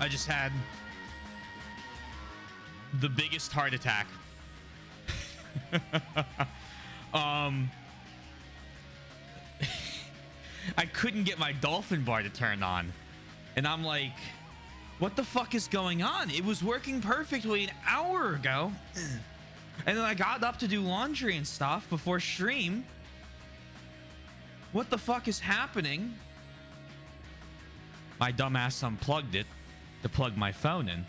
I just had the biggest heart attack. I couldn't get my dolphin bar to turn on. And I'm like, what the fuck is going on? It was working perfectly an hour ago. And then I got up to do laundry and stuff before stream. What the fuck is happening? My dumbass unplugged it to plug my phone in.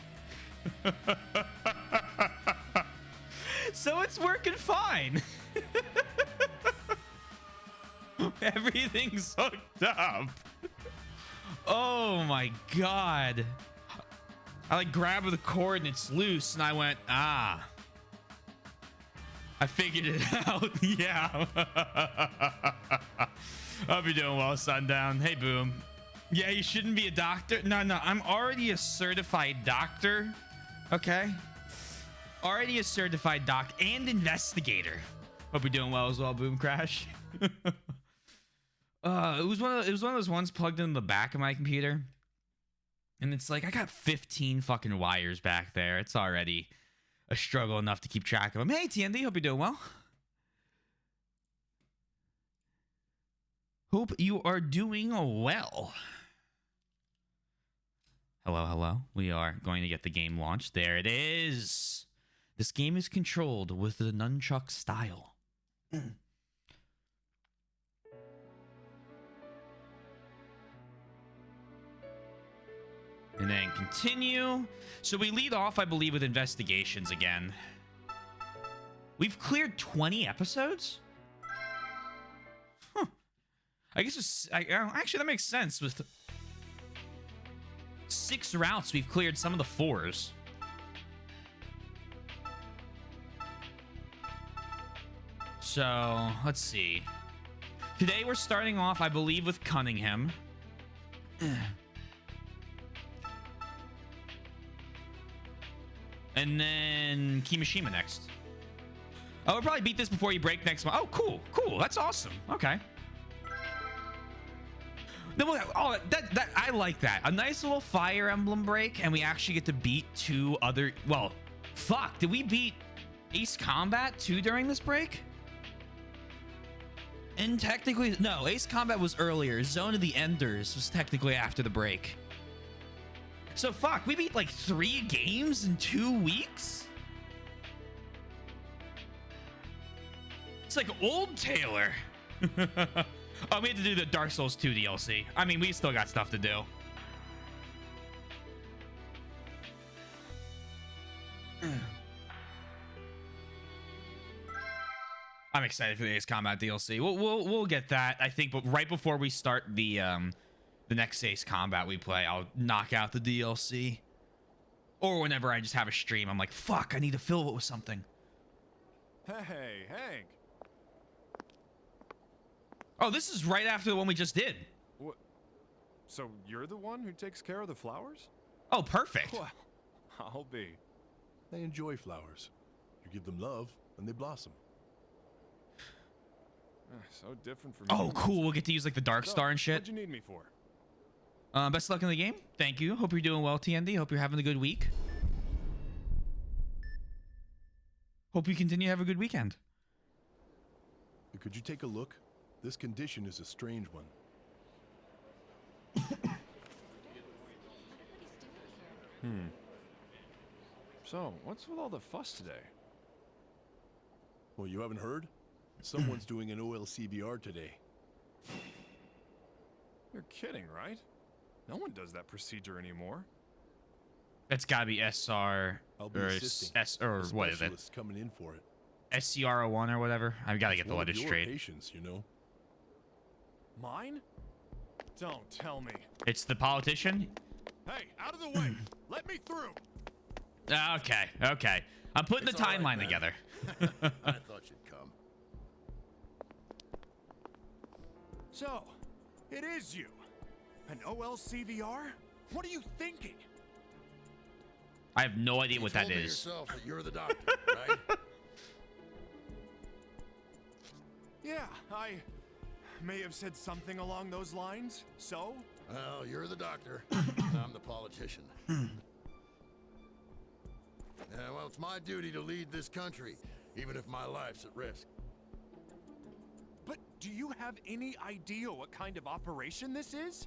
So it's working fine. Everything's hooked up. Oh my god. I like grabbed the cord and it's loose and I went, ah. I figured it out. Yeah. Hope you're doing well, Sundown. Hey, Boom. Yeah, you shouldn't be a doctor. No, I'm already a certified doctor. Okay. Already a certified doc and investigator. Hope you're doing well as well, Boom Crash. It was one of those ones plugged in the back of my computer. And it's like I got 15 fucking wires back there. It's already a struggle enough to keep track of them. Hey, TND, hope you're doing well. Hope you are doing well. Hello. We are going to get the game launched. There it is. This game is controlled with the nunchuck style. And then continue. So we lead off, I believe, with investigations again. We've cleared 20 episodes? Huh. I guess it's... actually, that makes sense. With 6 routes, we've cleared some of the 4s. So, let's see. Today we're starting off, I believe, with Cunningham. And then Kimishima next. Oh, we'll probably beat this before you break next one. Oh, cool. That's awesome. Okay. Then we'll, oh, that I like that. A nice little Fire Emblem break, and we actually get to beat 2 other... Well, fuck. Did we beat Ace Combat 2 during this break? And technically... No, Ace Combat was earlier. Zone of the Enders was technically after the break. So fuck, we beat like 3 games in 2 weeks? It's like old Taylor. Oh, we had to do the Dark Souls 2 DLC. I mean, we still got stuff to do. I'm excited for the Ace Combat DLC. We'll get that, I think, but right before we start the next Ace Combat we play, I'll knock out the DLC. Or whenever I just have a stream, I'm like, fuck, I need to fill it with something. Hey, Hank. Oh, this is right after the one we just did. What? So you're the one who takes care of the flowers? Oh, perfect. Well, I'll be. They enjoy flowers. You give them love, and they blossom. So different from Oh, you. cool. We'll get to use like the Dark Star and shit. What'd you need me for? Best of luck in the game. Thank you. Hope you're doing well, TND. Hope you're having a good week. Hope you continue to have a good weekend. Could you take a look? This condition is a strange one. So, what's with all the fuss today? Well, you haven't heard? Someone's doing an OLCVR today. You're kidding, right? No one does that procedure anymore. That's gotta be SR I'll be or assisting. S or A what is it? specialist coming in for it. SCR01 or whatever. I've got to get the One of letters your straight. patients, you know. Mine? Don't tell me. It's the politician. Hey, out of the way! Let me through! Okay. I'm putting It's the all right, timeline man. together. I thought you'd come. So, it is you. An OLCVR? What are you thinking? I have no idea what that You told me is. yourself that you're the doctor, right? Yeah, I may have said something along those lines. So? Well, you're the doctor. I'm the politician. Yeah, well, it's my duty to lead this country, even if my life's at risk. But do you have any idea what kind of operation this is?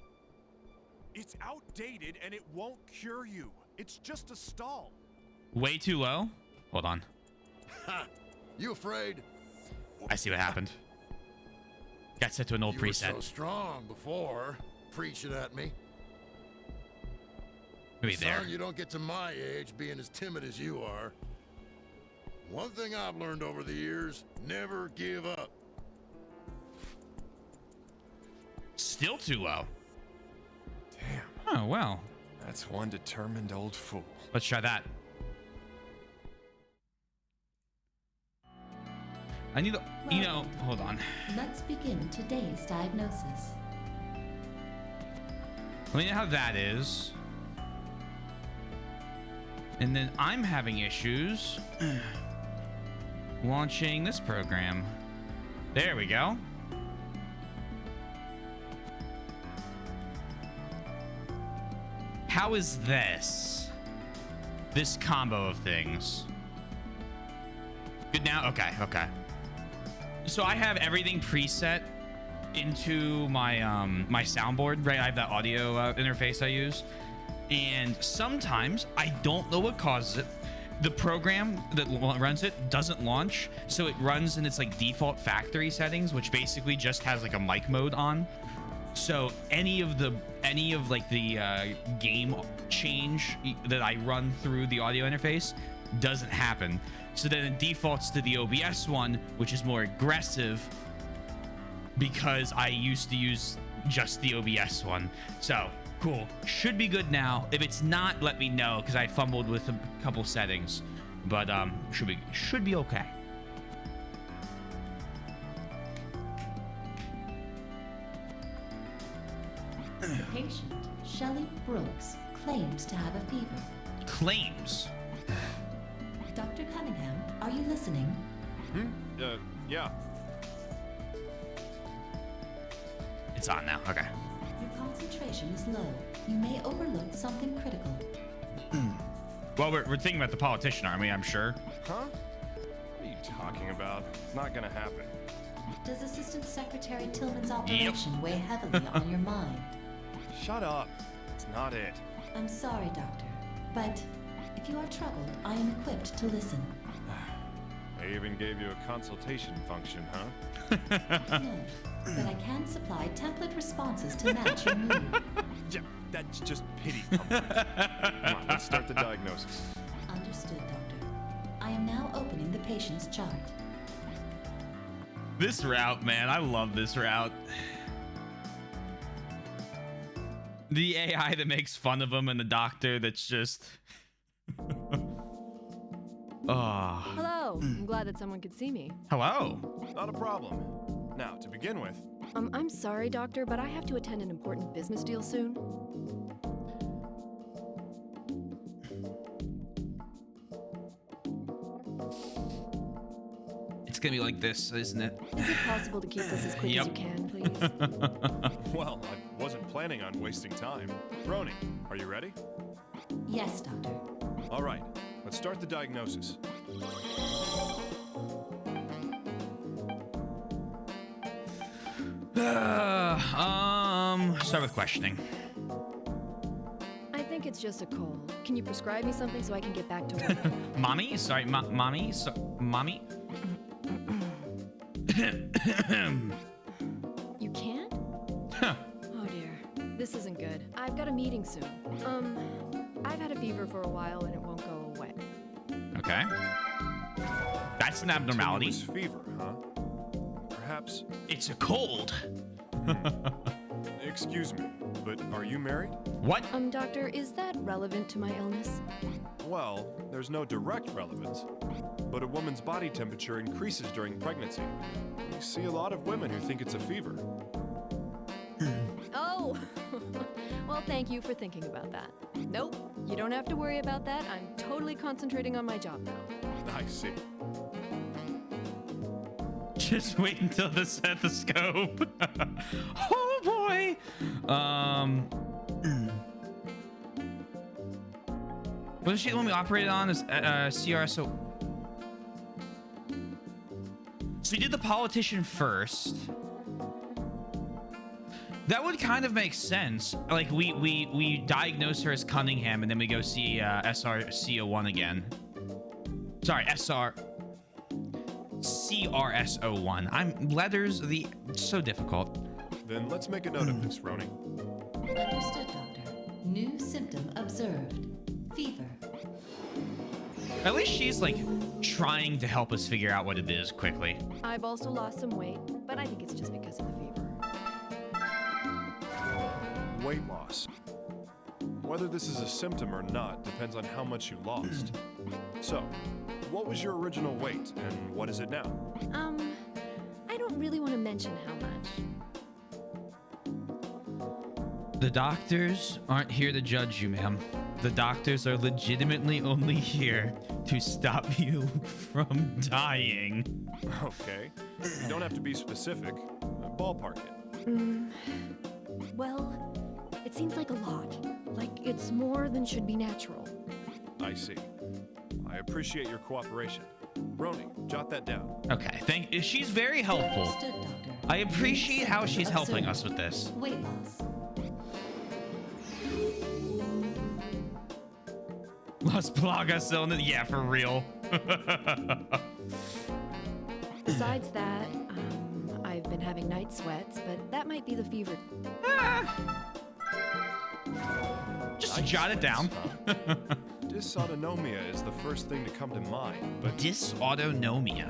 It's outdated and it won't cure you. It's just a stall. Way too low. Hold on. Ha! You afraid? I see what happened. Got set to an old You were preset. so strong before, preaching at me. Maybe there. Son, you don't get to my age being as timid as you are. One thing I've learned over the years, never give up. Still too low. Damn, Oh, well. that's one determined old fool. Let's try that. I need to, you know, hold on. Let's begin today's diagnosis. Let me know how that is. And then I'm having issues launching this program. There we go. How is this? This combo of things. Good now? Okay, okay. So I have everything preset into my my soundboard, right? I have that audio interface I use. And sometimes I don't know what causes it. The program that runs it doesn't launch, so it runs in its like default factory settings, which basically just has like a mic mode on. So any of the game change that I run through the audio interface doesn't happen. So then it defaults to the OBS one, which is more aggressive because I used to use just the OBS one. So cool, should be good now. If it's not, let me know because I fumbled with a couple settings, but should be okay. The patient, Shelley Brooks, claims to have a fever. Claims. Dr. Cunningham, are you listening? Yeah. It's on now. Okay. Your concentration is low. You may overlook something critical. Well, we're thinking about the politician, aren't we? I'm sure. Huh? What are you talking about? It's not gonna happen. Does Assistant Secretary Tillman's operation weigh heavily on your mind? Shut up. It's not it. I'm sorry, Doctor, but if you are troubled, I am equipped to listen. I even gave you a consultation function, huh? No, but I can supply template responses to match your mood. Yeah, that's just pity. Come on, let's start the diagnosis. Understood, Doctor. I am now opening the patient's chart. This route, man, I love this route. The AI that makes fun of him and the doctor that's just... Oh. Hello. I'm glad that someone could see me. Hello. Not a problem. Now, to begin with, I'm sorry, doctor, but I have to attend an important business deal soon. It's gonna be like this, isn't it? Is it possible to keep this as quick as you can, please? well, I wasn't planning on wasting time. Brony, are you ready? Yes, Doctor. All right, let's start the diagnosis. Start with questioning. I think it's just a cold. Can you prescribe me something so I can get back to work? Mommy? Sorry, mommy? Mommy? You can't? Huh. Oh dear. This isn't good. I've got a meeting soon. I've had a fever for a while and it won't go away. Okay. That's an abnormality. Continuous fever, huh? Perhaps. It's a cold. Excuse me, but are you married? What? Doctor, is that relevant to my illness? Well, there's no direct relevance, but a woman's body temperature increases during pregnancy. You see a lot of women who think it's a fever. Oh! Well, thank you for thinking about that. Nope, you don't have to worry about that. I'm totally concentrating on my job now. I see. Just wait until the stethoscope. Oh boy. Was she the one we operated on as CRSO? So we did the politician first. That would kind of make sense. Like we diagnose her as Cunningham, and then we go see SRCO1 again. Sorry, CRSO1. Letters so difficult. Then let's make a note of this, Roni. Understood, Doctor. New symptom observed. Fever. At least she's like trying to help us figure out what it is quickly. I've also lost some weight, but I think it's just because of the fever. Weight loss. Whether this is a symptom or not depends on how much you lost. So, what was your original weight and what is it now? I don't really want to mention how much. The doctors aren't here to judge you, ma'am. The doctors are legitimately only here to stop you from dying. Okay. You don't have to be specific. Ballpark it. Well, it seems like a lot. Like it's more than should be natural. I see. I appreciate your cooperation. Roni, jot that down. Okay, she's very helpful. Understood, Doctor. I appreciate New how symptom she's helping observed. us with this. Weight loss. Las Plagas illness. Yeah, for real. Besides that, I've been having night sweats, but that might be the fever. Just jot it down. Dysautonomia is the first thing to come to mind, but Dysautonomia.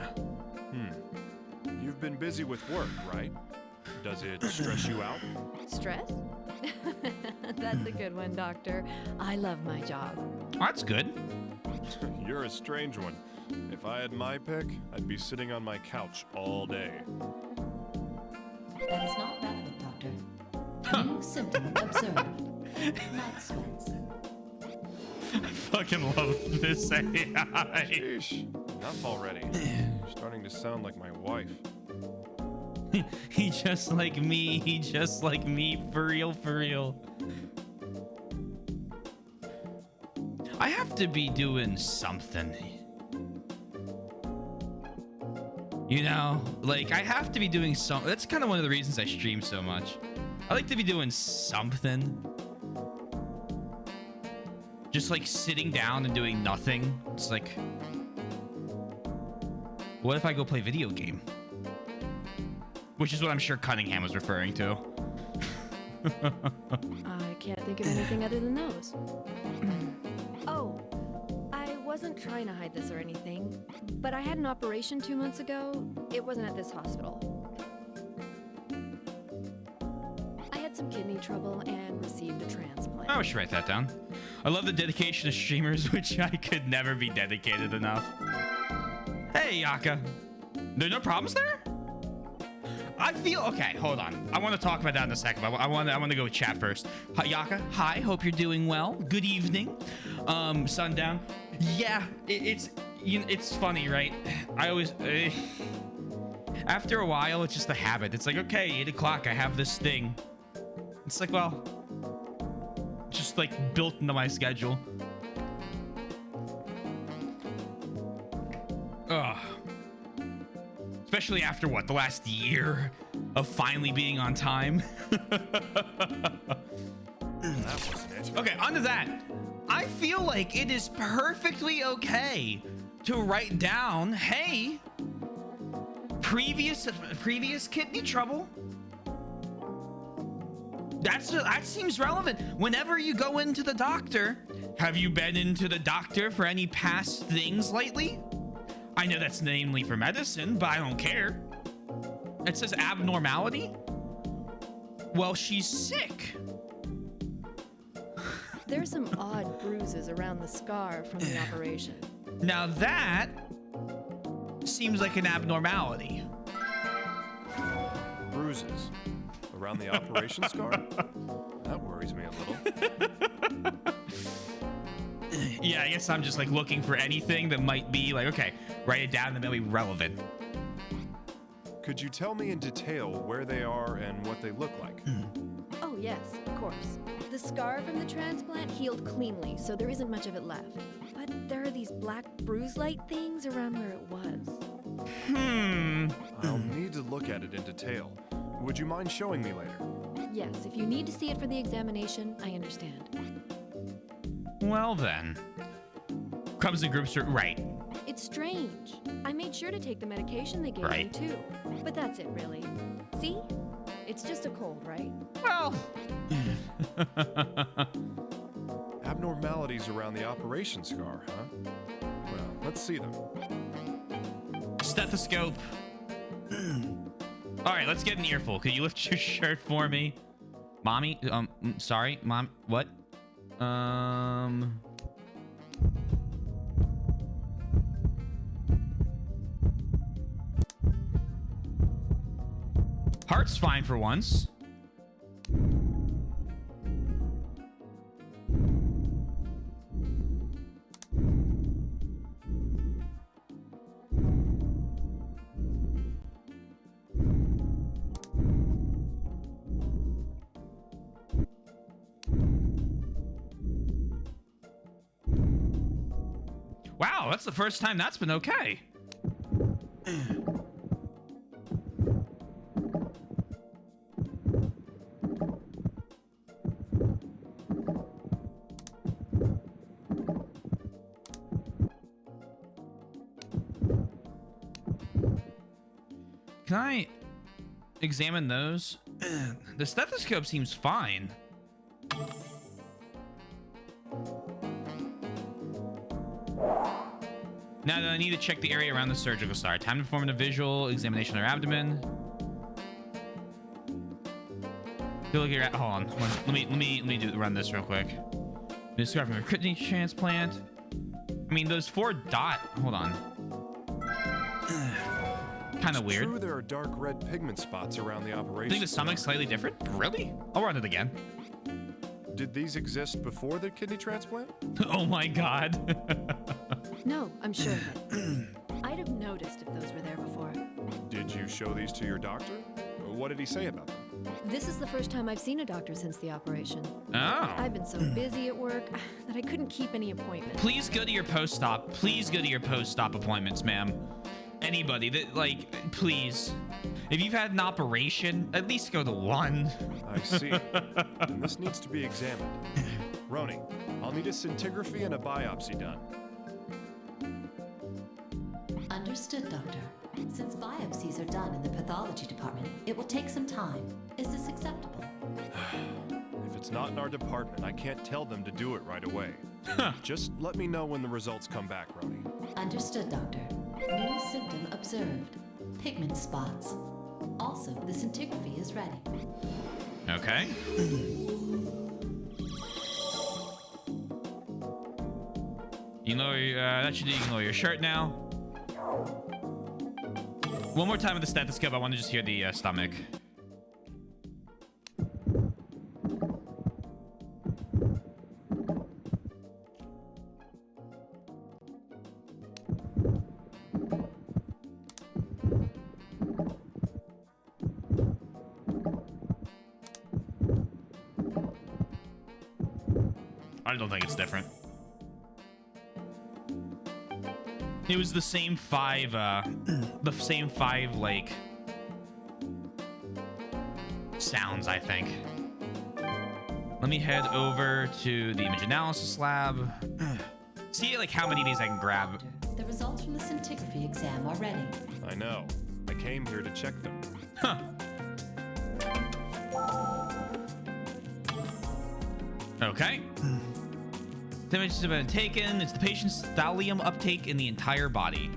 you've been busy with work, right? Does it stress you out? Stress? That's a good one, Doctor. I love my job. Oh, that's good. You're a strange one. If I had my pick, I'd be sitting on my couch all day. That is not valid, Doctor. New symptom observed. Night sweats. I fucking love this AI. Sheesh, enough already. You're starting to sound like my wife. He just like me. He just like me. For real, for real. I have to be doing something. You know, like I have to be doing something. That's kind of one of the reasons I stream so much. I like to be doing something. Just like sitting down and doing nothing. It's like, what if I go play video game? Which is what I'm sure Cunningham was referring to. I can't think of anything other than those. Oh, I wasn't trying to hide this or anything, but I had an operation 2 months ago. It wasn't at this hospital. I had some kidney trouble and received a transplant. I should write that down. I love the dedication of streamers, which I could never be dedicated enough. Hey, Yaka. There are no problems there? I feel okay. Hold on. I want to talk about that in a second. But I want to go with chat first. Hi, Yaka. Hi. Hope you're doing well. Good evening. Sundown. Yeah. It's funny, right? I always. After a while, it's just a habit. It's like, okay, 8 o'clock. I have this thing. It's like, well, just like built into my schedule. Ugh. Especially after what, the last year of finally being on time. That wasn't it. Okay, onto that. I feel like it is perfectly okay to write down, hey, previous kidney trouble. That seems relevant. Whenever you go into the doctor, have you been into the doctor for any past things lately? I know that's namely for medicine, but I don't care. It says abnormality. Well, she's sick. There's some odd bruises around the scar from the operation. Now that seems like an abnormality. Bruises. Around the operation scar? That worries me a little. Yeah, I guess I'm just like looking for anything that might be like, okay, write it down and that'll be relevant. Could you tell me in detail where they are and what they look like? Oh, yes, of course. The The scar from the transplant healed cleanly, so there isn't much of it left. But there are these black bruise-like things around where it was. I'll need to look at it in detail. Would you mind showing me later? Yes, if you need to see it for the examination, I understand. Well then. Comes in groups, right. It's strange. I made sure to take the medication they gave Right. me too. But that's it, really. See? It's just a cold, right? Well. Abnormalities around the operation scar, huh? Well, let's see them. Stethoscope. All right, let's get an earful. Could you lift your shirt for me? Mommy, sorry, mom, what? Heart's fine for once. Wow, that's the first time that's been okay. Can I examine those? The stethoscope seems fine. Now I need to check the area around the surgical site. Time to perform a visual examination of their abdomen. Go look at. Hold on. Let me run this real quick. Discovery from a kidney transplant. I mean, those 4 dot. Hold on. Kind of weird. True, there are dark red pigment spots around the I operation. think the stomach's slightly different. Really? I'll run it again. Did these exist before the kidney transplant? Oh my god. No, I'm sure of it. I'd have noticed if those were there before. Did you show these to your doctor? What did he say about them? This is the first time I've seen a doctor since the operation. Oh. I've been so busy at work that I couldn't keep any appointments. Please go to your post-op. Please go to your post-op appointments, ma'am. Anybody that, like, please. If you've had an operation, at least go to one. I see. And this needs to be examined. Roni, I'll need a scintigraphy and a biopsy done. Understood, Doctor. Since biopsies are done in the pathology department, it will take some time. Is this acceptable? If it's not in our department, I can't tell them to do it right away. Just let me know when the results come back, Roni. Understood, Doctor. New symptom observed. Pigment spots. Also, the scintigraphy is ready. Okay. You know, that should you can lower your shirt now. One more time with the stethoscope. I want to just hear the stomach. I don't think it's different. It was the same 5, the same 5, like, sounds, I think. Let me head over to the image analysis lab. See, like, how many of these I can grab. The results from the scintigraphy exam are ready. I know. I came here to check them. Huh. Okay. The images have been taken. It's the patient's thallium uptake in the entire body.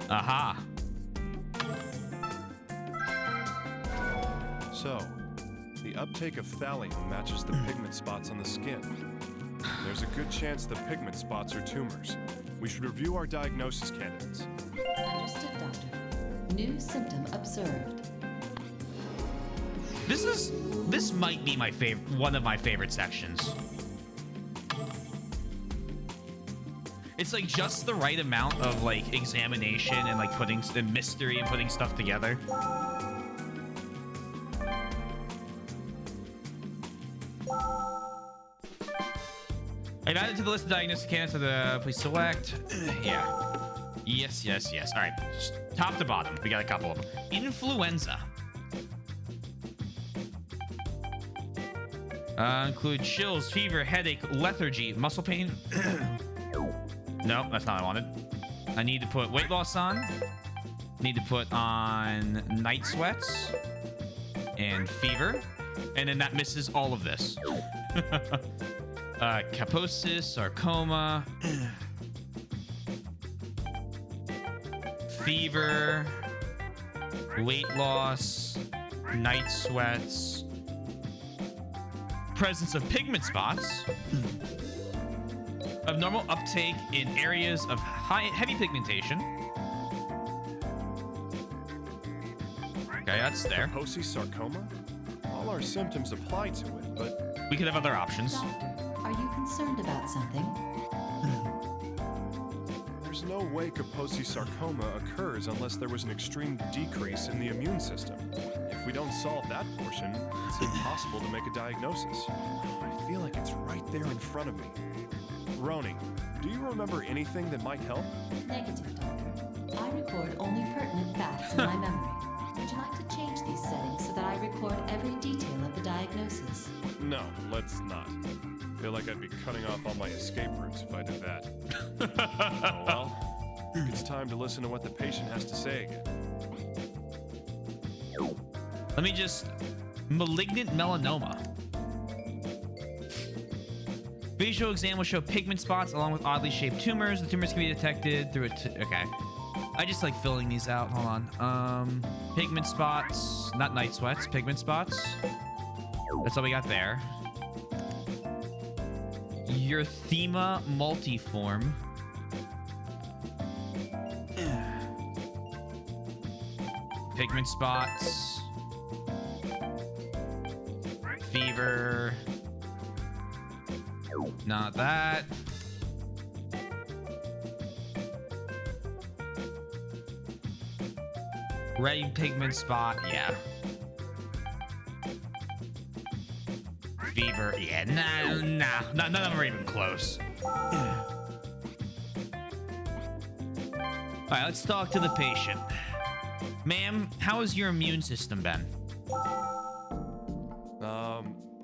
Aha. So, the uptake of thallium matches the pigment spots on the skin. There's a good chance the pigment spots are tumors. We should review our diagnosis candidates. Understood, Doctor. New symptom observed. This might be my favorite, one of my favorite sections. It's like just the right amount of like examination and like putting the mystery and putting stuff together. I've added to the list of diagnostic candidates. Please select. Yeah. Yes, yes, yes. All right. Just top to bottom, we got a couple of them. Influenza. Include chills, fever, headache, lethargy, muscle pain. No, that's not what I wanted. I need to put weight loss on. Need to put on night sweats and fever. And then that misses all of this. Kaposis, sarcoma, fever, weight loss, night sweats, presence of pigment spots, abnormal uptake in areas of heavy pigmentation. Okay, that's there. Kaposi sarcoma? All our symptoms apply to it, but We could have other options. Doctor, are you concerned about something? there's no way Kaposi sarcoma occurs unless there was an extreme decrease in the immune system. If we don't solve that portion, it's impossible to make a diagnosis. I feel like it's right there in front of me. Roni, do you remember anything that might help? Negative, Doctor. I record only pertinent facts in my memory. Would you like to change these settings so that I record every detail of the diagnosis? No, let's not. I feel like I'd be cutting off all my escape routes if I did that. Oh well. It's time to listen to what the patient has to say again. Let me just... Malignant melanoma. Visual exam will show pigment spots along with oddly shaped tumors. The tumors can be detected through okay. I just like filling these out. Hold on. Pigment spots, not night sweats, pigment spots. That's all we got there. Erythema multiforme. Pigment spots. Fever. Not that. Red pigment spot, yeah. Fever, yeah. Nah. None of them are even close. All right, let's talk to the patient. Ma'am, how has your immune system been?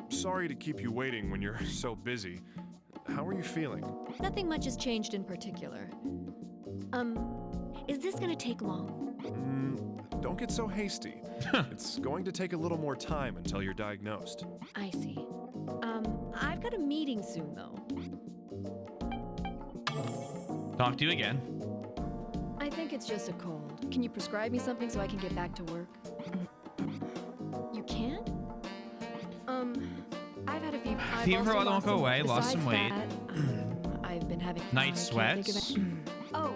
Sorry to keep you waiting when you're so busy. How are you feeling? Nothing much has changed in particular. Is this gonna take long? Don't get so hasty. It's going to take a little more time until you're diagnosed. I see. I've got a meeting soon, though. Talk to you again. I think it's just a cold. Can you prescribe me something so I can get back to work? You can't? I've had a few. Fever won't go away. Lost some weight. I've been having Night I can't think of sweats. it. Oh,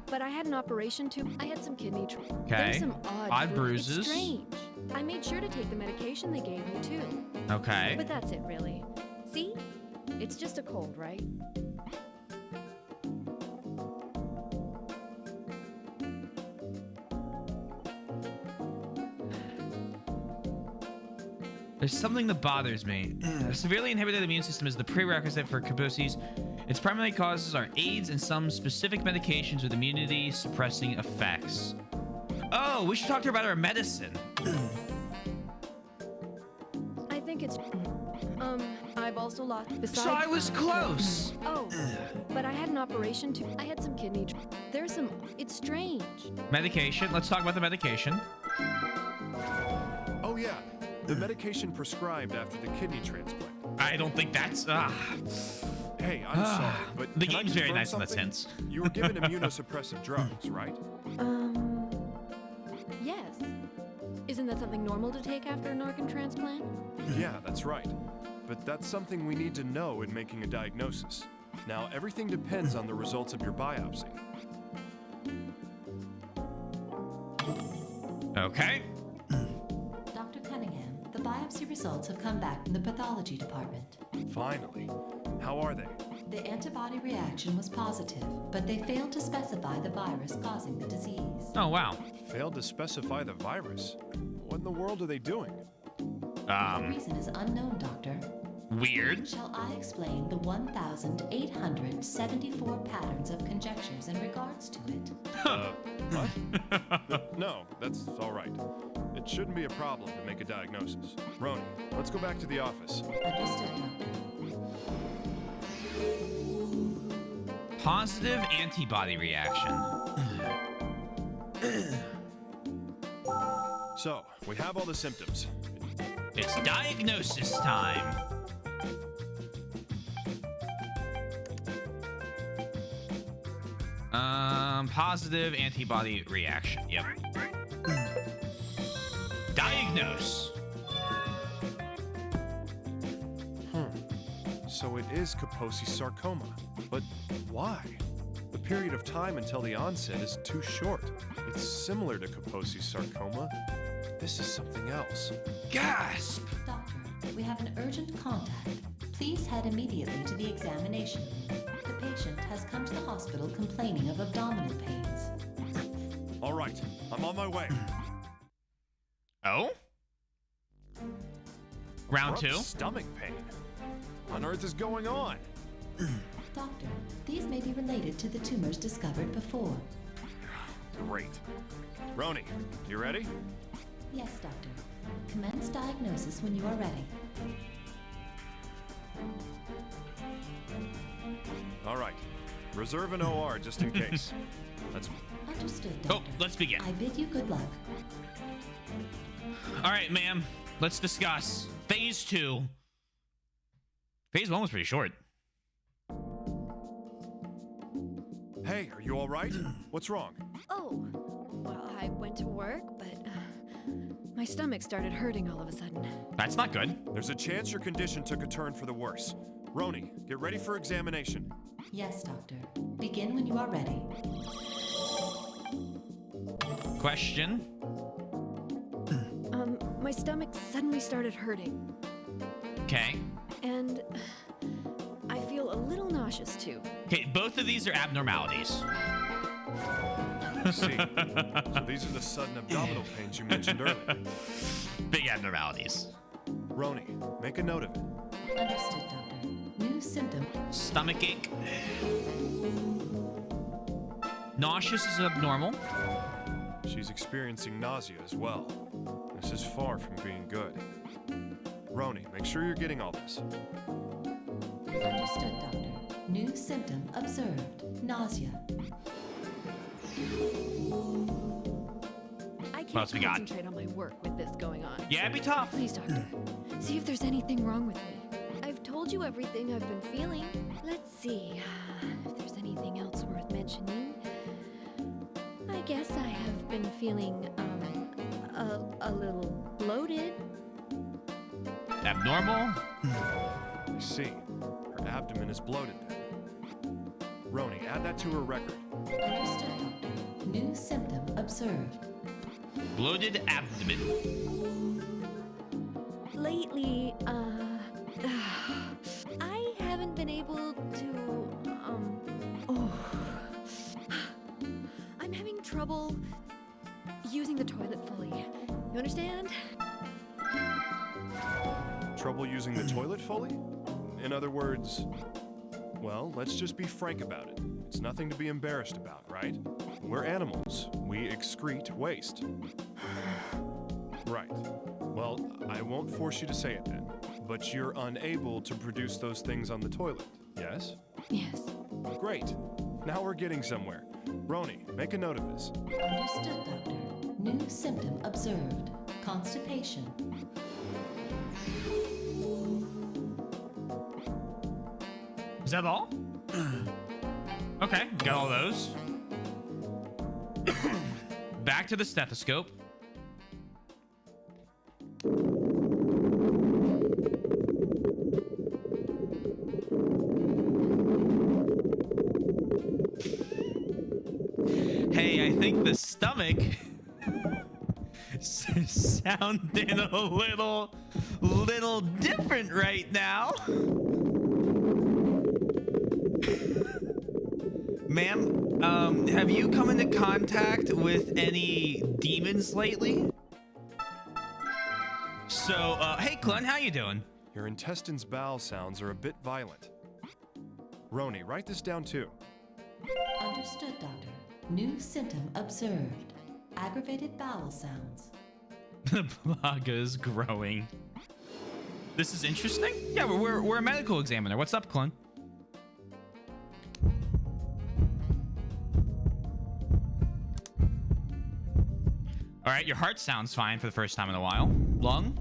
but I had an operation too. I had some kidney trouble. Okay. There's some odd bruises. It's strange. I made sure to take the medication they gave me too. Okay. But that's it, really. See? It's just a cold, right? There's something that bothers me. A severely inhibited immune system is the prerequisite for Kaposi's. Its primary causes are AIDS and some specific medications with immunity suppressing effects. Oh, we should talk to her about her medicine. I think it's. I've also lost. Besides, So I was close. Oh, but I had an operation too. I had some kidney trouble. There's some. It's strange. Medication. Let's talk about the medication. Oh yeah, the medication prescribed after the kidney transplant. I don't think that's... Hey, I'm sorry, but The can I game's very confirm nice in that something? sense. You were given immunosuppressive drugs, right? Yes. Isn't that something normal to take after an organ transplant? Yeah, that's right. But that's something we need to know in making a diagnosis. Now, everything depends on the results of your biopsy. Okay. Dr. Cunningham, the biopsy results have come back from the pathology department. Finally. How are they? The antibody reaction was positive, but they failed to specify the virus causing the disease. Oh, wow. Failed to specify the virus. What in the world are they doing? The reason is unknown, Doctor. Weird. Shall I explain the 1,874 patterns of conjectures in regards to it? What? No, that's all right. It shouldn't be a problem to make a diagnosis. Roni, let's go back to the office. Understood, Doctor. Positive antibody reaction. So, we have all the symptoms. It's diagnosis time. Positive antibody reaction. Yep. Diagnose. So it is Kaposi sarcoma. But why? The period of time until the onset is too short. It's similar to Kaposi sarcoma. This is something else. Gasp. Doctor, we have an urgent contact. Please head immediately to the examination room. The patient has come to the hospital complaining of abdominal pains. All right, I'm on my way. Oh? Round Abrupt 2? Stomach pain. What on earth is going on? Doctor, these may be related to the tumors discovered before. Great. Roni, you ready? Yes, Doctor. Commence diagnosis when you are ready. All right. Reserve an OR just in case. Let's. Understood, Oh, Doctor. let's begin. I bid you good luck. All right, ma'am. Let's discuss phase 2. Phase 1 was pretty short. Hey, are you all right? What's wrong? Oh, well, I went to work, but my stomach started hurting all of a sudden. That's not good. There's a chance your condition took a turn for the worse. Roni, get ready for examination. Yes, Doctor. Begin when you are ready. Question. My stomach suddenly started hurting, Okay. and I feel a little nauseous too. Okay, both of these are abnormalities. I see. So these are the sudden abdominal pains you mentioned earlier. Big abnormalities. Roni, make a note of it. Understood, Doctor. New symptom. Stomach ache. Nauseous is abnormal. She's experiencing nausea as well. This is far from being good. Roni, make sure you're getting all this. Understood, Doctor. New symptom observed. Nausea. I What else can't we got? concentrate on my work with this going on. Yeah, it'd be tough. Please, Doctor, see if there's anything wrong with me. I've told you everything I've been feeling. Let's see if there's anything else worth mentioning. I guess I have been feeling, a little bloated. Abnormal. I see. Her abdomen is bloated then. Roni, add that to her record. Understood, Doctor. New symptom observed. Bloated abdomen. Lately, I haven't been able to, I'm having trouble using the toilet fully. You understand? Trouble using the toilet fully? In other words, well, let's just be frank about it. It's nothing to be embarrassed about, right? We're animals. We excrete waste. Right. Well, I won't force you to say it then, but you're unable to produce those things on the toilet, yes? Yes. Great. Now we're getting somewhere. Roni, make a note of this. Understood, Doctor. New symptom observed. Constipation. Is that all? Okay, got all those. Back to the stethoscope. Hey, I think the stomach sounding a little different right now. Ma'am, have you come into contact with any demons lately? So, hey, Clun, how you doing? Your intestines' bowel sounds are a bit violent. Roni, write this down too. Understood, Doctor. New symptom observed. Aggravated bowel sounds. The plaga is growing. This is interesting. Yeah, we're a medical examiner. What's up, Clun? All right, your heart sounds fine for the first time in a while. Lung?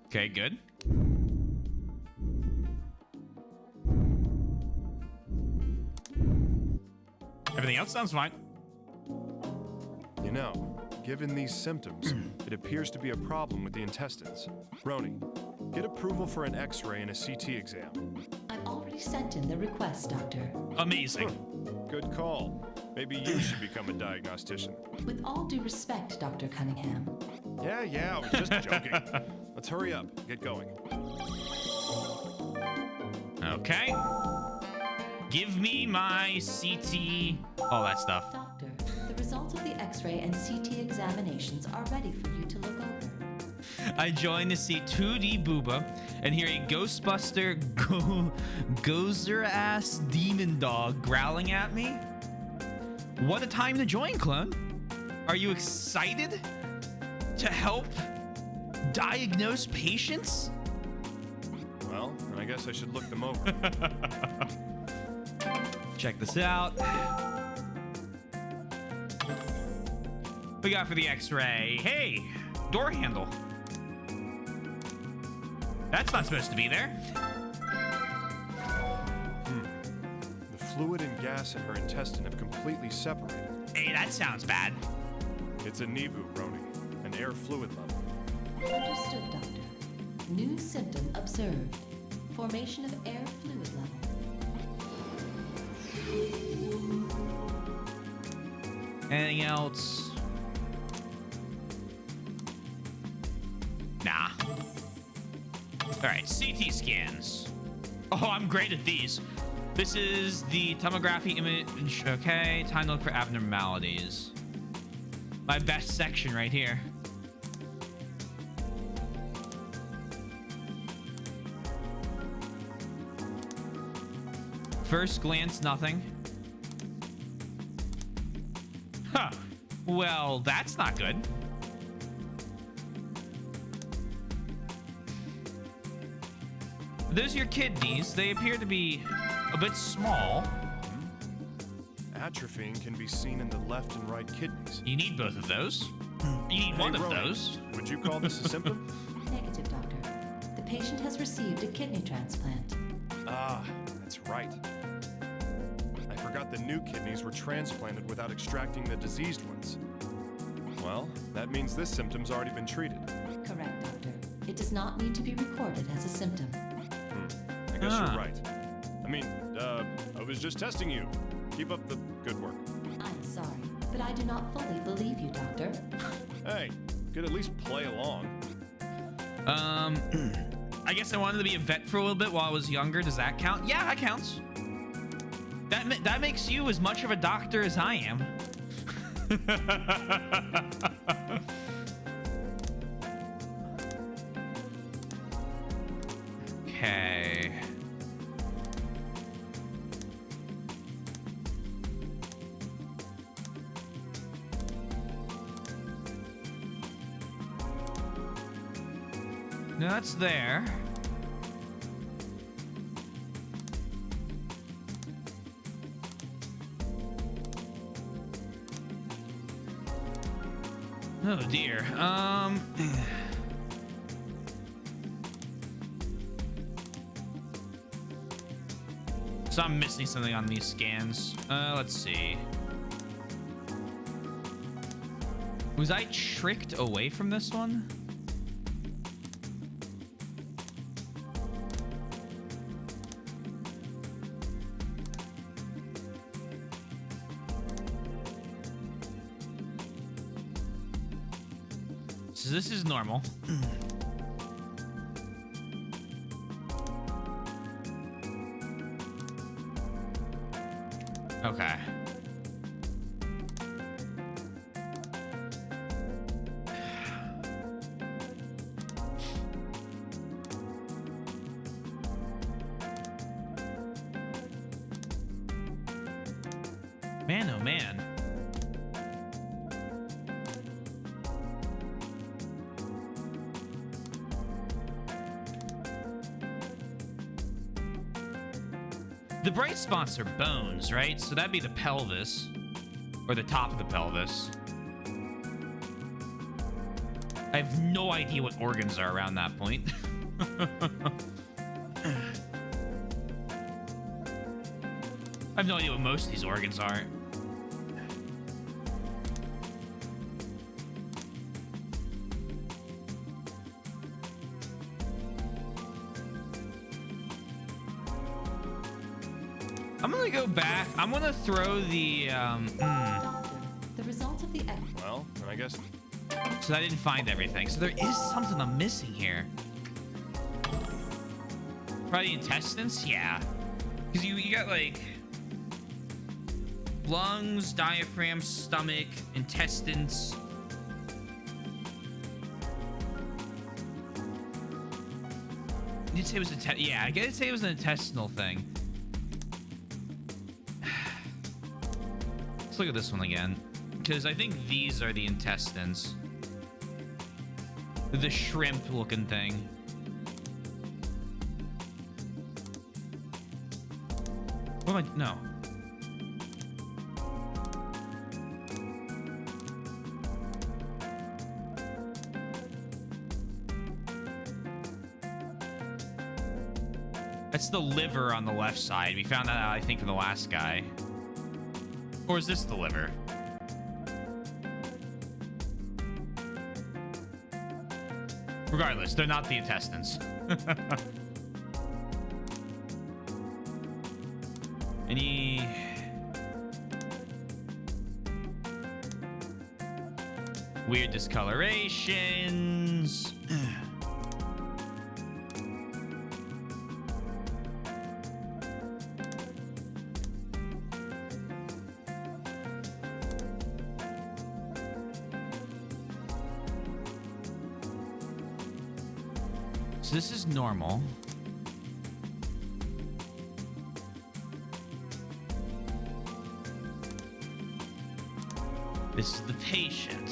Okay, good. Everything else sounds fine. You know, given these symptoms, it appears to be a problem with the intestines. Roni, get approval for an X-ray and a CT exam. I've already sent in the request, Doctor. Amazing. Good call. Maybe you should become a diagnostician. With all due respect, Dr. Cunningham, Yeah, I was just joking. Let's hurry up, get going. Okay. Give me my CT, all that stuff. Doctor, the results of the X-ray and CT examinations are ready for you to look over. I joined to see 2D Booba and hear a Ghostbuster gozer ass demon dog growling at me. What a time to join, Clone. Are you excited to help diagnose patients? Well, then I guess I should look them over. Check this out. We got for the X-ray. Hey, door handle. That's not supposed to be there. The fluid and gas in her intestine have completely separated. Hey, that sounds bad. It's a NIVU, Roni, an air fluid level. Understood, Doctor. New symptom observed. Formation of air fluid level. Anything else? Nah. All right, CT scans. Oh, I'm great at these. This is the tomography image. Okay, time to look for abnormalities. My best section right here. First glance, nothing. Huh. Well, that's not good. Those are your kidneys. They appear to be a bit small. Atrophying can be seen in the left and right kidneys. You need both of those. You need one of Roni, those. Would you call this a symptom? Negative, Doctor. The patient has received a kidney transplant. Ah, that's right. I forgot the new kidneys were transplanted without extracting the diseased ones. Well, that means this symptom's already been treated. Correct, Doctor. It does not need to be recorded as a symptom. I guess Ah. you're right. I mean, I was just testing you. Keep up the good work. I'm sorry, but I do not fully believe you, Doctor. Hey, could at least play along. I guess I wanted to be a vet for a little bit while I was younger. Does that count? Yeah, that counts. That makes you as much of a doctor as I am. Okay. No, that's there. Oh dear. So I'm missing something on these scans. Let's see. Was I tricked away from this one? So this is normal. Okay. Man, oh man. The bright spots are bones, right? So that'd be the pelvis, or the top of the pelvis. I have no idea what organs are around that point. I have no idea what most of these organs are. I'm gonna go back. I'm gonna throw the The result of the Well, then I guess So I didn't find everything. So there is something I'm missing here. Probably intestines? Yeah. Because you got like lungs, diaphragm, stomach, intestines. You'd say it was yeah, I gotta say it was an intestinal thing. Let's look at this one again. Because I think these are the intestines. The shrimp looking thing. What am I? No. That's the liver on the left side. We found that out, I think, from the last guy. Or is this the liver? Regardless, they're not the intestines. Any... weird discolorations? So this is normal. This is the patient.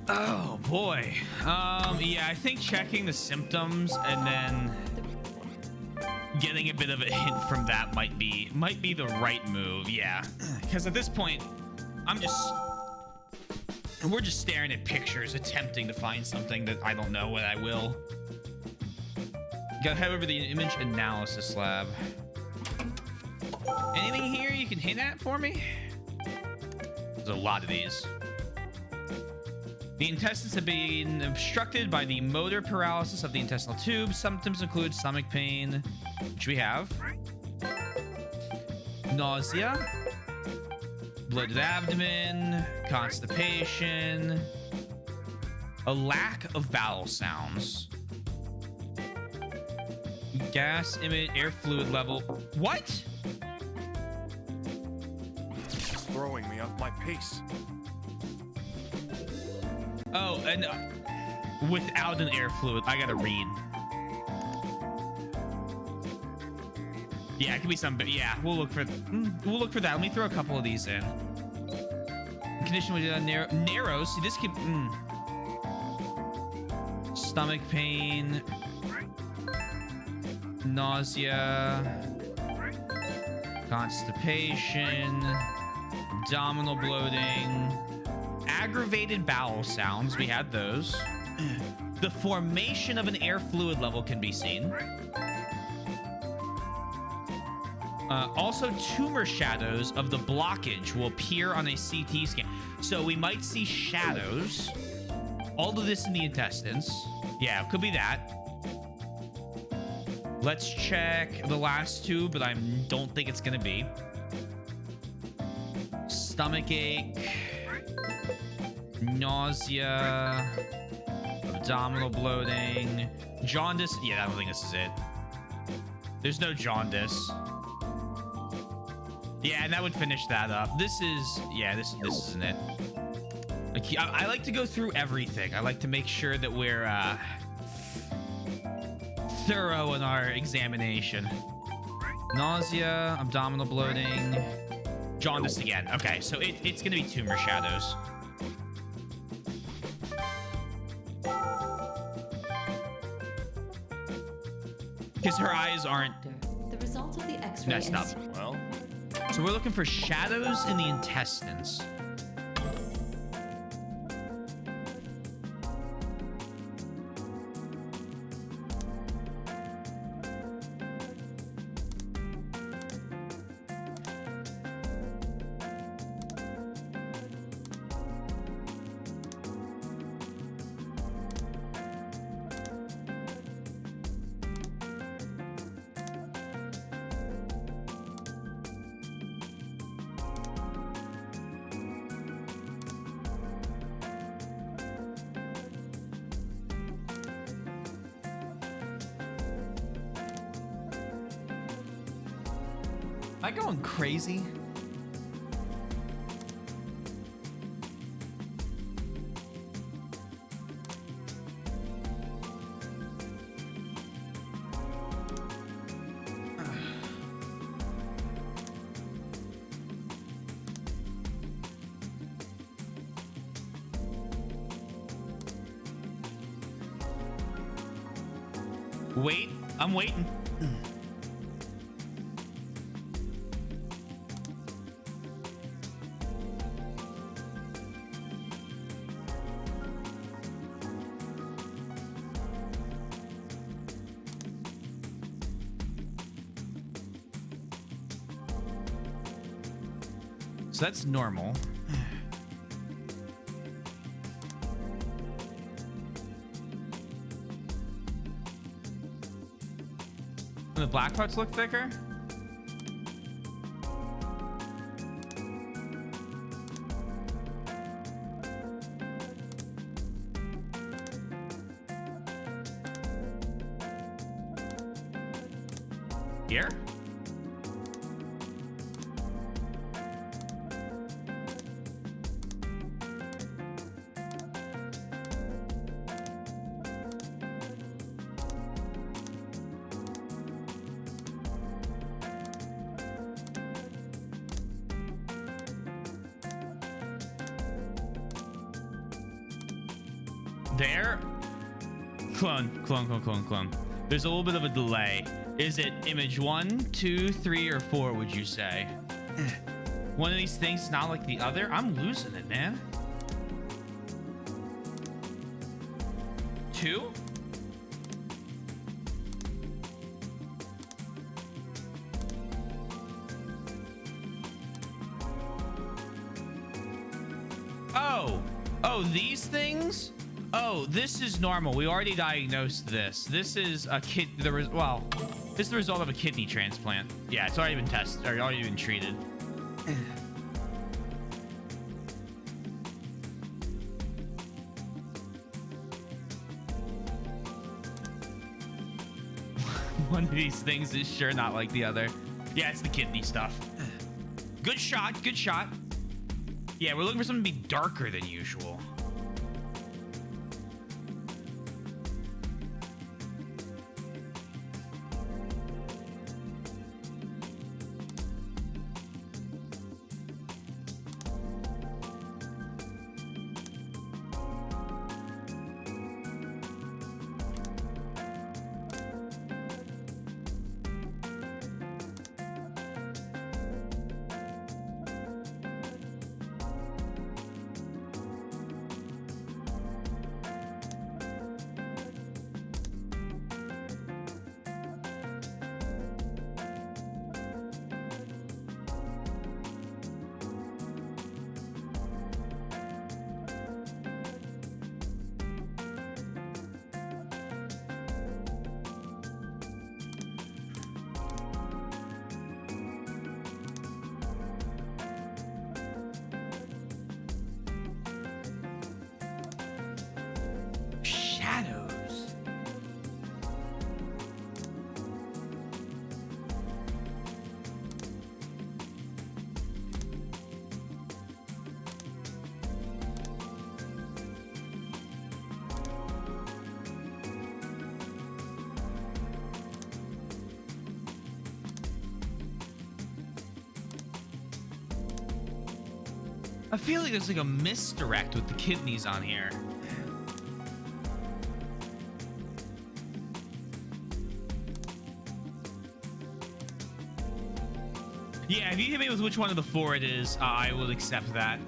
Oh boy. Yeah, I think checking the symptoms and then getting a bit of a hint from that might be the right move. Yeah, because at this point, we're just staring at pictures, attempting to find something that I don't know what I will. Gotta head over the image analysis lab. Anything here you can hint at for me? There's a lot of these. The intestines have been obstructed by the motor paralysis of the intestinal tube. Symptoms include stomach pain, which we have, nausea, bloated abdomen, constipation, a lack of bowel sounds, gas image, air fluid level. What? it's throwing me off my pace. Oh, and without an air fluid, I gotta read. Yeah, it could be some, but yeah, we'll look for that. Let me throw a couple of these in. Condition with narrow. See, this could stomach pain, nausea, constipation, abdominal bloating. Aggravated bowel sounds, we had those. The formation of an air fluid level can be seen. Also, tumor shadows of the blockage will appear on a CT scan. So we might see shadows. All of this in the intestines. Yeah, it could be that. Let's check the last two, but I don't think it's going to be. Stomach ache. Nausea. Abdominal bloating. Jaundice. Yeah, I don't think this is it. There's no jaundice. Yeah, and that would finish that up. This is, yeah, this isn't it. Like, I like to go through everything. I like to make sure that we're thorough in our examination. Nausea, abdominal bloating, jaundice again. Okay, so it's gonna be tumor shadows. Because her eyes aren't The results of the X-ray messed and up. Well, So we're looking for shadows in the intestines. Am I going crazy? Wait, I'm waiting. So that's normal. The black parts look thicker. Here? There. Clone. There's a little bit of a delay. Is it image 1, 2, 3, or 4, would you say? One of these things is not like the other? I'm losing it, man. 2? Oh, these things? Oh, this is normal. We already diagnosed this. This is a this is the result of a kidney transplant. Yeah, it's already been tested, or already been treated. One of these things is sure not like the other. Yeah, it's the kidney stuff. Good shot, good shot. Yeah, we're looking for something to be darker than usual. I feel like there's like a misdirect with the kidneys on here. Yeah, if you hit me with which one of the 4 it is, I will accept that.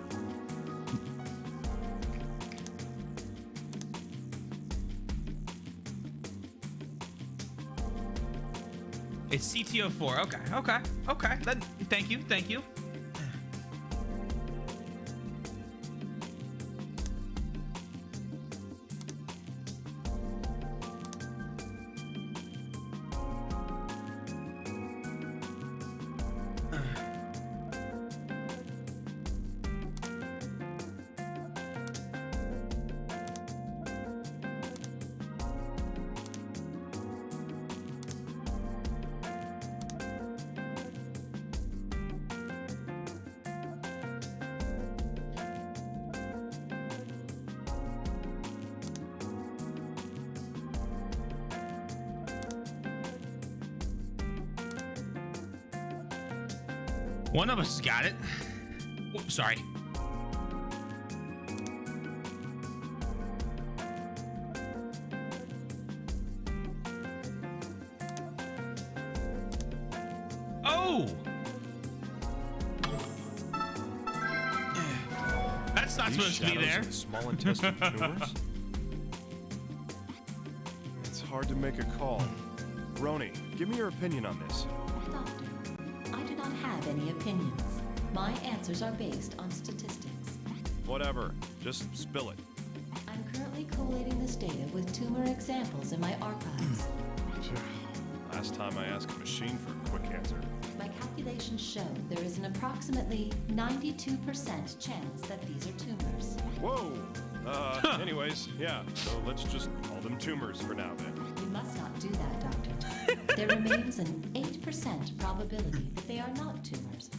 It's CTO4. Okay. Then, thank you. One of us has got it. Oh, sorry. Oh! That's not These supposed to be shadows there. in the small intestine tumors? It's hard to make a call. Roni, give me your opinion on this. Doctor, I do not have any opinions. My answers are based on statistics. Whatever. Just spill it. I'm currently collating this data with tumor examples in my archives. Last time I asked a machine for a quick answer. My calculations show there is an approximately 92% chance that these are tumors. Whoa! Anyways, yeah, so let's just call them tumors for now then. We must not do that, Doctor. There remains an 8% probability that they are not tumors.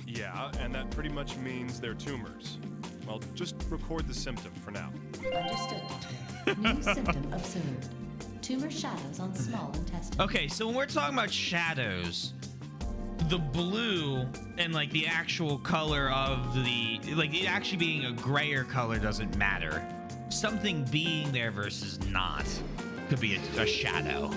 Yeah, and that pretty much means they're tumors. Well, just record the symptom for now. Understood, Doctor. New symptom observed. Tumor shadows on small intestine. Okay, so when we're talking about shadows, the blue and like the actual color of the, like it actually being a grayer color doesn't matter. Something being there versus not could be a shadow.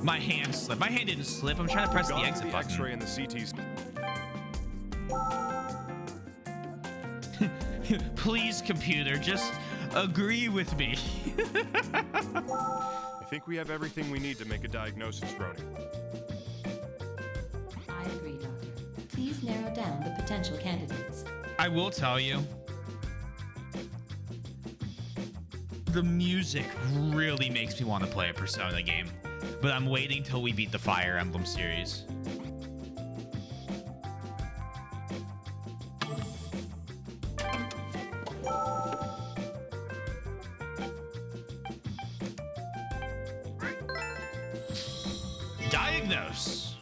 My hand slipped. My hand didn't slip. I'm trying to press the Gone to exit the button. X-ray and the CTs. Please, computer, just agree with me. I think we have everything we need to make a diagnosis, Roni. I agree, Doctor. Please narrow down the potential candidates. I will tell you, the music really makes me want to play a Persona game, but I'm waiting till we beat the Fire Emblem series. Diagnose.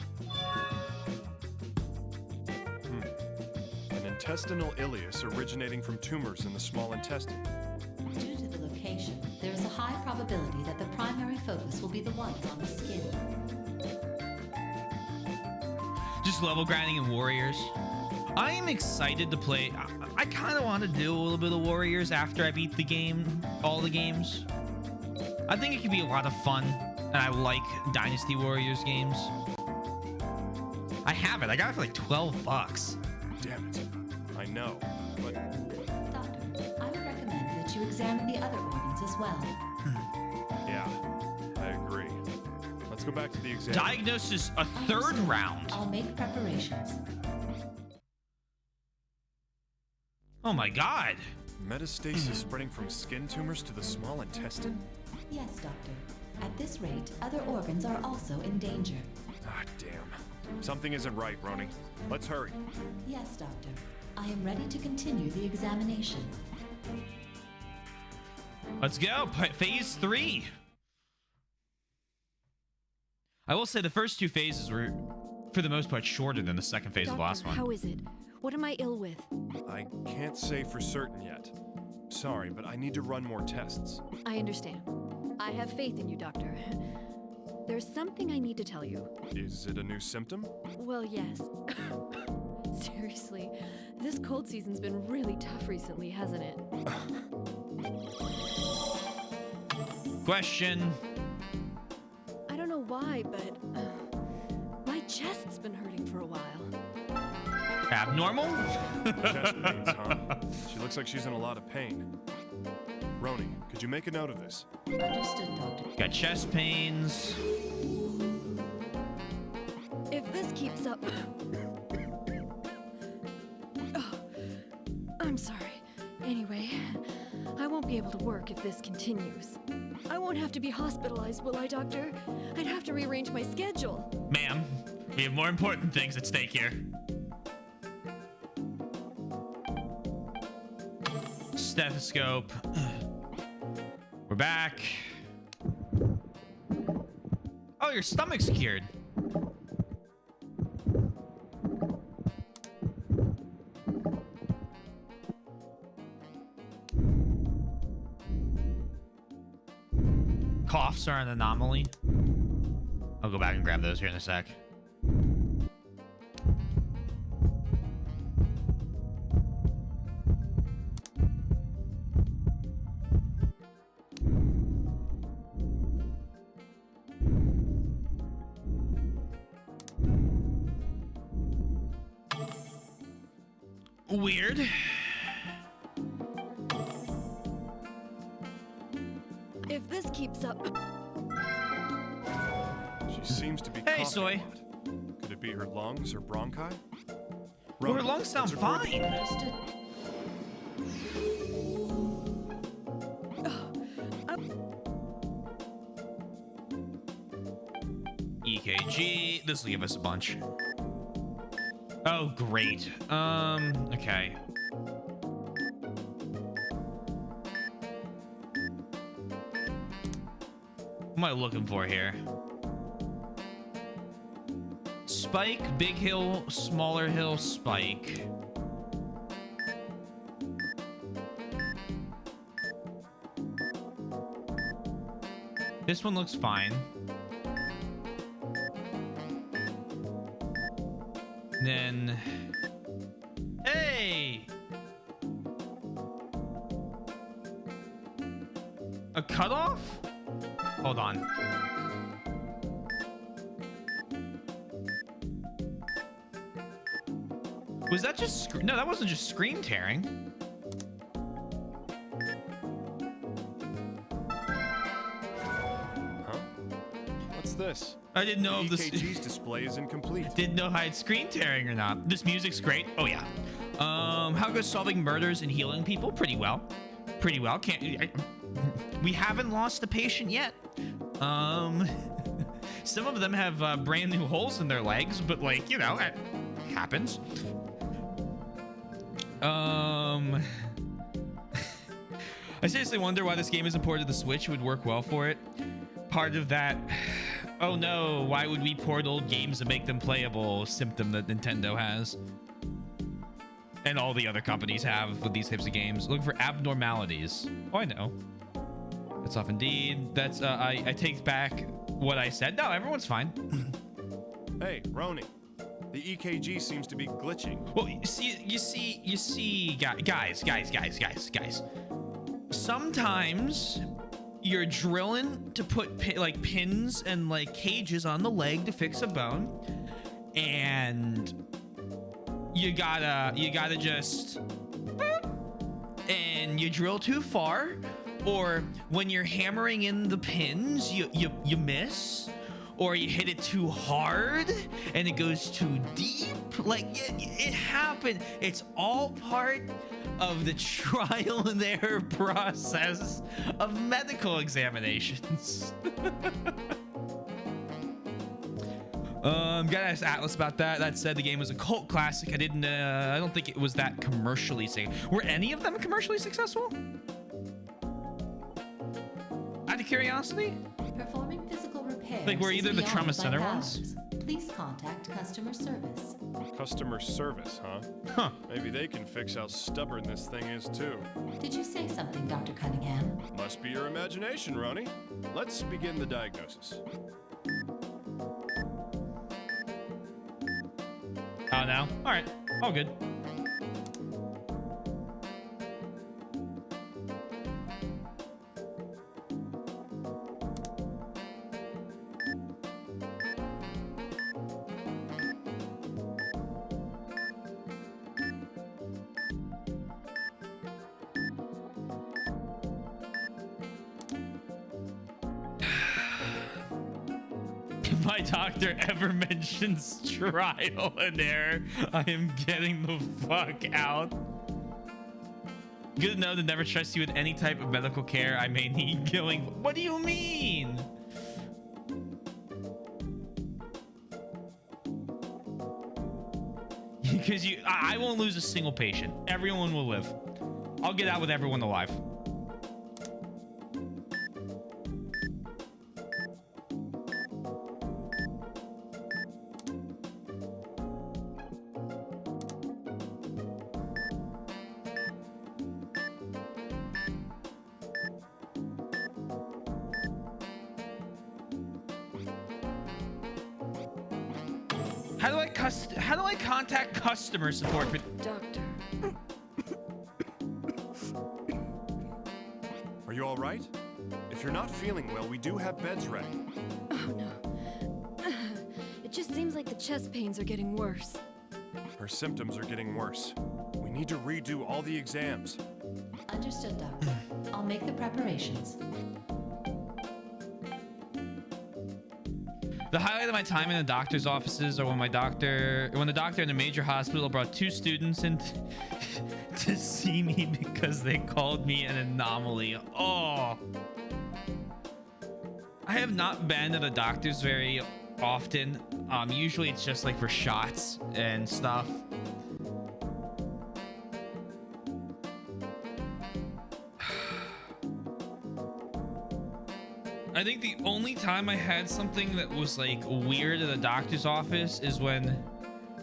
An intestinal ileus originating from tumors in the small intestine. Due to the location, there is a high probability that the primary focus will be the ones on the skin. Just level grinding in Warriors. I am excited to play. I kind of want to do a little bit of Warriors after I beat the game, all the games. I think it could be a lot of fun, and I like Dynasty Warriors games. I have it. I got it for like $12. Damn it. I know, but Doctor, I would recommend that you examine the other organs as well. yeah, I agree. Let's go back to the exam. Diagnosis a third Understood. round. I'll make preparations. Oh my god. Metastasis spreading from skin tumors to the small intestine? Yes, Doctor. At this rate, other organs are also in danger. Ah, damn. Something isn't right, Roni. Let's hurry. Yes, Doctor. I am ready to continue the examination. Let's go. Phase 3. I will say the first 2 phases were, for the most part, shorter than the second phase of the last one. How is it? What am I ill with? I can't say for certain yet. Sorry, but I need to run more tests. I understand. I have faith in you, Doctor. there's something I need to tell you. Is it a new symptom? Well, yes. Seriously, this cold season's been really tough recently, hasn't it? Question. I don't know why, but my chest's been hurting for a while. Abnormal? Chest pains, huh? She looks like she's in a lot of pain. Roni, could you make a note of this? Understood, Doctor. Got chest pains. If this keeps up... Oh, I'm sorry. Anyway, I won't be able to work if this continues. I won't have to be hospitalized, will I, Doctor? I'd have to rearrange my schedule. Ma'am, we have more important things at stake here. Stethoscope. We're back. Oh, your stomach's cured. Coughs are an anomaly. I'll go back and grab those here in a sec. Weird. If this keeps up... She seems to be Hey, coughing Soy. a lot. Could it be her lungs or bronchi? Well, her Roni, lungs sound let's record the- fine. Understood. EKG. This will give us a bunch. Oh, great. Okay. What am I looking for here? Spike, big hill, smaller hill, spike. This one looks fine. Then, hey, a cutoff? Hold on. Was that just no? That wasn't just screen tearing. Huh? What's this? I didn't know if The this. EKG's display is incomplete. Didn't know if I had screen tearing or not. This music's great. Oh yeah. How goes solving murders and healing people? Pretty well. Pretty well. We haven't lost a patient yet. Some of them have brand new holes in their legs, but like, you know, it happens. I seriously wonder why this game isn't ported to the Switch. It would work well for it. Part of that, oh no, why would we port old games to make them playable symptom that Nintendo has. And all the other companies have with these types of games. Looking for abnormalities. Oh, I know. That's off indeed. That's, I take back what I said. No, everyone's fine. Hey, Roni. The EKG seems to be glitching. Well, you see, guys. Sometimes you're drilling to put pins and like cages on the leg to fix a bone, and you gotta just, and you drill too far, or when you're hammering in the pins, you miss. Or you hit it too hard and it goes too deep. Like it happened. It's all part of the trial and error process of medical examinations. Gotta ask Atlas about that. That said, the game was a cult classic. I don't think it was that commercially successful. Were any of them commercially successful? Out of curiosity? Performing physical repairs. Like, we're is either the beyond trauma my center powers. ones? Please contact customer service. Customer service, huh? Huh. Maybe they can fix how stubborn this thing is, too. Did you say something, Dr. Cunningham? Must be your imagination, Roni. Let's begin the diagnosis. Oh, no. All right. All good. If my doctor ever mentions trial and error, I am getting the fuck out. Good to know to never trust you with any type of medical care I may need going. What do you mean? Because I won't lose a single patient. Everyone will live. I'll get out with everyone alive. How do I contact customer support for Doctor. Are you all right? If you're not feeling well, we do have beds ready. Oh no. It just seems like the chest pains are getting worse. Her symptoms are getting worse. We need to redo all the exams. Understood, Doctor. I'll make the preparations. The highlight of my time in the doctor's offices are when the doctor in a major hospital brought 2 students in to see me because they called me an anomaly. Oh, I have not been to the doctor's very often. Usually it's just like for shots and stuff. I think the only time I had something that was like weird at the doctor's office is when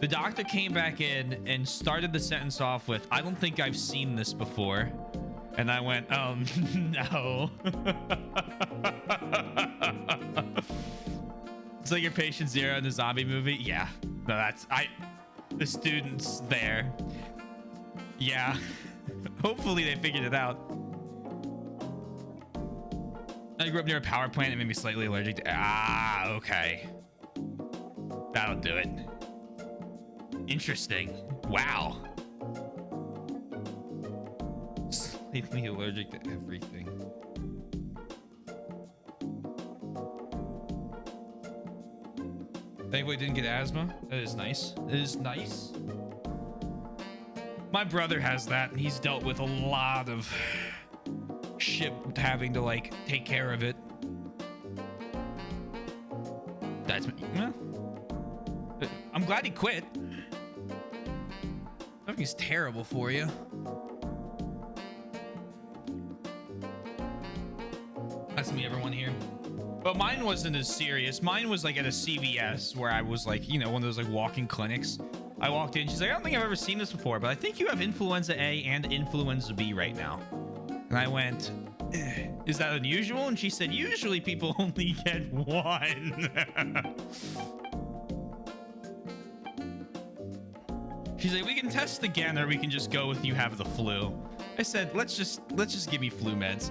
the doctor came back in and started the sentence off with, "I don't think I've seen this before." And I went, no. It's like your patient zero in the zombie movie. Yeah, no, the student's there. Yeah, hopefully they figured it out. I grew up near a power plant. It made me slightly allergic to... okay. That'll do it. Interesting. Wow. Slightly allergic to everything. Thankfully, didn't get asthma. That is nice. That is nice. My brother has that, and he's dealt with a lot of shit having to like take care of it. That's well, I'm glad he quit. Everything's terrible for you. That's me, everyone here. But mine wasn't as serious. Mine was like at a CVS where I was like, you know, one of those like walking clinics. I walked in, she's like, "I don't think I've ever seen this before, but I think you have influenza A and influenza B right now." And I went, "Is that unusual?" And she said, "Usually people only get one." She's like, "We can test again, or we can just go with you have the flu." I said, let's just give me flu meds.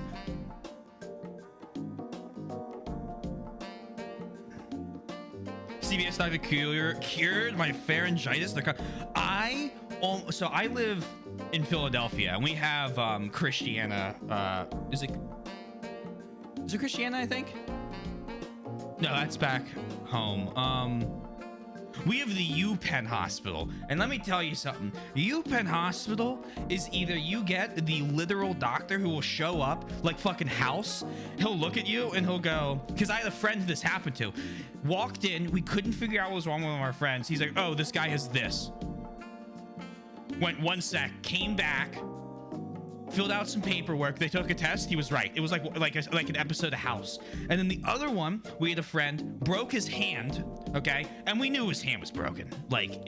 CVS doctor cured my pharyngitis. So I live in Philadelphia, and we have Christiana. Is it Christiana? I think. No, that's back home. We have the UPenn Hospital, and let me tell you something. UPenn Hospital is either you get the literal doctor who will show up like fucking House. He'll look at you and he'll go, because I had a friend who this happened to. Walked in, we couldn't figure out what was wrong with one of our friends. He's like, "Oh, this guy has this." Went 1 sec, came back, filled out some paperwork. They took a test. He was right. It was like an episode of House. And then the other one, we had a friend broke his hand. Okay, and we knew his hand was broken. Like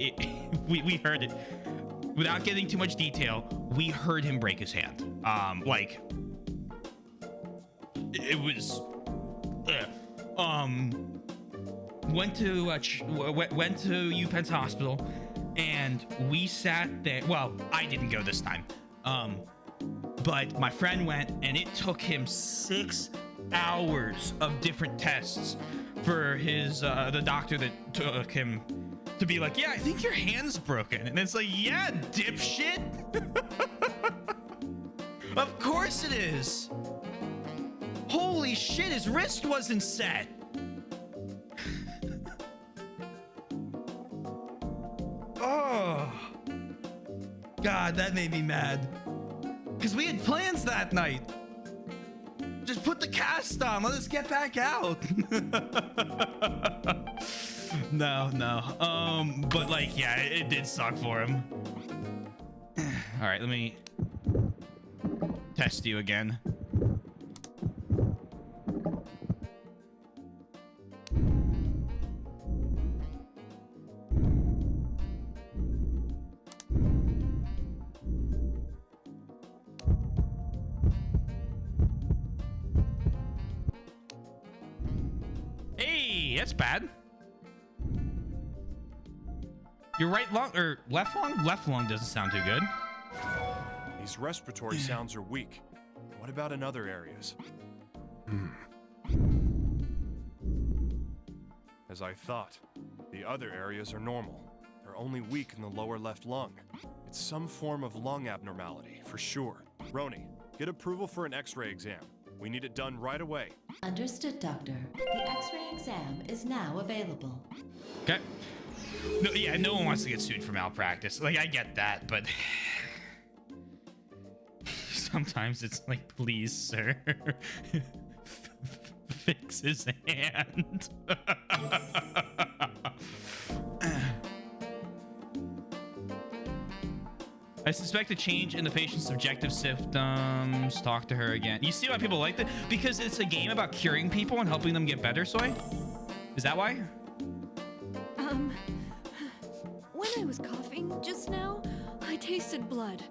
we heard it. Without getting too much detail, we heard him break his hand. Like it was. Went to UPenn's hospital. And we sat there. Well, I didn't go this time. But my friend went, and it took him 6 hours of different tests for his the doctor that took him to be like, yeah, I think your hand's broken. And it's like, yeah, dipshit. Of course it is. Holy shit, his wrist wasn't set. Oh, God, that made me mad. Because we had plans that night. Just put the cast on. Let us get back out. No. But like, yeah, it did suck for him. All right, let me test you again. Hey, that's bad. Your right lung or left lung? Left lung doesn't sound too good. These respiratory sounds are weak. What about in other areas? As I thought, the other areas are normal. They're only weak in the lower left lung. It's some form of lung abnormality, for sure. Roni, get approval for an X-ray exam. We need it done right away. Understood, Doctor. The X-ray exam is now available. Okay. No, yeah, no one wants to get sued for malpractice. Like, I get that, but sometimes it's like, please, sir, fix his hand. I suspect a change in the patient's subjective symptoms. Talk to her again. You see why people like that? Because it's a game about curing people and helping them get better, Soy? Is that why? When I was coughing just now, I tasted blood.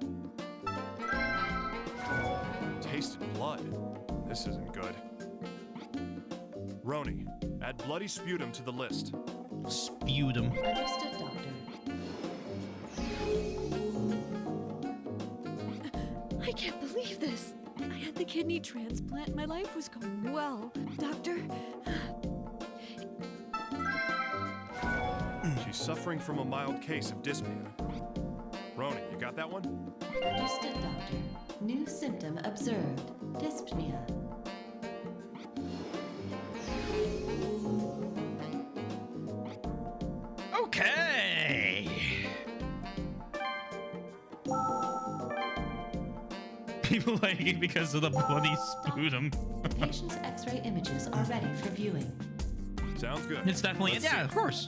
Tasted blood. This isn't good. Roni, add bloody sputum to the list. Sputum. Understood, Doctor. I can't believe this. I had the kidney transplant. My life was going well. Doctor, She's suffering from a mild case of dyspnea. Roni, you got that one? Understood, Doctor. New symptom observed. Dyspnea. Okay. People like it because of the bloody sputum. The patient's X-ray images are ready for viewing. Sounds good. It's definitely, Let's yeah, see. of course.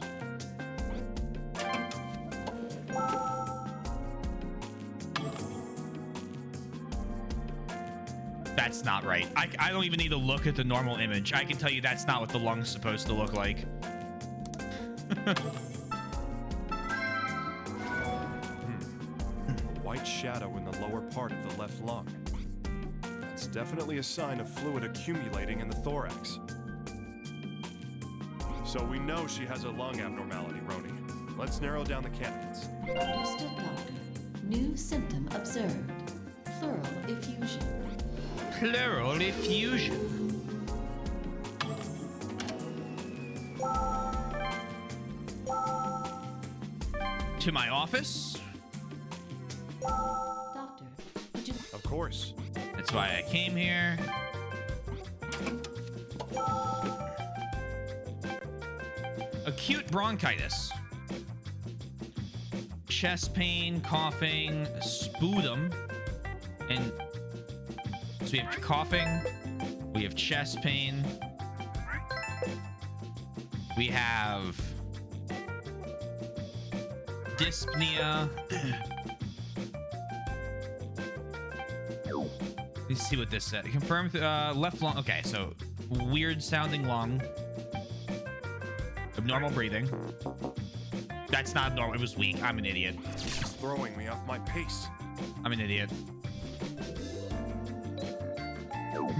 That's not right. I don't even need to look at the normal image. I can tell you that's not what the lung's supposed to look like. White shadow in the lower part of the left lung. That's definitely a sign of fluid accumulating in the thorax. So we know she has a lung abnormality, Roni. Let's narrow down the candidates. Understood, Doctor. New symptom observed. Pleural effusion. Pleural effusion. To my office. Doctor, would you... Of course. That's why I came here. Acute bronchitis. Chest pain, coughing, sputum, and so we have coughing, we have chest pain, we have dyspnea. Let's see what this said. Confirmed left lung. Okay, so weird sounding lung. Abnormal breathing. That's not normal. It was weak. I'm an idiot. It's throwing me off my pace. I'm an idiot.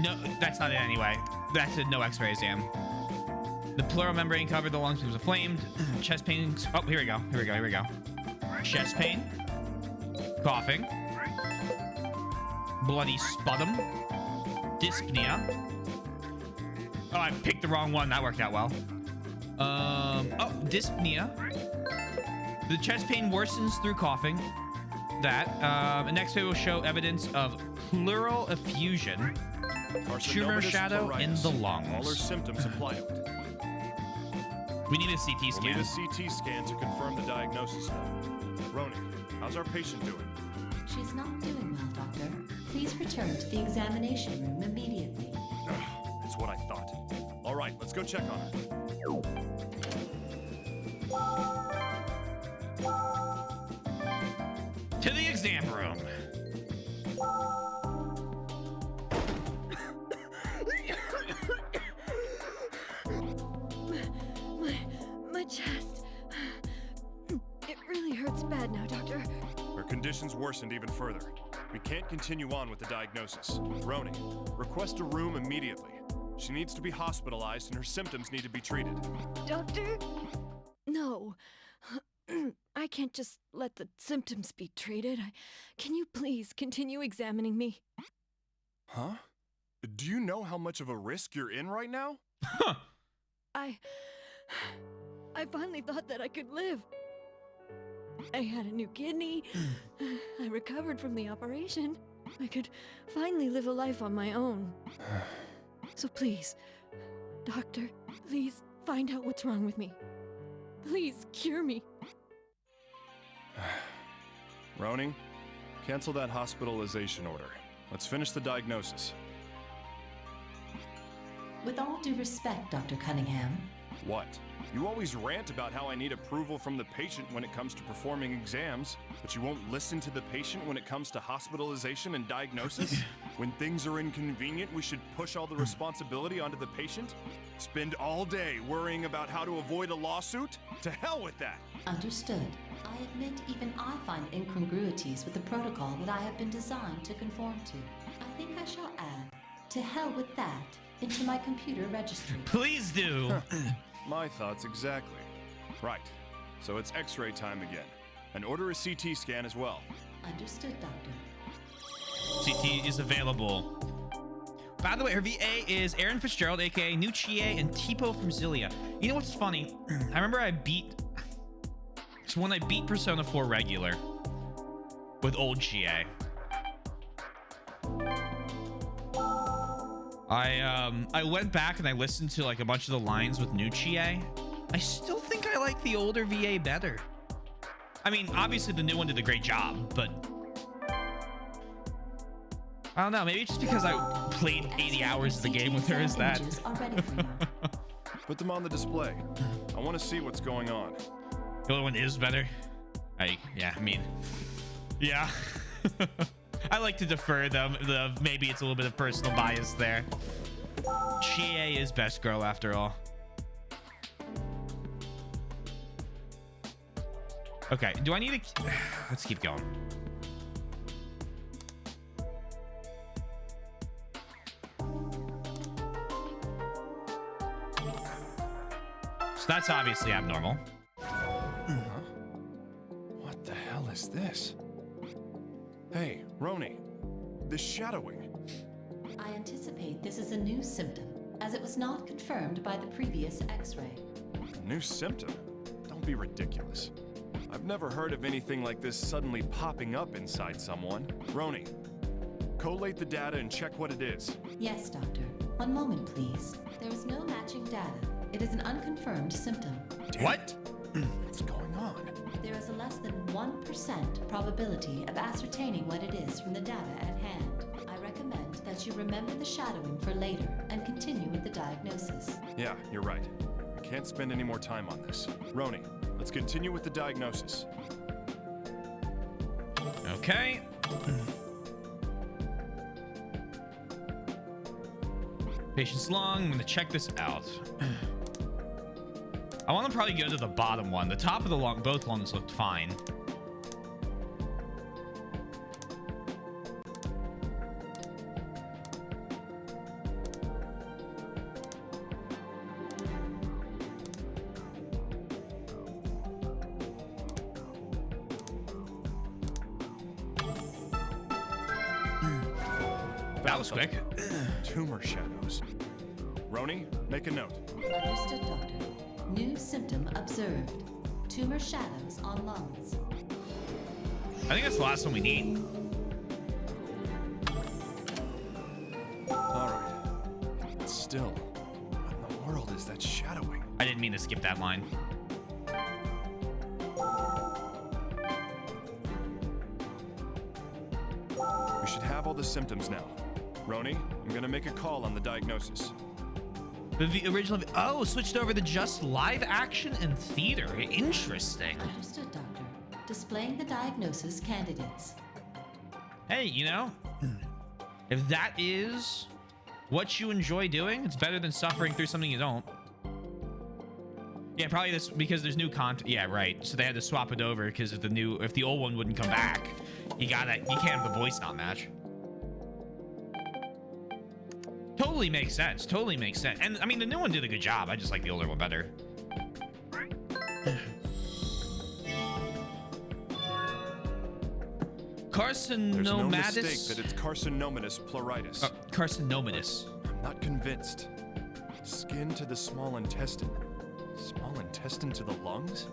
No, that's not it anyway. That's a no X-ray exam. The pleural membrane covered the lungs was inflamed. Chest pain. Oh, here we go. Here we go. Here we go. chest pain, coughing, bloody sputum, dyspnea. Oh, I picked the wrong one. That worked out well. Oh, dyspnea. The chest pain worsens through coughing. That. An X-ray will show evidence of pleural effusion. Tumor shadow in the lungs. All her symptoms apply to it. We need a CT We'll scan. need a CT scan to confirm the diagnosis now. Roni, how's our patient doing? She's not doing well, Doctor. Please return to the examination room immediately. It's what I thought. All right, let's go check on her. To the exam room. My chest. It really hurts bad now, Doctor. Her condition's worsened even further. We can't continue on with the diagnosis. Roni, request a room immediately. She needs to be hospitalized and her symptoms need to be treated. Doctor? No. I can't just let the symptoms be treated. Can you please continue examining me? Huh? Do you know how much of a risk you're in right now? I finally thought that I could live. I had a new kidney. I recovered from the operation. I could finally live a life on my own. So please, doctor, please find out what's wrong with me. Please cure me. Roni, cancel that hospitalization order. Let's finish the diagnosis. With all due respect, Dr. Cunningham, What? You always rant about how I need approval from the patient when it comes to performing exams, but you won't listen to the patient when it comes to hospitalization and diagnosis? When things are inconvenient, we should push all the responsibility onto the patient? Spend all day worrying about how to avoid a lawsuit? To hell with that! understood. I admit even I find incongruities with the protocol that I have been designed to conform to. I think I shall add, to hell with that, into my computer registry. Please do. My thoughts exactly. Right. So it's X-ray time again. And order a CT scan as well. Understood, Doctor. CT is available. By the way, her VA is Aaron Fitzgerald, aka New Chie, and Tipo from Zillia. You know what's funny? I remember it's when I beat Persona 4 regular with old Chie. I went back and I listened to like a bunch of the lines with New Chie. I still think I like the older VA better. I mean, obviously the new one did a great job, but I don't know. Maybe it's just because I played 80 hours of the game with her. Is that? Images are ready for you. Put them on the display. I want to see what's going on. The other one is better. Yeah, I like to defer them. Maybe it's a little bit of personal bias there. Chie is best girl after all. Okay, do I need to... Let's keep going. So that's obviously abnormal. What the hell is this? Hey, Roni. This shadowing. I anticipate this is a new symptom, as it was not confirmed by the previous X-ray. A new symptom? Don't be ridiculous. I've never heard of anything like this suddenly popping up inside someone. Roni, collate the data and check what it is. Yes, Doctor. One moment, please. There is no matching data. It is an unconfirmed symptom. What? What's going on? There is a less than 1% probability of ascertaining what it is from the data at hand. I recommend that you remember the shadowing for later and continue with the diagnosis. Yeah, you're right. I can't spend any more time on this. Roni, let's continue with the diagnosis. Okay. Patient's lung. I'm gonna check this out. I want to probably go to the bottom one. The top of the lung, both lungs looked fine. that was quick. Tumor shadows. Roni, make a note. Understood, Doctor. New symptom observed. Tumor shadows on lungs. I think that's the last one we need. All right. But still, what in the world is that shadowing? I didn't mean to skip that line. We should have all the symptoms now. Roni, I'm gonna make a call on the diagnosis. The original. Oh, switched over to just live action and theater. Interesting. Understood, Doctor. Displaying the diagnosis candidates. Hey, you know, if that is what you enjoy doing, it's better than suffering through something you don't. Yeah, probably this because there's new content. Yeah, right. So they had to swap it over because if the old one wouldn't come back, you can't have the voice not match. Totally makes sense. Totally makes sense. And I mean, the new one did a good job. I just like the older one better. There's no Carcinomatus. mistake that it's carcinomatous pleuritis. Carcinomatous. I'm not convinced. Skin to the small intestine. Small intestine to the lungs?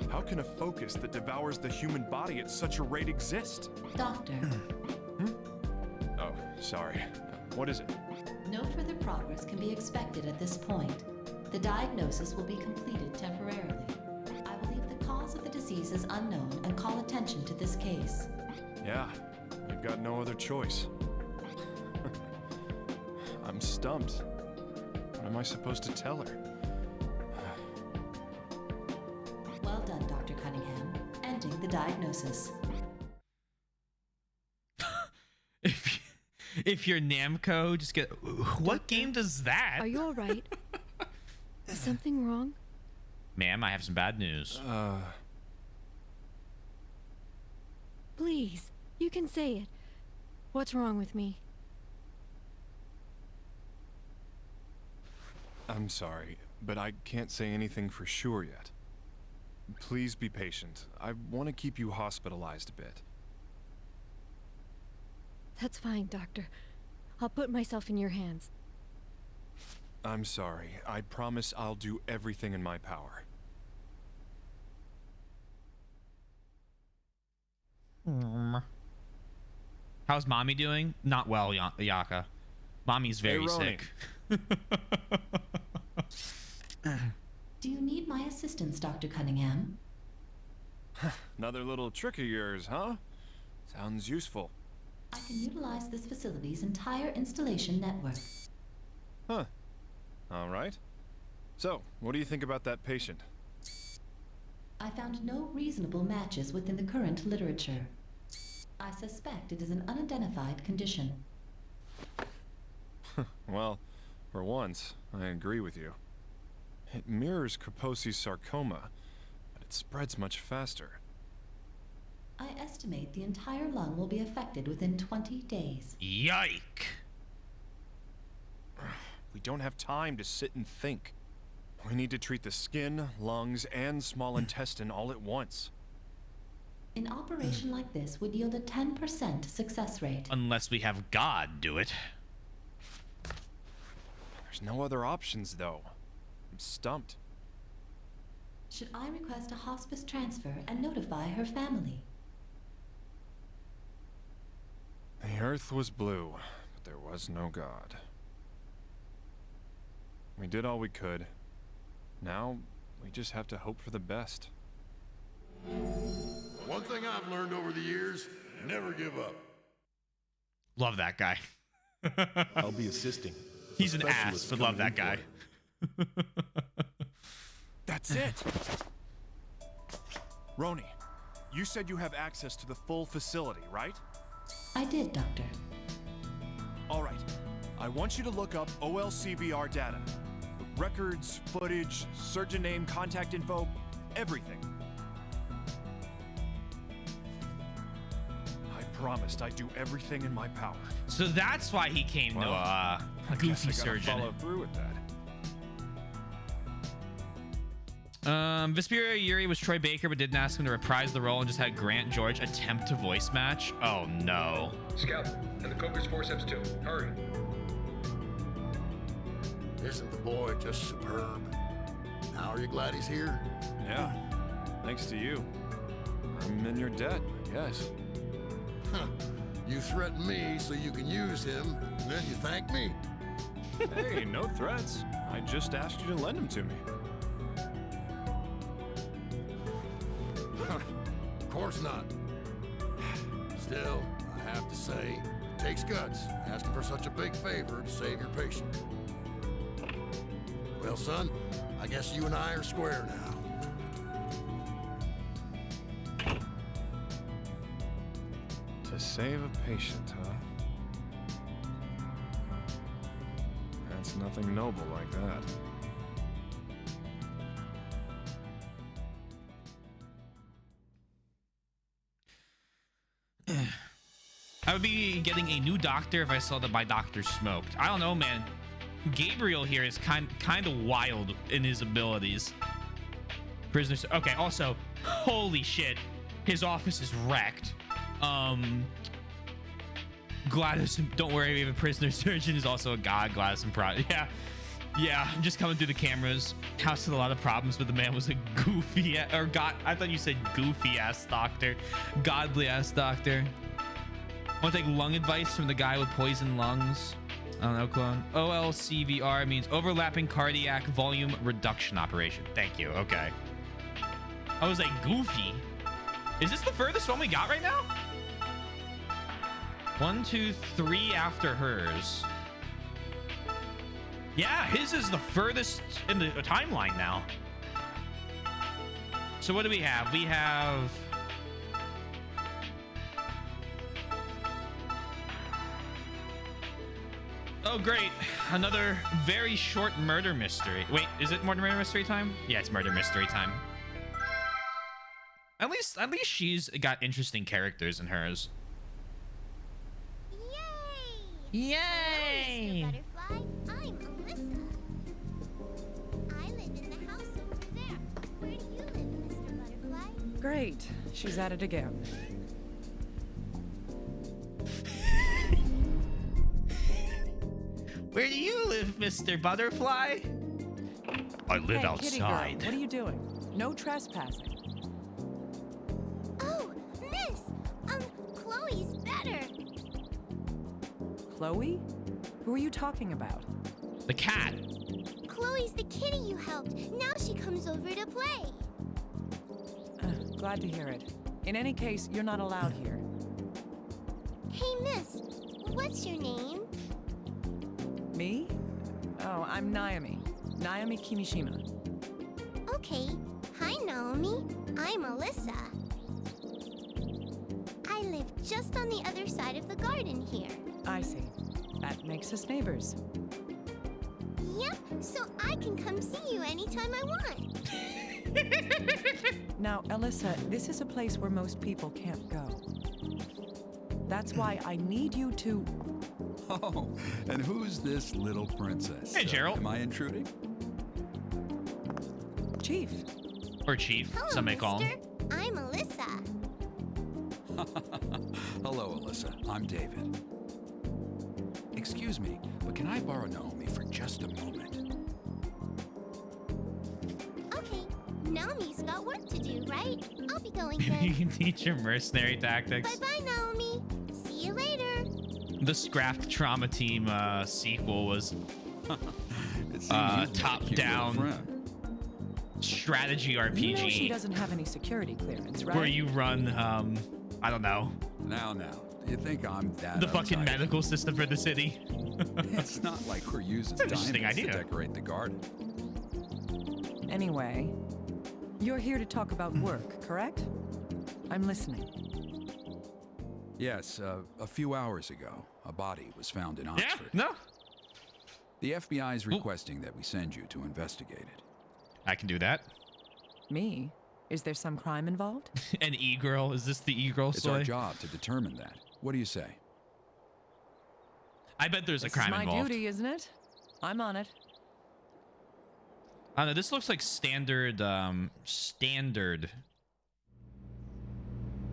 How can a focus that devours the human body at such a rate exist? Doctor, Oh, sorry. What is it? no further progress can be expected at this point. The diagnosis will be completed temporarily. I believe the cause of the disease is unknown and call attention to this case. Yeah, we've got no other choice. I'm stumped. What am I supposed to tell her? Well done, Dr. Cunningham. Ending the diagnosis. If you're Namco, just get. What game does that? Are you all right? Is something wrong? Ma'am, I have some bad news. Please, you can say it. What's wrong with me? I'm sorry, but I can't say anything for sure yet. Please be patient. I want to keep you hospitalized a bit. That's fine, Doctor. I'll put myself in your hands. I'm sorry. I promise I'll do everything in my power. How's mommy doing? Not well, Yaka. Mommy's very Roni. sick. Do you need my assistance, Dr. Cunningham? Another little trick of yours, huh? Sounds useful. I can utilize this facility's entire installation network. Huh. All right. So, what do you think about that patient? I found no reasonable matches within the current literature. I suspect it is an unidentified condition. Well, for once, I agree with you. It mirrors Kaposi's sarcoma, but it spreads much faster. I estimate the entire lung will be affected within 20 days. Yike. We don't have time to sit and think. We need to treat the skin, lungs, and small intestine all at once. An operation like this would yield a 10% success rate. Unless we have God do it. There's no other options, though. I'm stumped. Should I request a hospice transfer and notify her family? The earth was blue, but there was no God. We did all we could. Now, we just have to hope for the best. One thing I've learned over the years, never give up. Love that guy. I'll be assisting. He's an ass, Specialist but love coming that in guy. That's it! Roni, you said you have access to the full facility, right? I did, Doctor. All right. I want you to look up OLCBR data. Records, footage, surgeon name, contact info, everything. I promised I'd do everything in my power. So that's why he came to a I goofy guess I gotta surgeon. follow through with that. Vesperia Yuri was Troy Baker, but didn't ask him to reprise the role and just had Grant George attempt to voice match. Oh no. Scout, And the Coker's forceps too. Hurry. Isn't the boy just superb? Now are you glad he's here? Yeah, thanks to you. I'm in your debt, I guess. Huh. You threaten me so you can use him, and then you thank me? Hey, no threats. I just asked you to lend him to me. Of course not. Still, I have to say, it takes guts asking for such a big favor to save your patient. Well, son, I guess you and I are square now. To save a patient, huh? That's nothing noble like that. I would be getting a new doctor if I saw that my doctor smoked. I don't know, man. Gabriel here is kind of wild in his abilities. Prisoners. Okay. Also, holy shit, his office is wrecked. Gladys, don't worry, we have a prisoner surgeon who's also a god. Gladys and Prod. Yeah. I'm just coming through the cameras. House had a lot of problems, but the man was a goofy or god. I thought you said goofy ass doctor, godly ass doctor. I want to take lung advice from the guy with poison lungs. I don't know, clone. OLCVR means overlapping cardiac volume reduction operation. Thank you. Okay. I was like, goofy. Is this the furthest one we got right now? 1, 2, 3 after hers. Yeah, his is the furthest in the timeline now. So what do we have? We have... Oh, great. Another very short murder mystery. Wait, is it murder mystery time? Yeah, it's murder mystery time. At least she's got interesting characters in hers. Yay! Yay! Mr. Butterfly, I'm Alyssa. I live in the house over there. Where do you live, Mr. Butterfly? Great. She's at it again. Where do you live, Mr. Butterfly? I live Hey, kitty girl, outside. what are you doing? No trespassing. Oh, Miss! Chloe's better. Chloe? Who are you talking about? The cat. Chloe's the kitty you helped. Now she comes over to play. Glad to hear it. In any case, you're not allowed here. Hey, Miss, what's your name? Me? Oh, I'm Naomi. Naomi Kimishima. Okay. Hi, Naomi. I'm Alyssa. I live just on the other side of the garden here. I see. That makes us neighbors. Yep, so I can come see you anytime I want. Now, Alyssa, this is a place where most people can't go. That's why I need you to... Oh, and who's this little princess? Hey, Gerald. Am I intruding? Chief. Or Chief, Hello, some may call him. mister. I'm Alyssa. Hello, Alyssa. I'm David. Excuse me, but can I borrow Naomi for just a moment? Okay, Naomi's got work to do, right? I'll be going You then. can teach your mercenary tactics. Bye-bye, Naomi. See you later. The Scrapped Trauma Team sequel was It seems you like a cute top-down little friend. strategy You know she RPG doesn't have any security clearance, right? where you run, I don't know, Now, do you think I'm that the fucking uptight? medical system for the city. It's not like we're using an interesting diamonds to idea. decorate the garden. Anyway, you're here to talk about work, correct? I'm listening. Yes, a few hours ago, a body was found in Yeah, Oxford. no, The FBI is requesting that we send you to investigate it. I can do that. Me? Is there some crime involved? An e-girl, is this the e-girl It's our soy? job to determine that. What do you say? I bet there's a This crime is my involved. duty, isn't it? I'm on it. I don't know, this looks like standard, standard.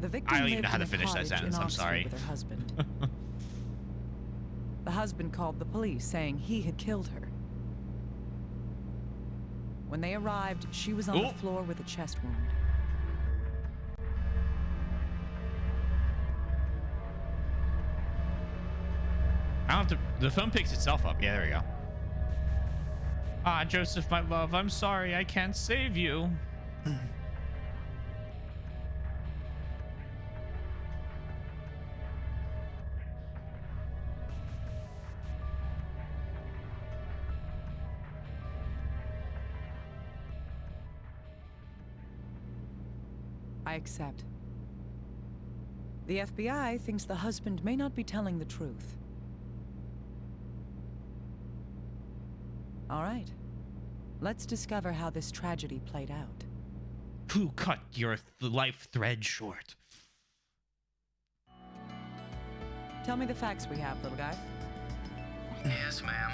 The victim I don't even lived know how in to a finish that cottage in sentence, I'm Oxford sorry. with her husband. husband called the police, saying he had killed her. When they arrived, she was on the floor with a chest wound. I don't have to. The phone picks itself up. Yeah, there we go. Ah, Joseph, my love, I'm sorry. I can't save you. I accept. The FBI thinks the husband may not be telling the truth. All right. Let's discover how this tragedy played out. Who cut your life thread short? Tell me the facts we have, little guy. Yes, ma'am.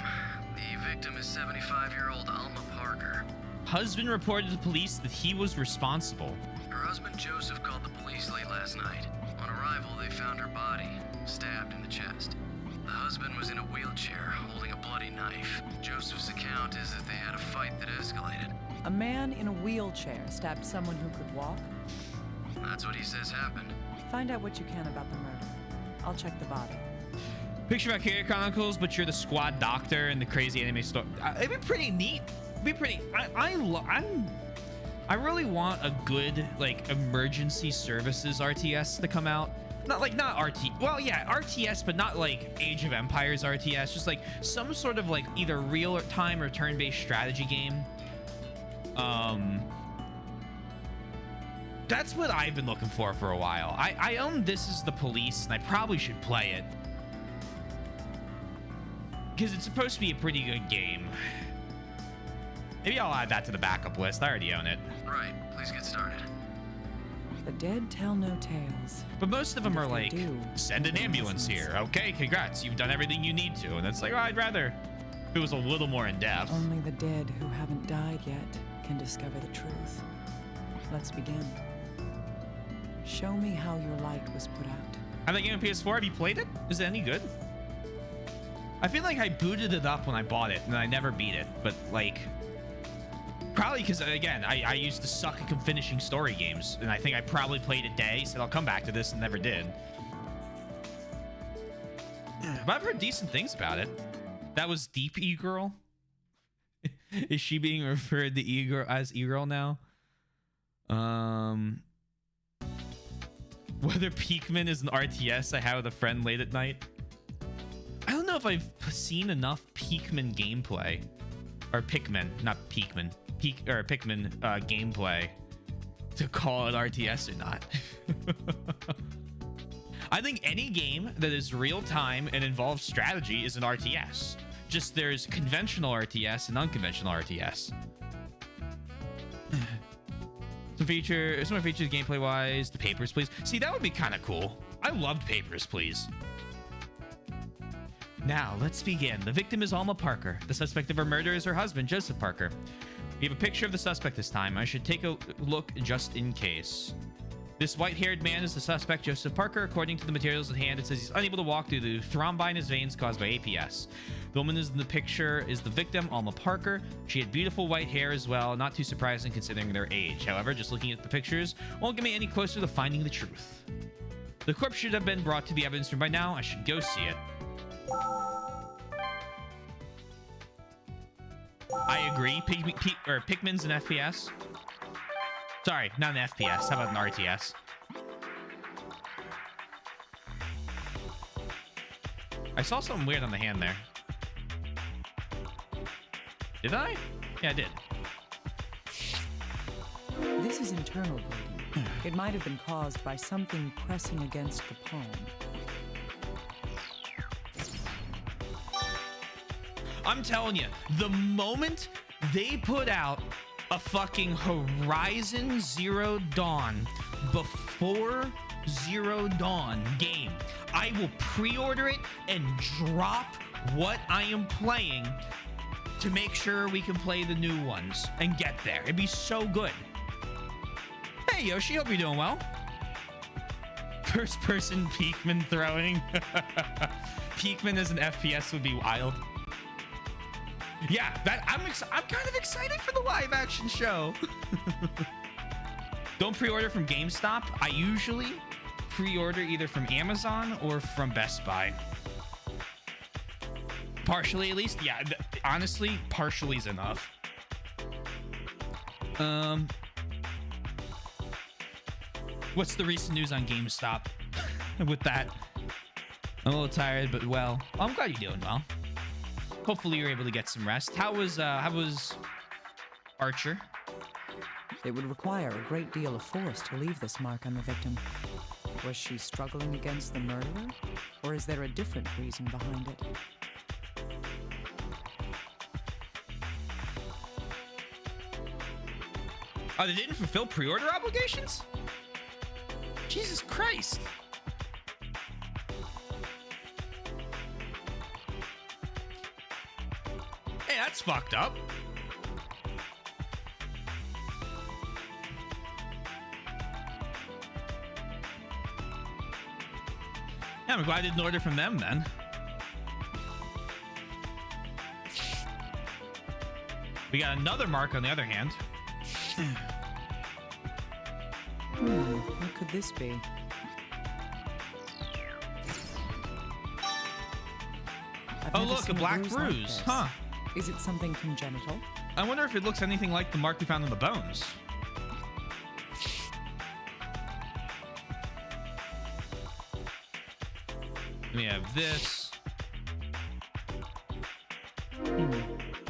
The victim is 75-year-old Alma Parker. Husband reported to police that he was responsible. Her husband Joseph called the police late last night. On arrival, they found her body, stabbed in the chest. The husband was in a wheelchair, holding a bloody knife. Joseph's account is that they had a fight that escalated. A man in a wheelchair stabbed someone who could walk? That's what he says happened. Find out what you can about the murder. I'll check the body. Picture Valkyria Chronicles, but you're the squad doctor and the crazy anime story. It'd be pretty neat. It'd be pretty. I really want a good like emergency services RTS to come out. Not RT. Well, yeah, RTS, but not like Age of Empires RTS. Just like some sort of like either real time or turn-based strategy game. That's what I've been looking for a while. I own This Is the Police, and I probably should play it because it's supposed to be a pretty good game. Maybe I'll add that to the backup list. I already own it. Right. Please get started. The dead tell no tales. But most of them are like, send an ambulance here. Okay, congrats. You've done everything you need to. And it's like, oh, I'd rather if it was a little more in depth. Only the dead who haven't died yet can discover the truth. Let's begin. Show me how your light was put out. I think game on PS4. Have you played it? Is it any good? I feel like I booted it up when I bought it and I never beat it. But like, probably because, again, I used to suck at finishing story games. And I think I probably played a day, said I'll come back to this and never did. But I've heard decent things about it. That was Deep E-Girl. Is she being referred to E-Girl as E-Girl now? Whether Pikmin is an RTS I have with a friend late at night. I don't know if I've seen enough Pikmin gameplay. Or Pikmin, not Pikmin. Pikmin gameplay to call it RTS or not. I think any game that is real time and involves strategy is an RTS. Just there's conventional RTS and unconventional RTS. Some more features gameplay wise. The Papers, Please. See, that would be kind of cool. I loved Papers, Please. Now, let's begin. The victim is Alma Parker. The suspect of her murder is her husband, Joseph Parker. We have a picture of the suspect this time. I should take a look just in case. This white-haired man is the suspect, Joseph Parker. According to the materials at hand, it says he's unable to walk due to thrombi in his veins caused by APS. The woman in the picture is the victim, Alma Parker. She had beautiful white hair as well, not too surprising considering their age. However, just looking at the pictures won't get me any closer to finding the truth. The corpse should have been brought to the evidence room by now. I should go see it. I agree. Pikmin's an FPS. Sorry, not an FPS. How about an RTS? I saw something weird on the hand there. Did I? Yeah, I did. This is internal bleeding. It might have been caused by something pressing against the palm. I'm telling you, the moment they put out a fucking Horizon Zero Dawn before Zero Dawn game, I will pre-order it and drop what I am playing to make sure we can play the new ones and get there. It'd be so good. Hey, Yoshi, hope you're doing well. First person Peekman throwing. Peekman as an FPS would be wild. Yeah, I'm kind of excited for the live action show. Don't pre-order from GameStop. I usually pre-order either from Amazon or from Best Buy. Partially, at least. Yeah, honestly, partially is enough. What's the recent news on GameStop? With that, I'm a little tired, but well, I'm glad you're doing well. Hopefully, you're able to get some rest. How was Archer? It would require a great deal of force to leave this mark on the victim. Was she struggling against the murderer? Or is there a different reason behind it? Oh, they didn't fulfill pre-order obligations? Jesus Christ. Hey, that's fucked up. Yeah, I'm glad I didn't order from them then. We got another mark on the other hand. What could this be? Oh, look, a black bruise. Like Huh. Is it something congenital? I wonder if it looks anything like the mark we found on the bones. We have this.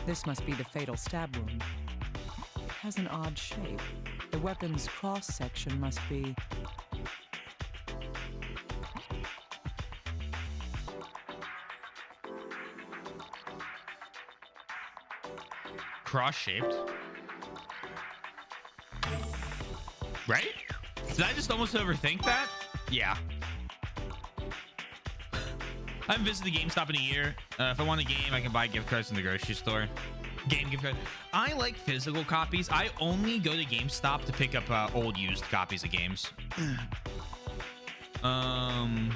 This must be the fatal stab wound. It has an odd shape. The weapon's cross-section must be... Cross-shaped. Right? Did I just almost overthink that? Yeah. I haven't visited the GameStop in a year. If I want a game, I can buy gift cards in the grocery store. Game gift card. I like physical copies. I only go to GameStop to pick up old used copies of games. The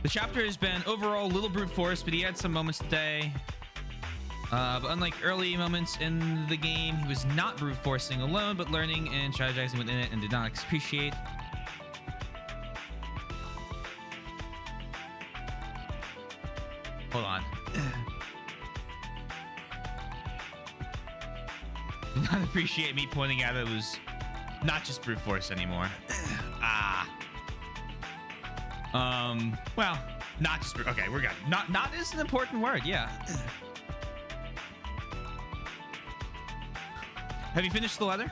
chapter has been overall a little brute force, but he had some moments today. But unlike early moments in the game, he was not brute forcing alone, but learning and strategizing within it, and did not appreciate. Hold on. Did not appreciate me pointing out it was not just brute force anymore. Well, not just brute. Okay, we're good. Not is an important word. Yeah. Have you finished the letter?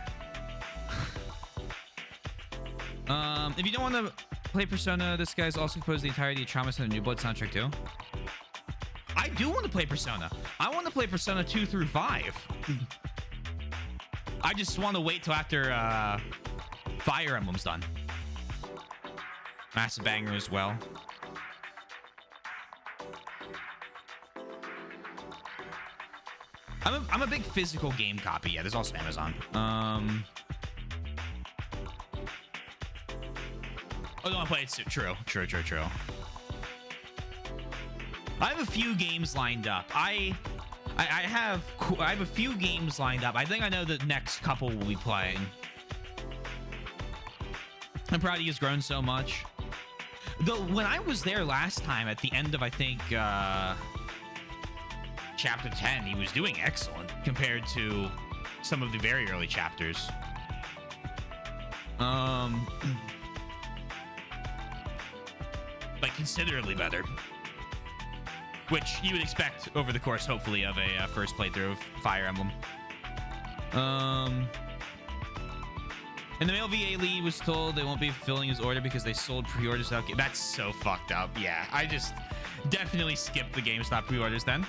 If you don't want to play Persona, this guy's also composed the entirety of Trauma and New Blood soundtrack too. I do want to play Persona. I want to play Persona 2 through 5. I just want to wait till after Fire Emblem's done. Massive banger as well. I'm a big physical game copy. Yeah, there's also Amazon. Oh, no, I play it. True. I have a few games lined up. I have a few games lined up. I think I know the next couple we'll be playing. I'm proud he has grown so much. Though when I was there last time at the end of, I think, chapter 10, he was doing excellent compared to some of the very early chapters. Like considerably better. Which you would expect over the course, hopefully, of a first playthrough of Fire Emblem. And the male VA lead was told they won't be fulfilling his order because they sold pre-orders out. That's so fucked up. Yeah, I just definitely skipped the GameStop pre-orders then.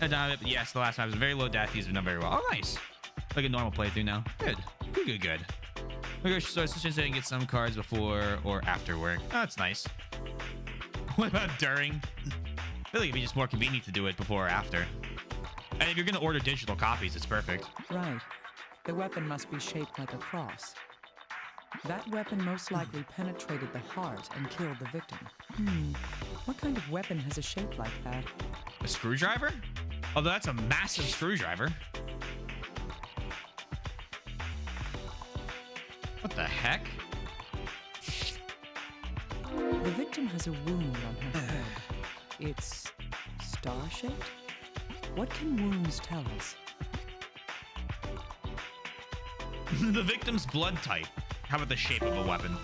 And yes, the last time was a very low death. He's done very well. Oh, nice. Like a normal playthrough now. Good. We go to the store and get some cards before or after work. Oh, that's nice. What about during? I feel like it'd be just more convenient to do it before or after. And if you're going to order digital copies, it's perfect. Right. The weapon must be shaped like a cross. That weapon most likely penetrated the heart and killed the victim. What kind of weapon has a shape like that? A screwdriver? Although that's a massive screwdriver. What the heck? The victim has a wound on her head. It's star-shaped? What can wounds tell us? The victim's blood type. How about the shape of a weapon?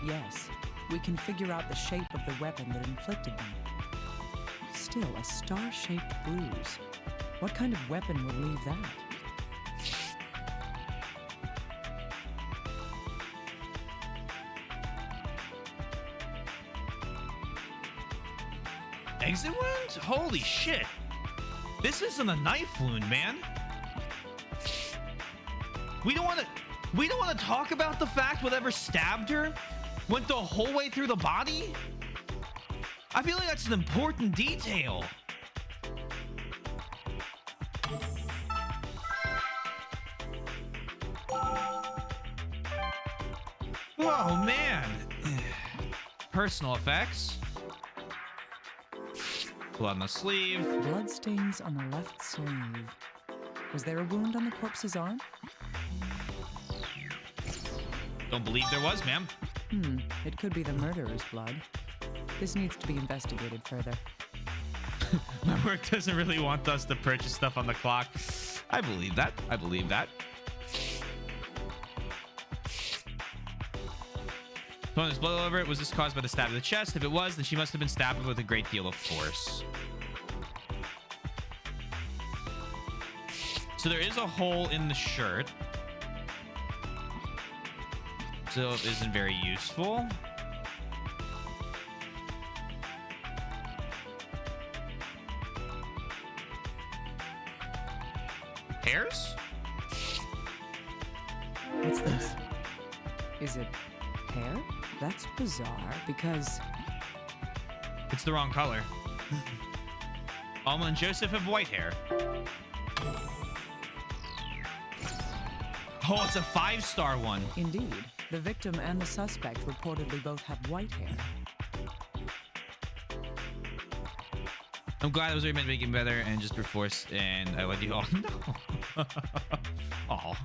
Yes, we can figure out the shape of the weapon that inflicted them. Still, a star-shaped bruise. What kind of weapon would leave that? Exit wound? Holy shit. This isn't a knife wound, man. We don't want to talk about the fact whatever stabbed her went the whole way through the body? I feel like that's an important detail. Oh man. Personal effects. Blood on the sleeve. Bloodstains on the left sleeve. Was there a wound on the corpse's arm? Don't believe there was, ma'am. It could be the murderer's blood. This needs to be investigated further. My work doesn't really want us to purchase stuff on the clock. I believe that. I believe that. When there's blood all over it, was this caused by the stab to the chest? If it was, then she must have been stabbed with a great deal of force. So there is a hole in the shirt. So it isn't very useful. Hairs? What's this? Is it hair? That's bizarre because... It's the wrong color. Alma and Joseph have white hair. Oh, it's a 5-star one. Indeed. The victim and the suspect reportedly both have white hair. I'm glad I was already meant to make it better and just before, and I let you all know. Aw.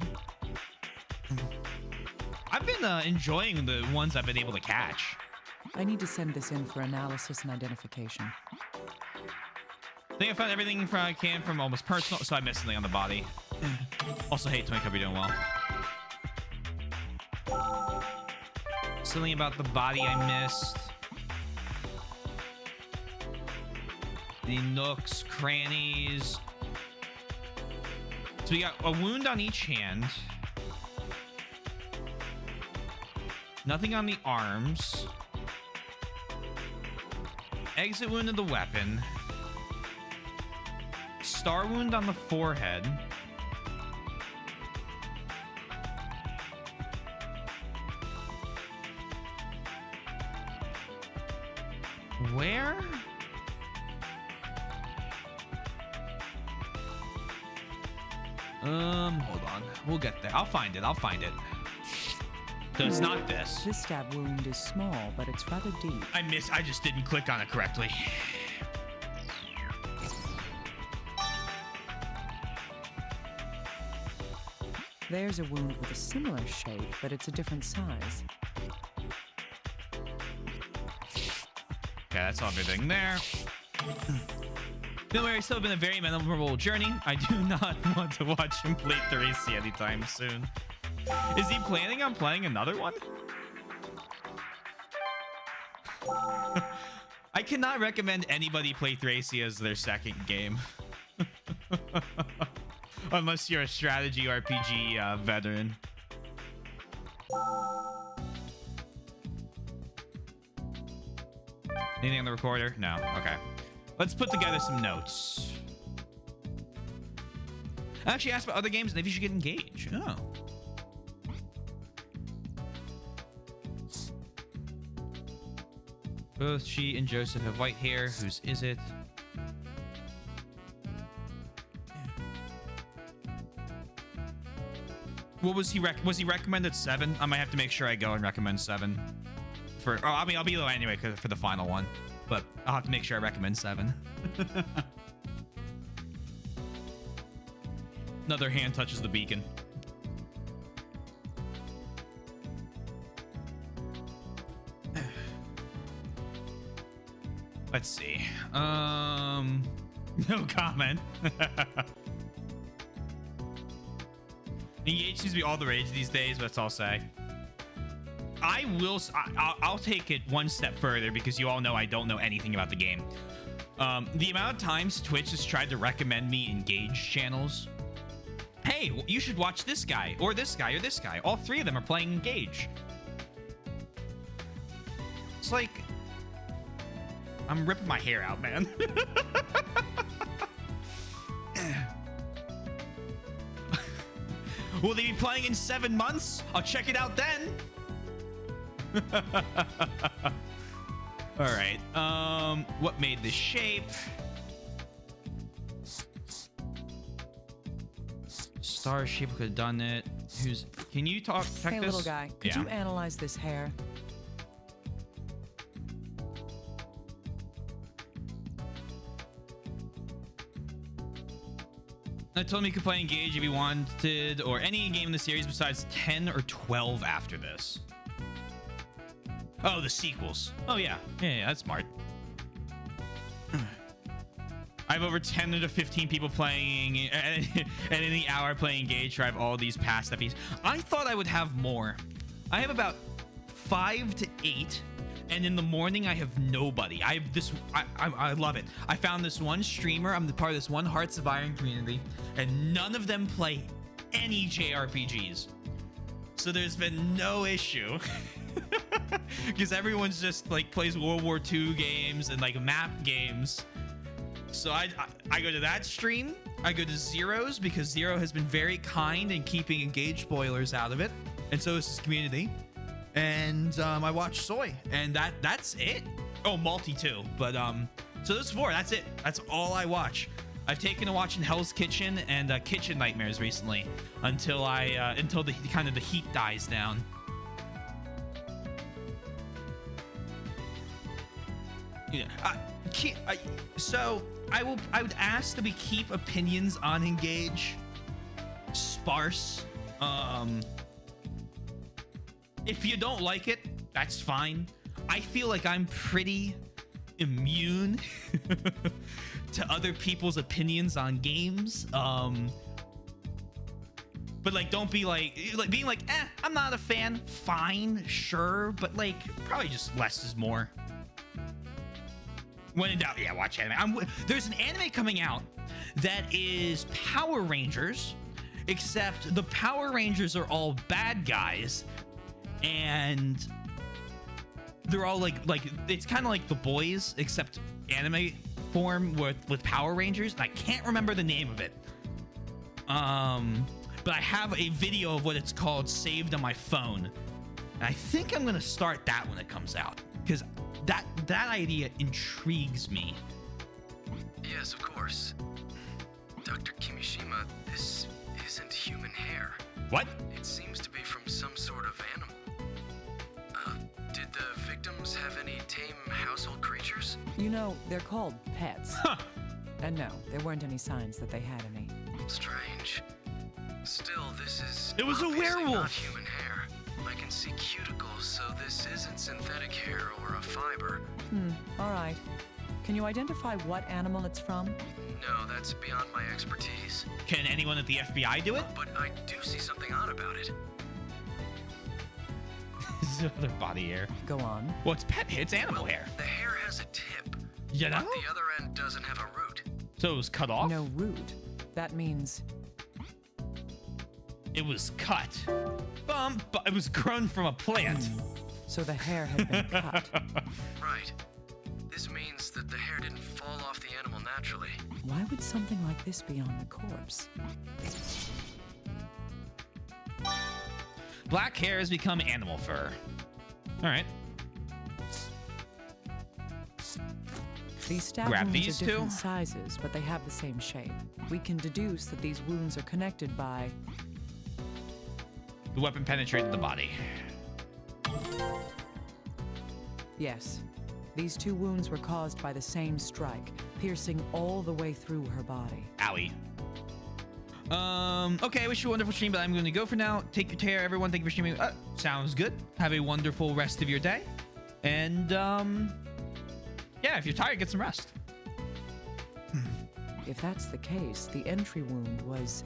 I've been enjoying the ones I've been able to catch. I need to send this in for analysis and identification. I think I found everything I can from almost personal, so I missed something on the body. Also, hey, Twink, hope you're doing well. Something about the body I missed. The nooks, crannies. So we got a wound on each hand. Nothing on the arms. Exit wound of the weapon. Star wound on the forehead. Where? Hold on. We'll get there. I'll find it. I'll find it. So it's not this. This stab wound is small, but it's rather deep. I just didn't click on it correctly. There's a wound with a similar shape, but it's a different size. Okay, that's everything there. Don't worry, it's still been a very memorable journey. I do not want to watch him play Thracia anytime soon. Is he planning on playing another one? I cannot recommend anybody play Thracia as their second game. Unless you're a strategy RPG veteran. Anything on the recorder? No. Okay. Let's put together some notes. I actually asked about other games and if you should get engaged. Oh. Both she and Joseph have white hair. Whose is it? What was he was he recommended 7? I might have to make sure I go and recommend 7 for. Oh, I mean, I'll be low anyway for the final one, but I'll have to make sure I recommend 7. Another hand touches the beacon. Let's see. No comment. Engage seems to be all the rage these days. That's all I'll say. I'll take it one step further because you all know I don't know anything about the game. The amount of times Twitch has tried to recommend me Engage channels. Hey, you should watch this guy or this guy or this guy. All 3 of them are playing Engage. It's like I'm ripping my hair out, man. Will they be playing in 7 months? I'll check it out then. All right. What made this shape? Star shape could have done it. Can you check Hey, this? little guy, could you analyze this hair? I told him he could play Engage if he wanted, or any game in the series besides 10 or 12 after this. Oh, the sequels. Oh, yeah. Yeah, that's smart. I have over 10 to 15 people playing, and in the hour playing Engage, I have all these past FPs. I thought I would have more. I have about 5 to 8, and in the morning I have nobody. I have this. I love it. I found this one streamer. I'm the part of this one Hearts of Iron community, and none of them play any JRPGs. So there's been no issue. Because everyone's just like plays World War II games and like map games. So I go to that stream. I go to Zero's because Zero has been very kind in keeping Engage spoilers out of it, and so is his community. And I watch Soy, and that's it. Oh, Multi too, but so those 4. That's it. That's all I watch. I've taken to watching Hell's Kitchen and Kitchen Nightmares recently until the kind of the heat dies down. Yeah. So I would ask that we keep opinions on Engage sparse. If you don't like it, that's fine. I feel like I'm pretty immune to other people's opinions on games. But like, don't be like being like, I'm not a fan. Fine, sure, but like, probably just less is more. When in doubt, yeah, watch anime. There's an anime coming out that is Power Rangers, except the Power Rangers are all bad guys, and they're all like it's kind of like The Boys, except anime form with Power Rangers. And I can't remember the name of it. But I have a video of what it's called saved on my phone. And I think I'm gonna start that when it comes out, because that idea intrigues me. Yes, of course. Dr. Kimishima, this isn't human hair. What? It seems to be from some sort of animal. Did the victims have any tame household creatures? You know, they're called pets. Huh. And no, there weren't any signs that they had any. Strange. Still, this is It was a obviously werewolf. Not human hair. I can see cuticles, so this isn't synthetic hair or a fiber. All right. Can you identify what animal it's from? No, that's beyond my expertise. Can anyone at the FBI do it? But I do see something odd about it. This is other body hair. Go on. Well, it's pet hair. It's animal hair. The hair has a tip, You know? but the other end doesn't have a root. So it was cut off? No root. That means It was cut. But it was grown from a plant. so the hair had been cut. Right. This means that the hair didn't fall off the animal naturally. Why would something like this be on the corpse? Black hair has become animal fur. All right. These stab Grab wounds these are different two. sizes, but they have the same shape. We can deduce that these wounds are connected by The weapon penetrated the body. Yes. These two wounds were caused by the same strike, piercing all the way through her body. Owie. Okay, I wish you a wonderful stream, but I'm going to go for now. Take care, everyone. Thank you for streaming. Sounds good. Have a wonderful rest of your day. And, yeah, if you're tired, get some rest. If that's the case, the entry wound was...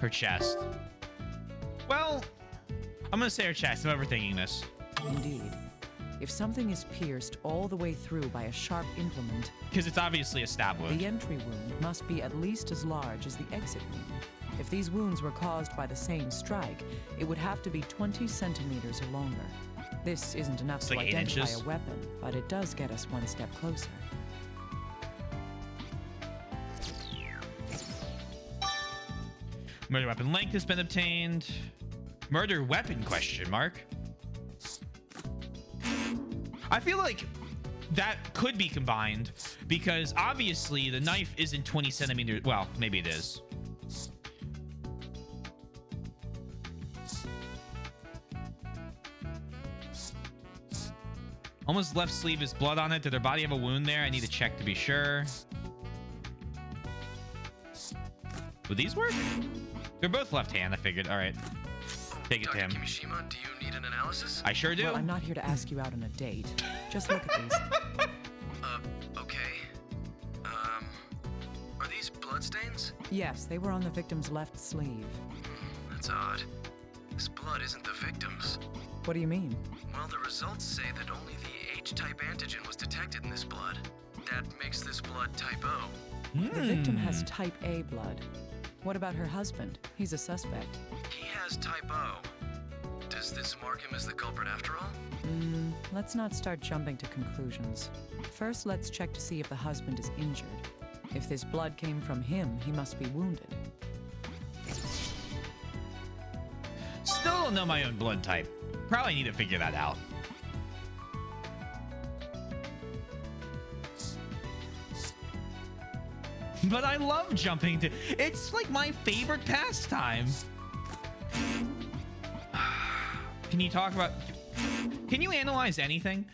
Her chest. Well, I'm going to say her chest. I'm overthinking this. Indeed. If something is pierced all the way through by a sharp implement... Because it's obviously a stab wound. The entry wound must be at least as large as the exit wound. If these wounds were caused by the same strike, it would have to be 20 centimeters or longer. This isn't enough to like 8 identify inches. a weapon, but it does get us one step closer. Murder weapon length has been obtained. Murder weapon question mark. I feel like that could be combined because obviously the knife isn't 20 centimeters. Well, maybe it is. Almost left sleeve is blood on it. Did their body have a wound there? I need to check to be sure. Would these work? They're both left hand, I figured. All right. Take it to Dr. him. Kimishima, do you need an analysis? I sure do. Well, I'm not here to ask you out on a date. Just look at these. Okay. Are these bloodstains? Yes, they were on the victim's left sleeve. That's odd. This blood isn't the victim's. What do you mean? Well, the results say that only the H-type antigen was detected in this blood. That makes this blood type O. The victim has type A blood. What about her husband? He's a suspect. He has type O. Does this mark him as the culprit after all? Let's not start jumping to conclusions. First, let's check to see if the husband is injured. If this blood came from him, he must be wounded. Still don't know my own blood type. Probably need to figure that out. But I love jumping to... It's like my favorite pastime. Can you talk about... Can you analyze anything?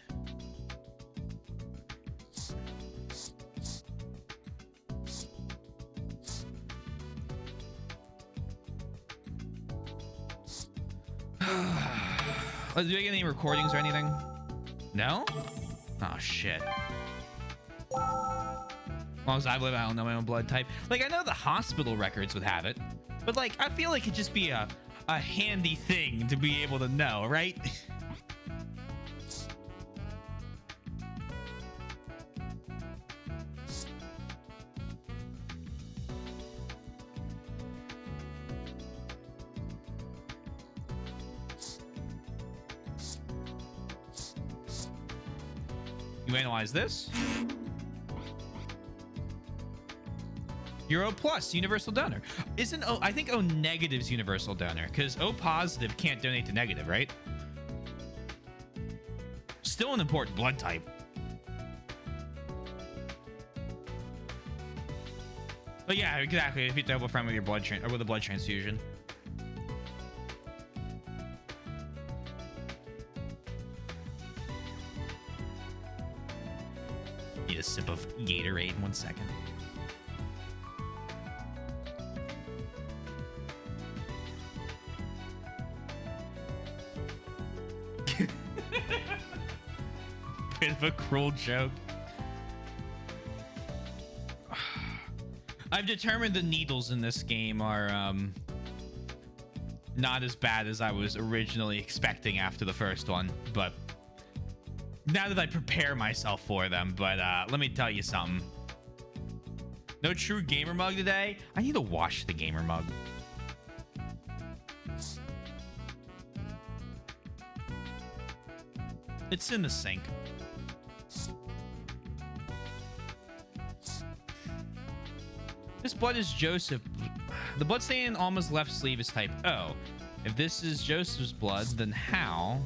Do I get any recordings or anything? No? Oh, shit. As long as I live, I don't know my own blood type. Like, I know the hospital records would have it, but, like, I feel like it'd just be a handy thing to be able to know, right? You analyze this. You're O plus, universal donor. Isn't O, I think O negative's universal donor, because O positive can't donate to negative, right? Still an important blood type. But yeah, exactly. If you have a friend with your blood or with a blood transfusion. Need a sip of Gatorade in 1 second. Bit of a cruel joke. I've determined the needles in this game are not as bad as I was originally expecting after the first one, but now that I prepare myself for them. But let me tell you something. No true gamer mug today. I need to wash the gamer mug. It's in the sink. This blood is Joseph. The bloodstain on Alma's left sleeve is type O. If this is Joseph's blood, then how?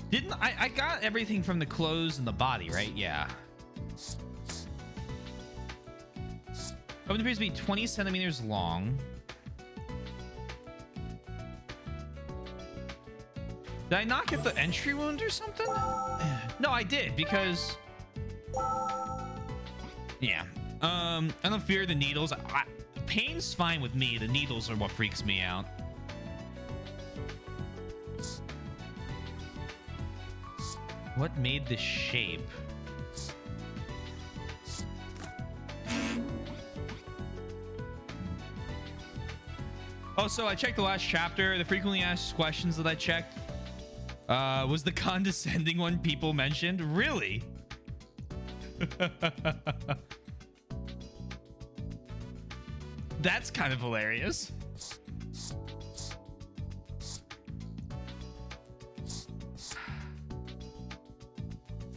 Didn't I got everything from the clothes and the body, right? Yeah. Open appears to be 20 centimeters long. Did I not get the entry wound or something? No, I did, because... Yeah. I don't fear the needles. Pain's fine with me. The needles are what freaks me out. What made this shape? Oh, so I checked the last chapter. The frequently asked questions that I checked was the condescending one people mentioned. Really? That's kind of hilarious.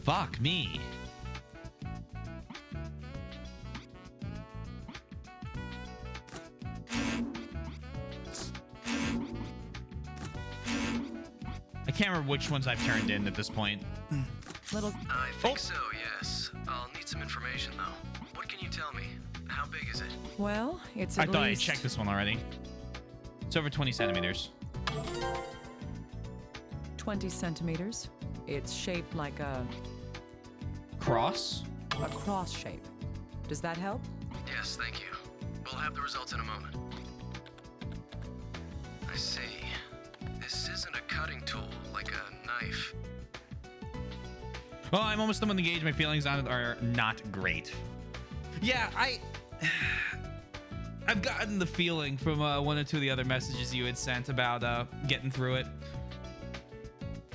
Fuck me. I can't remember which ones I've turned in at this point. I think so, yes. I'll need some information, though. What can you tell me? How big is it? Well, it's I thought I checked this one already. It's over 20 centimeters. 20 centimeters. It's shaped like a cross? A cross shape. Does that help? Yes, thank you. We'll have the results in a moment. I see. This isn't a cutting tool, like a knife. Well, I'm almost done with the gauge. My feelings on it are not great. Yeah, I've gotten the feeling from one or two of the other messages you had sent about getting through it.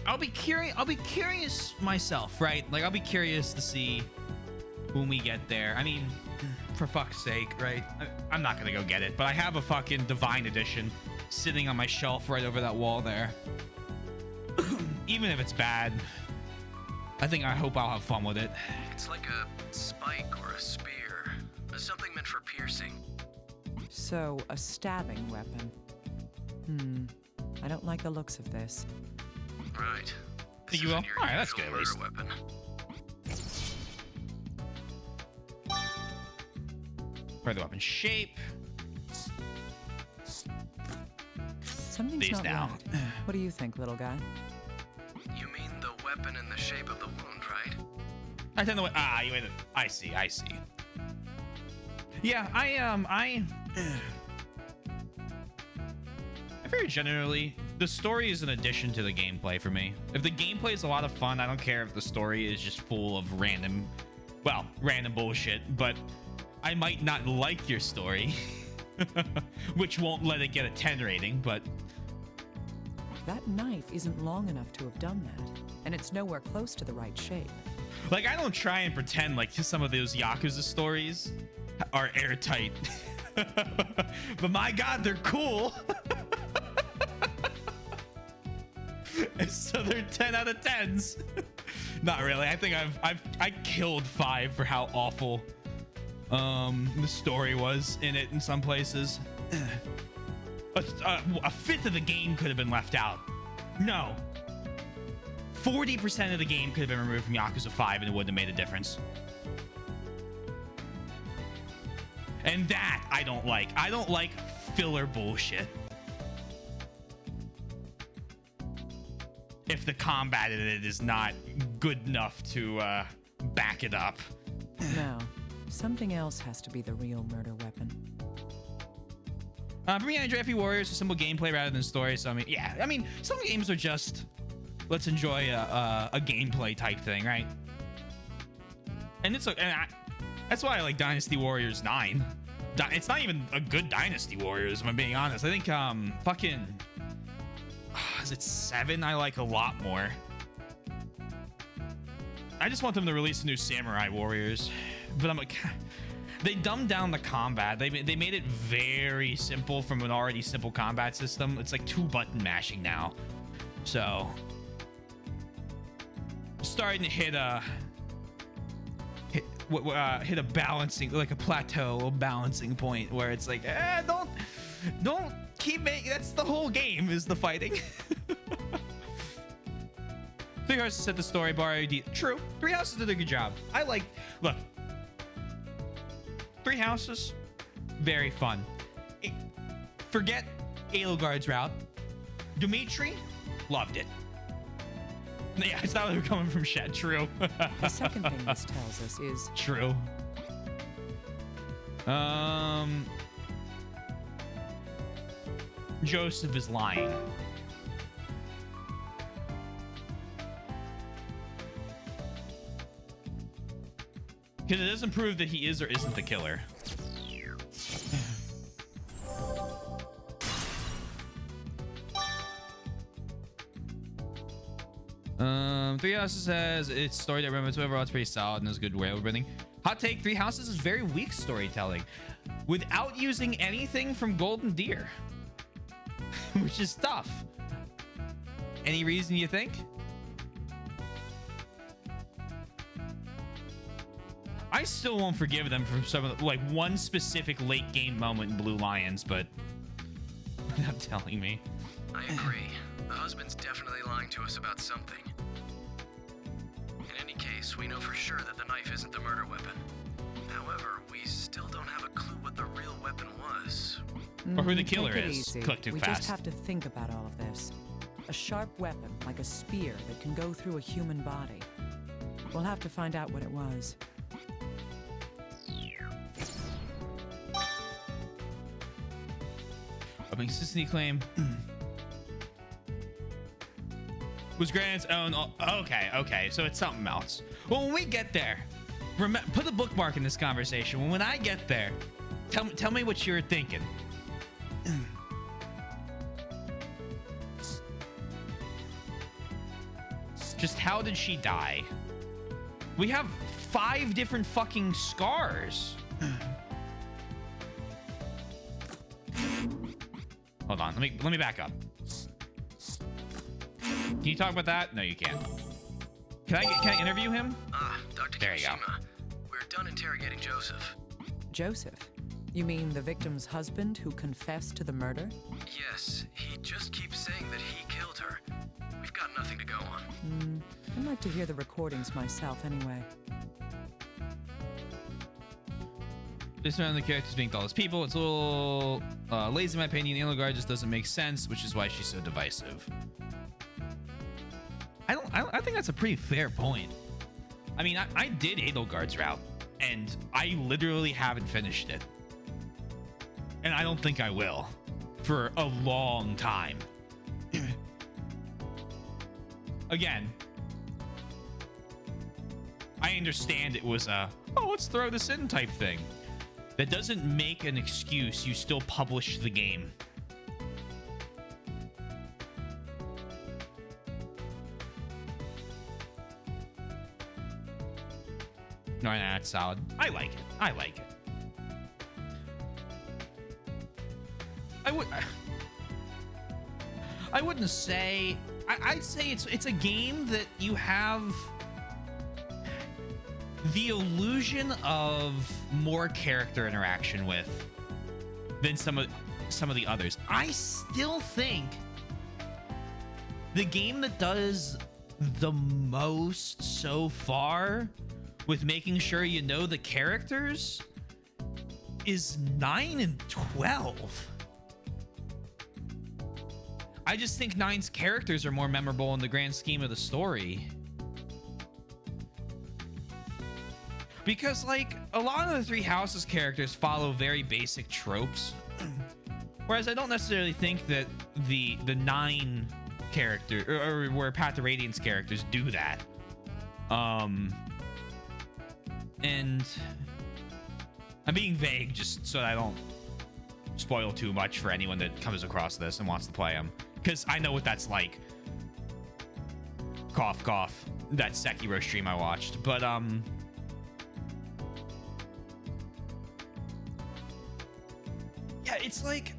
I'll be curious myself, right? Like, I'll be curious to see when we get there. I mean, for fuck's sake, right? I'm not gonna go get it, but I have a fucking Divine Edition sitting on my shelf right over that wall there. Even if it's bad, I hope I'll have fun with it. It's like a spike or a spear. Something meant for piercing. So, a stabbing weapon. I don't like the looks of this. Right. Think you will? Alright, that's good at least. Weapon. For the weapon shape. Something's These not now. right. What do you think, little guy? You mean the weapon in the shape of the wound, right? I tend to you made it. I see. Yeah, I very generally, the story is an addition to the gameplay for me. If the gameplay is a lot of fun, I don't care if the story is just full of random bullshit, but I might not like your story, which won't let it get a 10 rating, but... That knife isn't long enough to have done that, and it's nowhere close to the right shape. Like, I don't try and pretend like some of those Yakuza stories are airtight. But my god, they're cool. So they're 10 out of 10s. Not really. I think I killed 5 for how awful the story was in it in some places. A fifth of the game could have been left out. No. 40% of the game could have been removed from Yakuza 5 and it wouldn't have made a difference. And that I don't like. I don't like filler bullshit. If the combat in it is not good enough to back it up. No, something else has to be the real murder weapon. For me, I enjoy FE Warriors, a simple gameplay rather than story. So I mean, some games are just let's enjoy a gameplay type thing, right? And that's why I like Dynasty Warriors 9. It's not even a good Dynasty Warriors, if I'm being honest. I think is it 7 I like a lot more. I just want them to release a new Samurai Warriors, but I'm like, they dumbed down the combat. They made it very simple from an already simple combat system. It's like 2-button mashing now, so starting to hit a balancing, like a plateau, a balancing point where it's like, don't keep making. That's the whole game, is the fighting. Three Houses set the story bar. True. Three Houses did a good job. Look. Three Houses, very fun. Forget Edelgard's route. Dimitri, loved it. Yeah, it's not like we're coming from Shed. True. The second thing this tells us is true. Joseph is lying. Because it doesn't prove that he is or isn't the killer. Three Houses says it's story that remembers overall it's pretty solid and is good world building. Hot take: Three Houses is very weak storytelling without using anything from Golden Deer, which is tough. Any reason you think? I still won't forgive them for some of the, like one specific late game moment in Blue Lions, but without telling me. I agree. The husband's definitely lying to us about something. In any case, we know for sure that the knife isn't the murder weapon. However, we still don't have a clue what the real weapon was. Or who the killer Take it is. easy. Click too We fast. just have to think about all of this. A sharp weapon, like a spear, that can go through a human body. We'll have to find out what it was. A consistency claim was granted its own. Okay, so it's something else. Well, when we get there, put a bookmark in this conversation. When I get there, tell me what you're thinking. Just how did she die? We have 5 different fucking scars. Hold on, let me back up. Can you talk about that? No, you can't. Can I interview him? Dr. There you go. Kimishima. We're done interrogating Joseph. Joseph? You mean the victim's husband who confessed to the murder? Yes, he just keeps saying that he killed her. We've got nothing to go on. I'd like to hear the recordings myself anyway. This around the characters being called as people, it's a little lazy in my opinion. Edelgard just doesn't make sense, which is why she's so divisive. I think that's a pretty fair point. I mean, I did Edelgard's route, and I literally haven't finished it. And I don't think I will for a long time. Again, I understand it was a, oh, let's throw this in type thing. That doesn't make an excuse you still publish the game. No, that's solid. I like it. I like it. I wouldn't say. I'd say it's a game that you have the illusion of more character interaction with than some of the others. I still think the game that does the most so far with making sure you know the characters is 9 and 12. I just think 9's characters are more memorable in the grand scheme of the story. Because, like, a lot of the Three Houses characters follow very basic tropes. Whereas I don't necessarily think that the 9 character, or where Path to Radiance characters do that. And I'm being vague just so that I don't spoil too much for anyone that comes across this and wants to play them. Because I know what that's like. Cough, cough. That Sekiro stream I watched. But, yeah, it's like,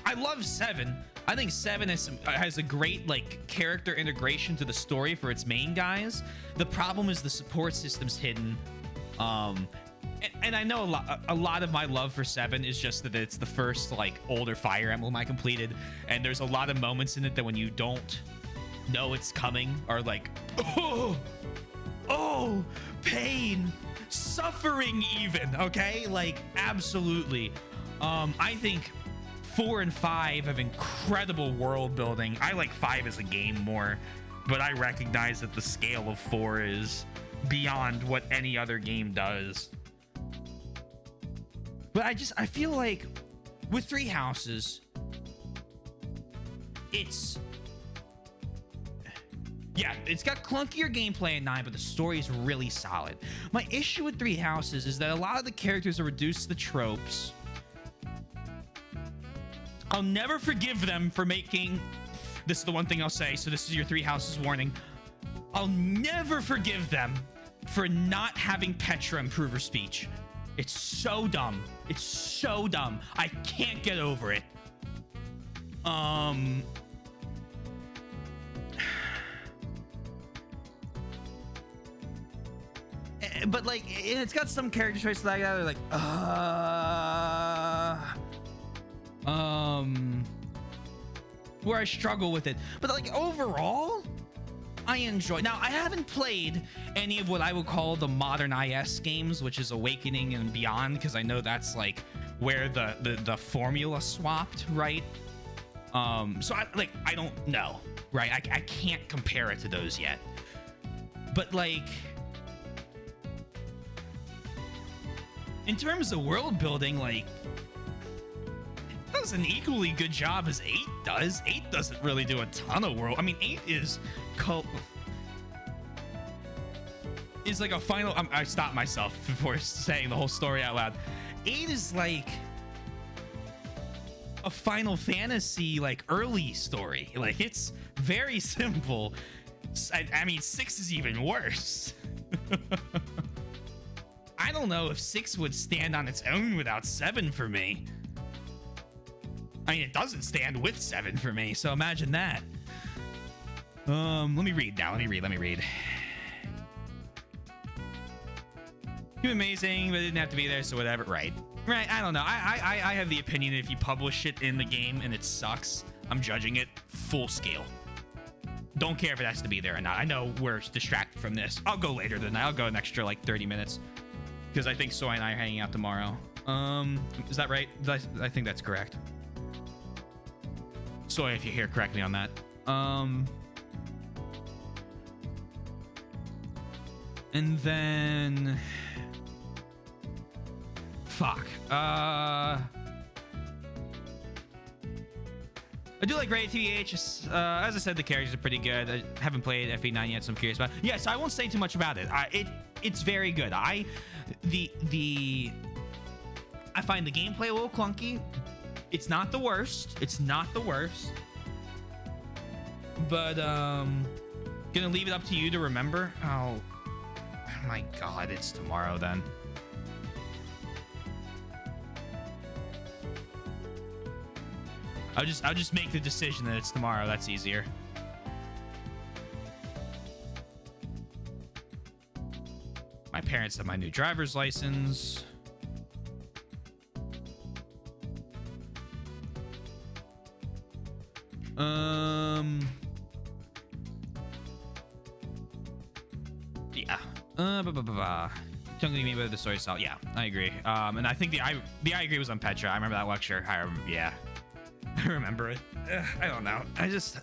I love 7. I think 7 has a great, like, character integration to the story for its main guys. The problem is the support system's hidden. And I know a lot of my love for 7 is just that it's the first like older Fire Emblem I completed, and there's a lot of moments in it that when you don't know it's coming are like, oh, pain, suffering even, okay? Like, absolutely. I think 4 and 5 have incredible world building. I like 5 as a game more, but I recognize that the scale of 4 is beyond what any other game does. But I feel like with Three Houses, it's got clunkier gameplay in 9, but the story is really solid. My issue with Three Houses is that a lot of the characters are reduced to the tropes. I'll never forgive them for making, this is the one thing I'll say, so this is your Three Houses warning. I'll never forgive them for not having Petra improve her speech. It's so dumb. It's so dumb. I can't get over it. But like, it's got some character traits that are like, where I struggle with it. But like overall, I enjoy. Now, I haven't played any of what I would call the modern IS games, which is Awakening and beyond, because I know that's like where the formula swapped, right? So I don't know, right? I can't compare it to those yet. But like, in terms of world building, like, it does an equally good job as 8 does. 8 doesn't really do a ton of world. I mean, 8 is like a final. I stopped myself before saying the whole story out loud. 8 is like a Final Fantasy like early story. Like, it's very simple. I mean, 6 is even worse. I don't know if 6 would stand on its own without 7 for me. I mean, it doesn't stand with 7 for me, so imagine that. Let me read now. Let me read. Too amazing, but it didn't have to be there, so whatever. Right. I don't know. I have the opinion that if you publish it in the game and it sucks, I'm judging it full scale. Don't care if it has to be there or not. I know we're distracted from this. I'll go later than that. I'll go an extra like 30 minutes. Because I think Soy and I are hanging out tomorrow. Is that right? I think that's correct. Soy, if you hear correctly on that. And then... Fuck. I do like Rated TBH. As I said, the characters are pretty good. I haven't played FE9 yet, so I'm curious about it. Yeah, so I won't say too much about it. It's very good. I find the gameplay a little clunky. It's not the worst. But gonna leave it up to you to remember. Oh my god, it's tomorrow then. I'll just make the decision that it's tomorrow. That's easier. My parents have my new driver's license. Yeah. Chunky me by the soy salt. Yeah, I agree. And I think the I agree was on Petra. I remember that lecture. Yeah. I remember it. I don't know. I just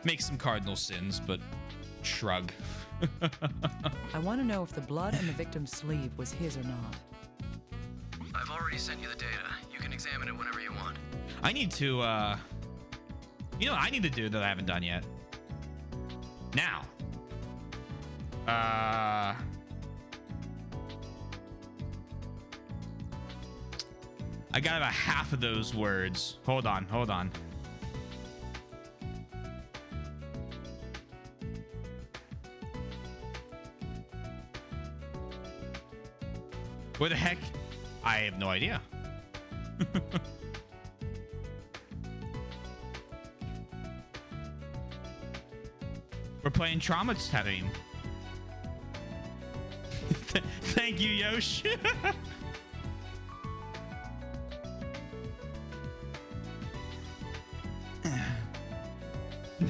make some cardinal sins, but shrug. I want to know if the blood on the victim's sleeve was his or not. I've already sent you the data. You can examine it whenever you want. I need to, you know what I need to do that I haven't done yet? Now. I got about half of those words. Hold on. Where the heck? I have no idea. We're playing Trauma Team. Thank you, Yosh.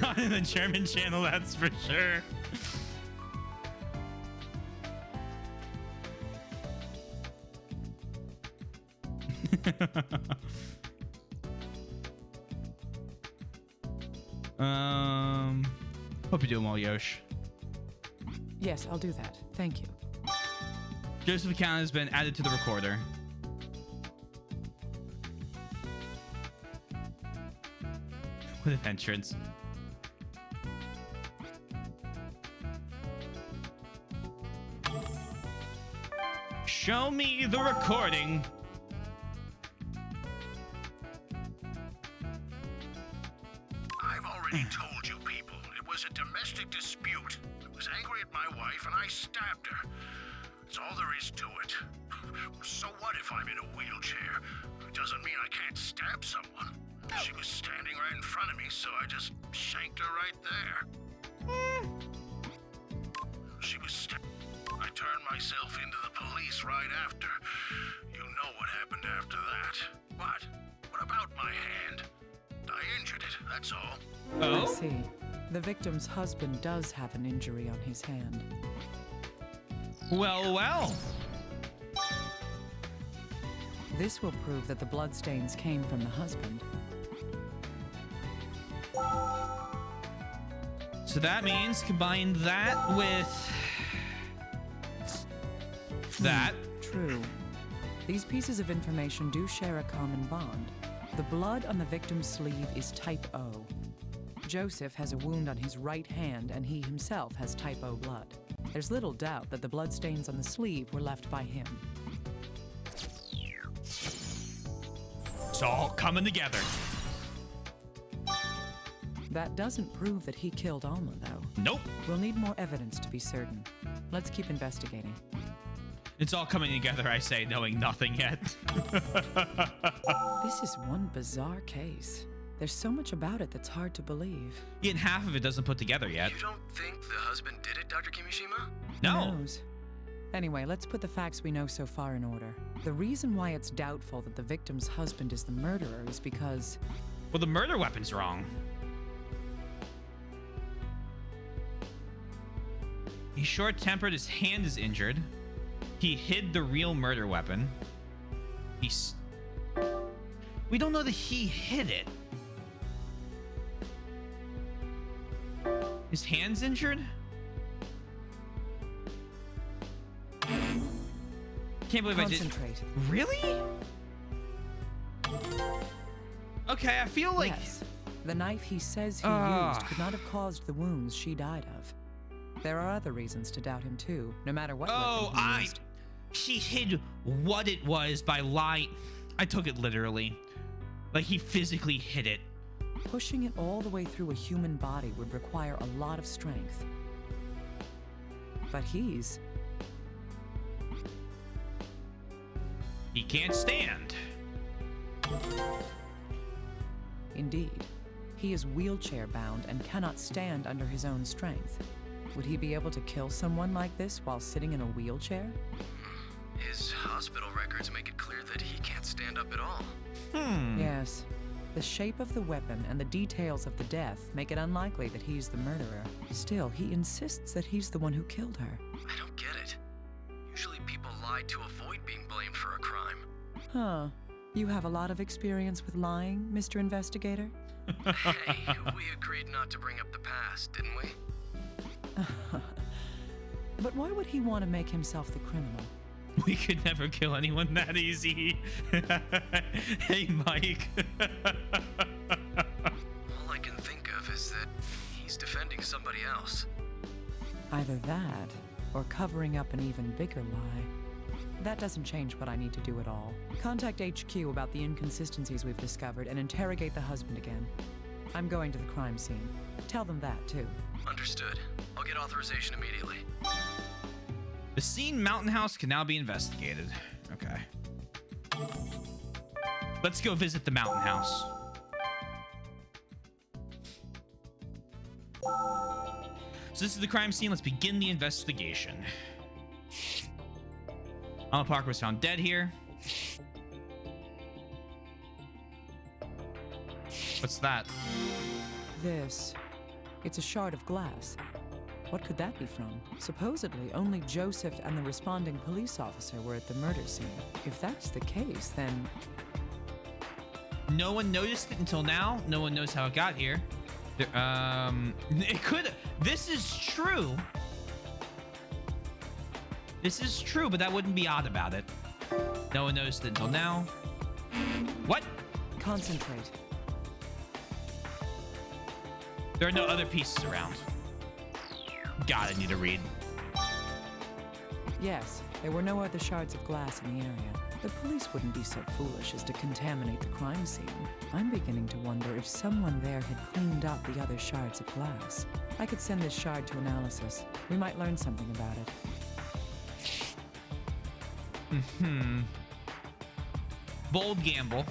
Not in the German channel, that's for sure. Hope you're doing well, Yosh. Yes, I'll do that. Thank you. Joseph account has been added to the recorder. What an entrance. Show me the recording. I've already told you people, it was a domestic dispute. I was angry at my wife and I stabbed her. That's all there is to it. So what if I'm in a wheelchair? It doesn't mean I can't stab someone. She was standing right in front of me, so I just shanked her right there. She was I turned myself into the police right after. You know what happened after that. What? What about my hand? I injured it, that's all. I see. The victim's husband does have an injury on his hand. Well, well. This will prove that the bloodstains came from the husband. So that means combine that with that. True. These pieces of information do share a common bond. The blood on the victim's sleeve is type O. Joseph has a wound on his right hand, and he himself has type O blood. There's little doubt that the bloodstains on the sleeve were left by him. It's all coming together. That doesn't prove that he killed Alma, though. Nope. We'll need more evidence to be certain. Let's keep investigating. It's all coming together, I say, knowing nothing yet. This is one bizarre case. There's so much about it that's hard to believe. Even half of it doesn't put together yet. You don't think the husband did it, Dr. Kimishima? No. Who knows? Anyway, let's put the facts we know so far in order. The reason why it's doubtful that the victim's husband is the murderer is because... Well, the murder weapon's wrong. He's short-tempered, his hand is injured. He hid the real murder weapon. We don't know that he hid it. His hand's injured? Can't believe Concentrate. I did. Really? Okay, I feel like... Yes. The knife he says he used could not have caused the wounds she died of. There are other reasons to doubt him too, no matter what weapon he used. He hid what it was by lying. I took it literally. Like he physically hid it. Pushing it all the way through a human body would require a lot of strength. But he can't stand. Indeed. He is wheelchair bound and cannot stand under his own strength. Would he be able to kill someone like this while sitting in a wheelchair? His hospital records make it clear that he can't stand up at all. Yes. The shape of the weapon and the details of the death make it unlikely that he's the murderer. Still, he insists that he's the one who killed her. I don't get it. Usually people lie to avoid being blamed for a crime. Huh. You have a lot of experience with lying, Mr. Investigator? Hey, we agreed not to bring up the past, didn't we? But why would he want to make himself the criminal? We could never kill anyone that easy. Hey, Mike. All I can think of is that he's defending somebody else. Either that, or covering up an even bigger lie. That doesn't change what I need to do at all. Contact HQ about the inconsistencies we've discovered and interrogate the husband again. I'm going to the crime scene. Tell them that, too. Understood. I'll get authorization immediately. The scene Mountain House can now be investigated. Okay. Let's go visit the Mountain House. So this is the crime scene. Let's begin the investigation. Alan Parker was found dead here. What's that? This. It's a shard of glass. What could that be from? Supposedly, only Joseph and the responding police officer were at the murder scene. If that's the case, then... No one noticed it until now. No one knows how it got here. It could... This is true. This is true, but that wouldn't be odd about it. No one noticed it until now. What? Concentrate. There are no other pieces around. God, I need to read. Yes, there were no other shards of glass in the area. The police wouldn't be so foolish as to contaminate the crime scene. I'm beginning to wonder if someone there had cleaned up the other shards of glass. I could send this shard to analysis. We might learn something about it. Bold gamble.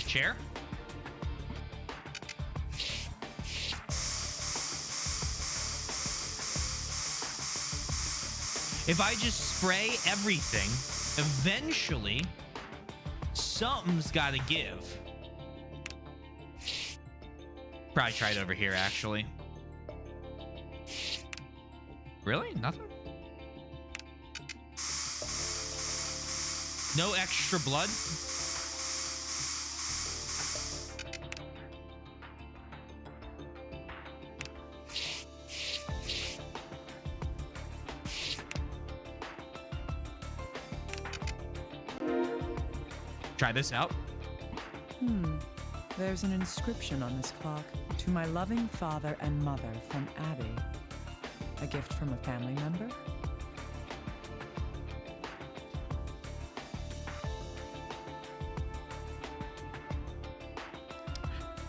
Chair? If I just spray everything, eventually, something's got to give. Probably try it over here, actually. Really? Nothing? No extra blood? Try this out. There's an inscription on this clock. To my loving father and mother from Abby. A gift from a family member?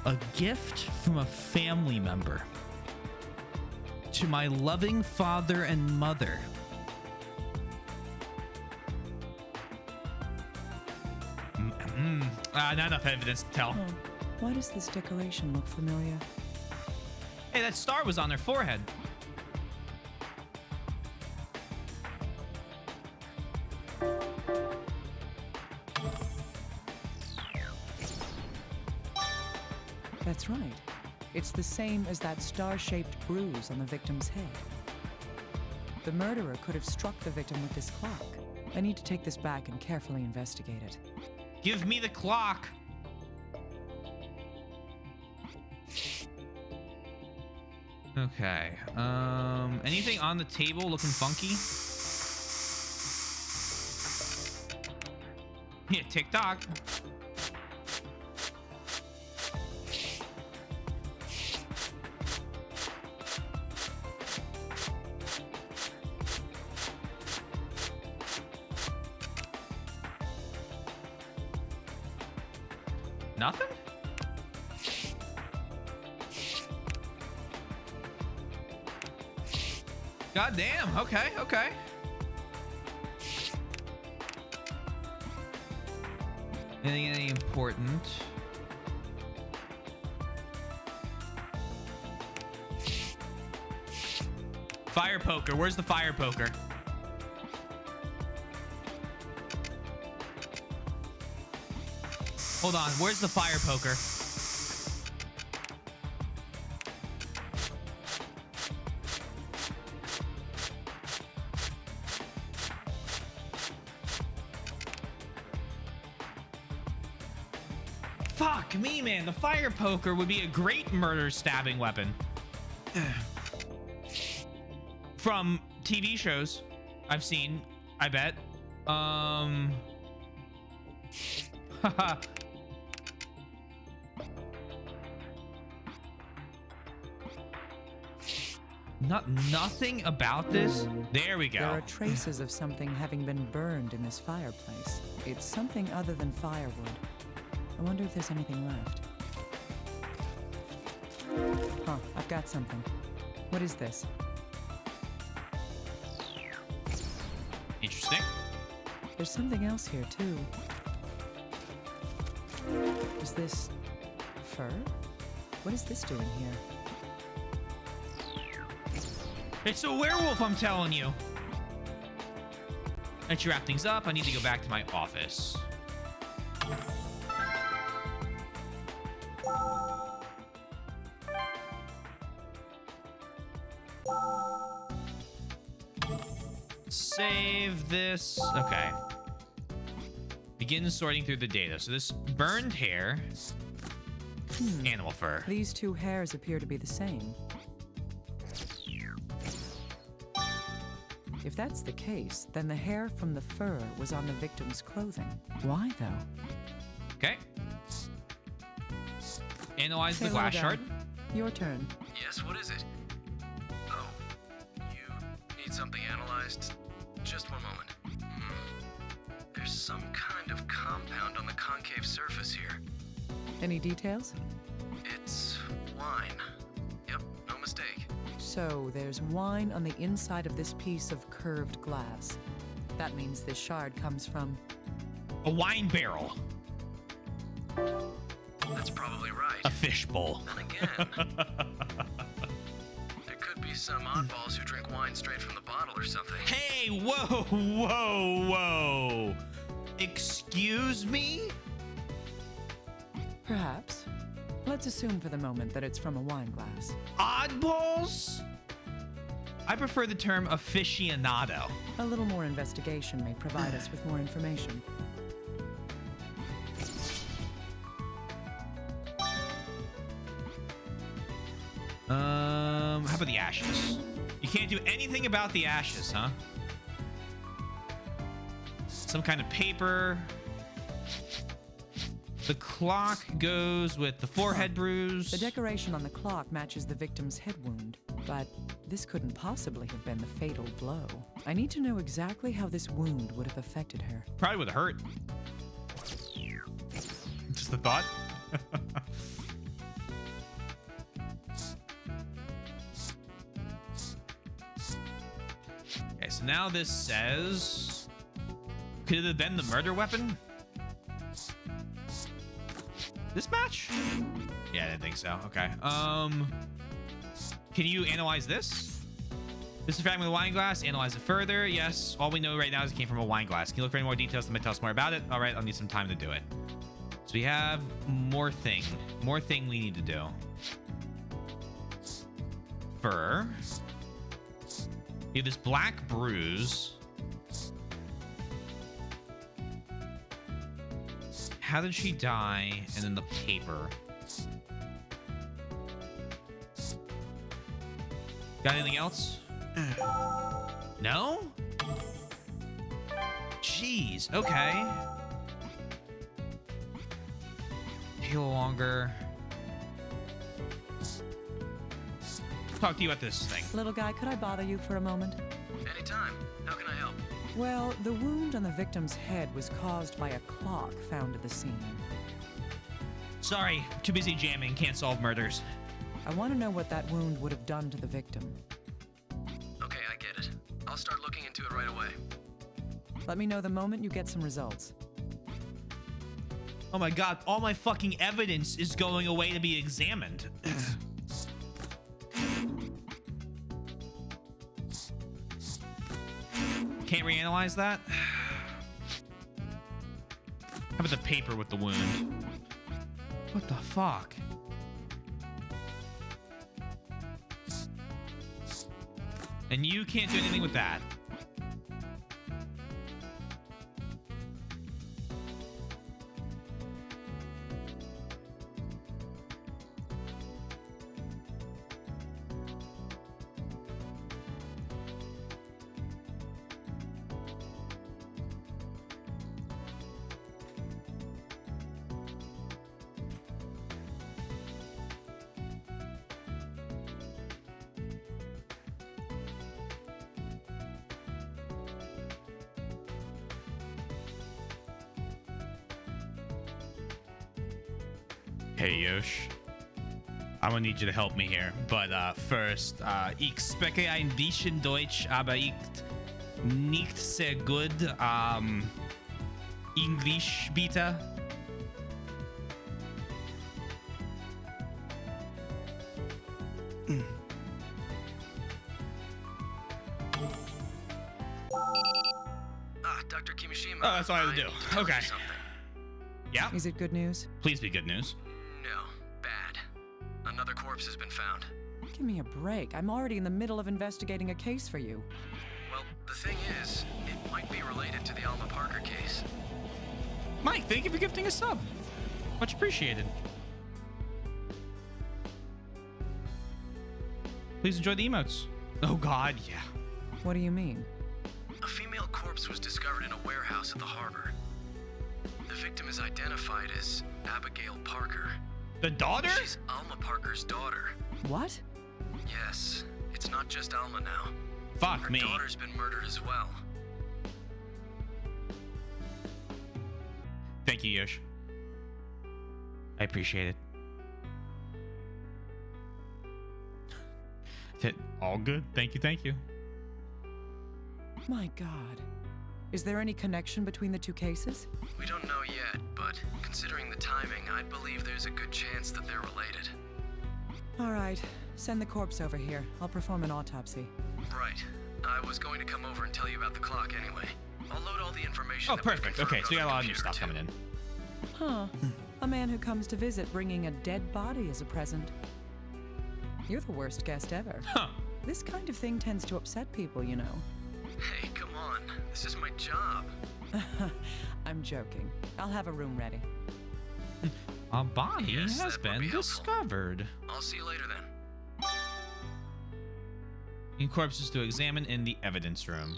A gift from a family member. To my loving father and mother. Not enough evidence to tell. Oh, why does this decoration look familiar? Hey, that star was on their forehead. That's right. It's the same as that star-shaped bruise on the victim's head. The murderer could have struck the victim with this clock. I need to take this back and carefully investigate it. Give me the clock. Okay. Anything on the table looking funky? Yeah, TikTok. Nothing? God damn. Okay, okay. Anything important? Fire poker. Where's the fire poker? Hold on. Where's the fire poker? Fuck me, man. The fire poker would be a great murder stabbing weapon. From TV shows I've seen, I bet. Nothing about this. There we go. There are traces of something having been burned in this fireplace. It's something other than firewood. I wonder if there's anything left. Huh, I've got something. What is this? Interesting. There's something else here, too. Is this fur? What is this doing here? It's a werewolf, I'm telling you. Let you wrap things up. I need to go back to my office. Save this. Okay. Begin sorting through the data. So this burned hair, animal fur. These two hairs appear to be the same. If that's the case, then the hair from the fur was on the victim's clothing. Why, though? Okay. Analyze the Hello, glass Dad. shard. Your turn. Yes, what is it? Oh, you need something analyzed? Just one moment. There's some kind of compound on the concave surface here. Any details? It's wine. Yep, no mistake. So, there's wine on the inside of this piece of curved glass. That means this shard comes from... A wine barrel. That's probably right. A fish bowl. And again, there could be some oddballs who drink wine straight from the bottle or something. Hey, whoa, whoa, whoa. Excuse me? Perhaps. Let's assume for the moment that it's from a wine glass. Oddballs? I prefer the term aficionado. A little more investigation may provide us with more information. How about the ashes? You can't do anything about the ashes, huh? Some kind of paper. The clock goes with the forehead bruise. The decoration on the clock matches the victim's head wound, but this couldn't possibly have been the fatal blow. I need to know exactly how this wound would have affected her. Probably would have hurt. Just the thought. Okay, so now this says... Could it have been the murder weapon? This match? Yeah, I didn't think so. Okay. Can you analyze this? This is fragment of the wine glass. Analyze it further. Yes. All we know right now is it came from a wine glass. Can you look for any more details that might tell us more about it? All right, I'll need some time to do it. So we have more thing. More thing we need to do. Fur. We have this black bruise. How did she die? And then the paper. Got anything else? No? Jeez, okay. Take a little longer. Talk to you about this thing. Little guy, could I bother you for a moment? Anytime. How can I help? Well, the wound on the victim's head was caused by a clock found at the scene. Sorry, too busy jamming. Can't solve murders. I want to know what that wound would have done to the victim. Okay, I get it. I'll start looking into it right away. Let me know the moment you get some results. Oh my god, all my fucking evidence is going away to be examined. Can't reanalyze that? How about the paper with the wound? What the fuck? And you can't do anything with that. Hey, Yosh. I'm gonna need you to help me here. But first, ich spreche ein bisschen Deutsch, aber ich nicht sehr gut. English, bitte. Ah, Mishima. Oh, that's all I had to do. need tell you Okay. something. Yeah. Is it good news? Please be good news. No, bad. Another corpse has been found. Give me a break. I'm already in the middle of investigating a case for you. Well, the thing is, it might be related to the Alma Parker case. Mike, thank you for gifting a sub. Much appreciated. Please enjoy the emotes. Oh God, yeah. What do you mean? A female corpse was discovered in a warehouse at the harbor. The victim is identified as Abigail Parker. The daughter? She's Alma Parker's daughter. What? Yes, it's not just Alma now. Fuck Her me. daughter's been murdered as well. Thank you, Yosh. I appreciate it. All good. Thank you. Thank you. My God. Is there any connection between the two cases? We don't know yet, but considering the timing, I'd believe there's a good chance that they're related. All right. Send the corpse over here. I'll perform an autopsy. Right. I was going to come over and tell you about the clock anyway. I'll load all the information. Oh, that we perfect. confirmed Okay, so we got on a the lot of new computer, stuff coming in. Huh. A man who comes to visit bringing a dead body as a present. You're the worst guest ever. Huh. This kind of thing tends to upset people, you know. Hey, come on. This is my job. I'm joking. I'll have a room ready. A body Yes, has that would been be helpful. discovered. I'll see you later then. In corpses to examine in the evidence room.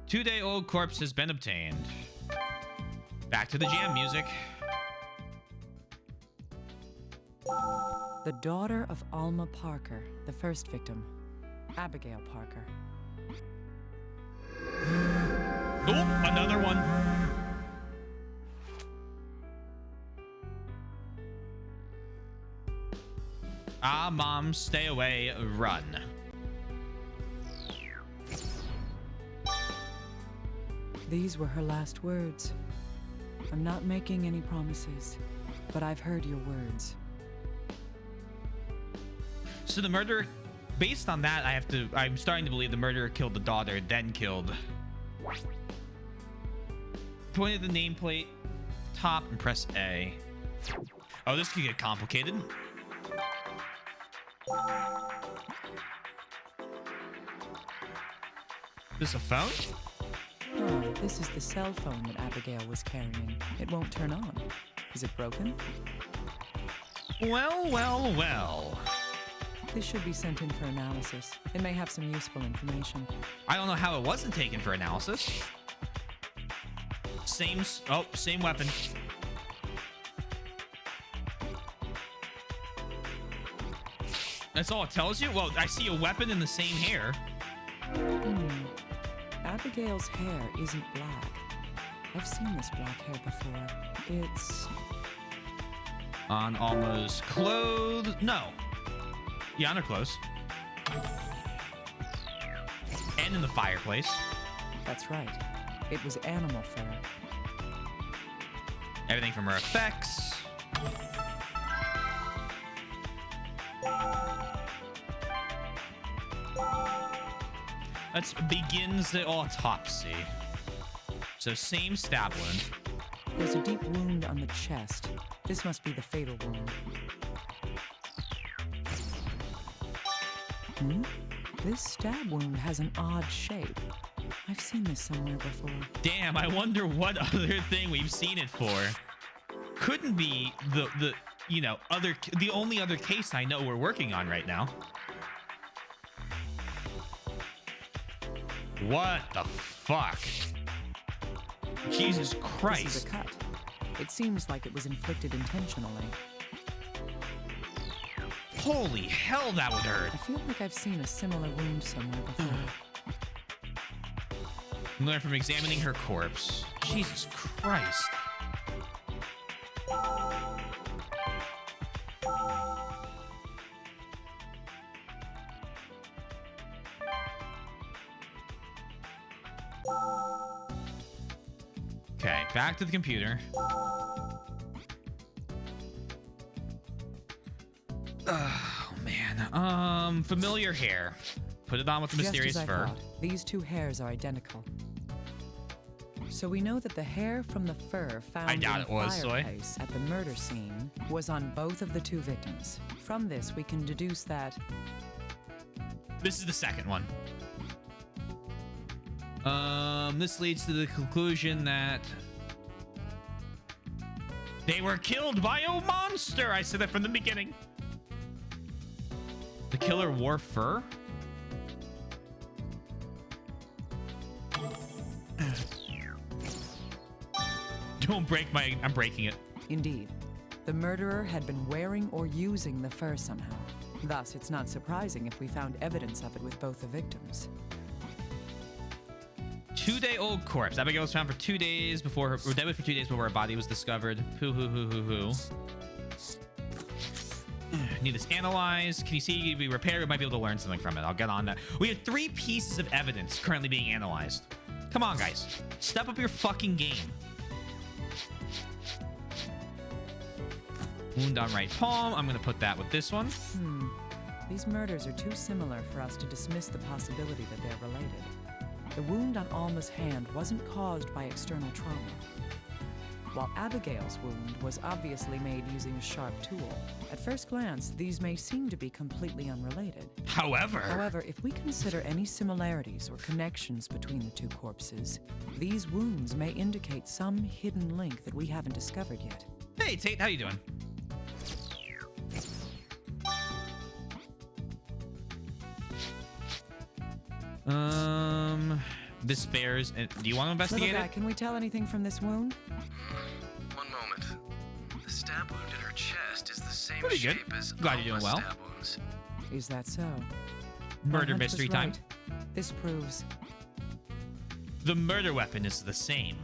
2-day-old corpse has been obtained. Back to the jam music. The daughter of Alma Parker, the first victim, Abigail Parker. Oh, another one. Ah, Mom, stay away, run. These were her last words. I'm not making any promises, but I've heard your words. So the murderer, based on that, I'm starting to believe the murderer killed the daughter, then killed. Point at the nameplate, top, and press A. Oh, this could get complicated. Is this a phone? Oh, this is the cell phone that Abigail was carrying. It won't turn on. Is it broken? Well, well, well. This should be sent in for analysis. It may have some useful information. I don't know how it wasn't taken for analysis. Same weapon. That's all it tells you? Well, I see a weapon in the same hair. Abigail's hair isn't black. I've seen this black hair before. It's... On Alma's clothes. No. Yeah, on her clothes. And in the fireplace. That's right. It was animal fur. Everything from her effects. Let's begins the autopsy. So same stab wound. There's a deep wound on the chest. This must be the fatal wound. This stab wound has an odd shape. I've seen this somewhere before. Damn, I wonder what other thing we've seen it for. Couldn't be the only other case I know we're working on right now. What the fuck? Jesus Christ. This is a cut. It seems like it was inflicted intentionally. Holy hell, that would hurt. I feel like I've seen a similar wound somewhere before. Learn from examining her corpse. Jesus Christ. Okay, back to the computer. Oh man. Familiar hair. Put it on with the mysterious Just as I fur. thought, these two hairs are identical. So we know that the hair from the fur found in doubt the it was, Soy. fireplace at the murder scene was on both of the two victims. From this, we can deduce that This is the second one. This leads to the conclusion that they were killed by a monster. I said that from the beginning. The killer wore fur? Don't break my... I'm breaking it. indeed, the murderer had been wearing or using the fur somehow. Thus, it's not surprising if we found evidence of it with both the victims. 2-day-old corpse. Abigail was found for 2 days before her... Or dead for 2 days before her body was discovered. Hoo hoo hoo hoo hoo. Need this analyzed. Can you see it be repaired? We might be able to learn something from it. I'll get on that. We have 3 pieces of evidence currently being analyzed. Come on, guys. Step up your fucking game. Wound on right palm. I'm going to put that with this one. These murders are too similar for us to dismiss the possibility that they're related. The wound on Alma's hand wasn't caused by external trauma, while Abigail's wound was obviously made using a sharp tool. At first glance, these may seem to be completely unrelated. However, if we consider any similarities or connections between the two corpses, these wounds may indicate some hidden link that we haven't discovered yet. Hey, Tate. How you doing? This bears. Do you want to investigate Little guy, it? can we tell anything from this wound? One moment. The stab wound in her chest is the same Pretty good. shape as Glad you're doing Alma's well. stab wounds. Is that so? Murder My hunch mystery was time. right. This proves The murder weapon is the same.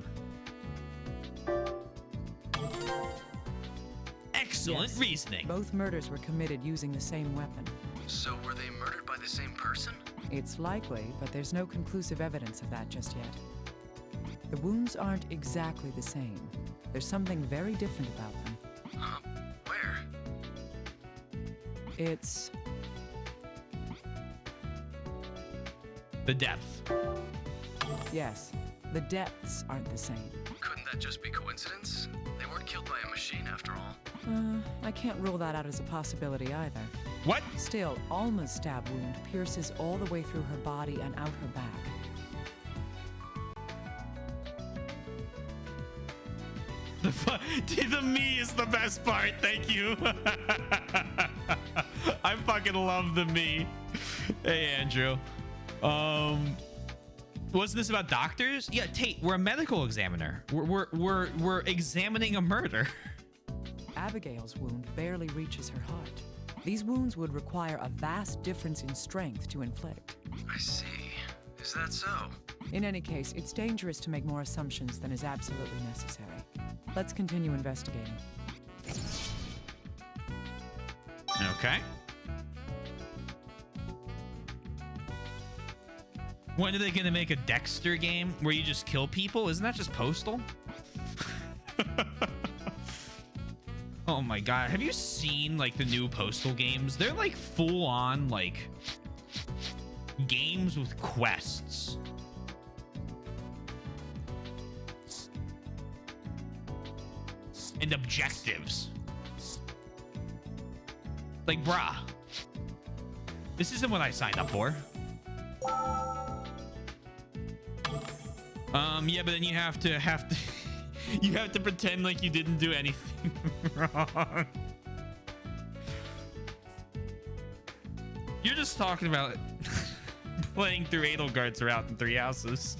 Excellent Yes. reasoning. both murders were committed using the same weapon. So were they murdered by the same person? It's likely, but there's no conclusive evidence of that just yet. The wounds aren't exactly the same. There's something very different about them. Huh? Where? It's The depth. yes, the depths aren't the same. Couldn't that just be coincidence? They weren't killed by a machine after all. I can't rule that out as a possibility either. What? Still, Alma's stab wound pierces all the way through her body and out her back. The me is the best part. Thank you. I fucking love the me. Hey, Andrew. Wasn't this about doctors? Yeah, Tate, we're a medical examiner. We're examining a murder. Abigail's wound barely reaches her heart. These wounds would require a vast difference in strength to inflict. I see. Is that so? In any case, it's dangerous to make more assumptions than is absolutely necessary. Let's continue investigating. Okay. When are they gonna make a Dexter game where you just kill people? Isn't that just Postal? Oh my god, have you seen like the new Postal games? They're like full on like games with quests. And objectives. Like, bruh. This isn't what I signed up for. Yeah, but then you have to you have to pretend like you didn't do anything wrong. You're just talking about playing through Edelgard's route in 3 houses.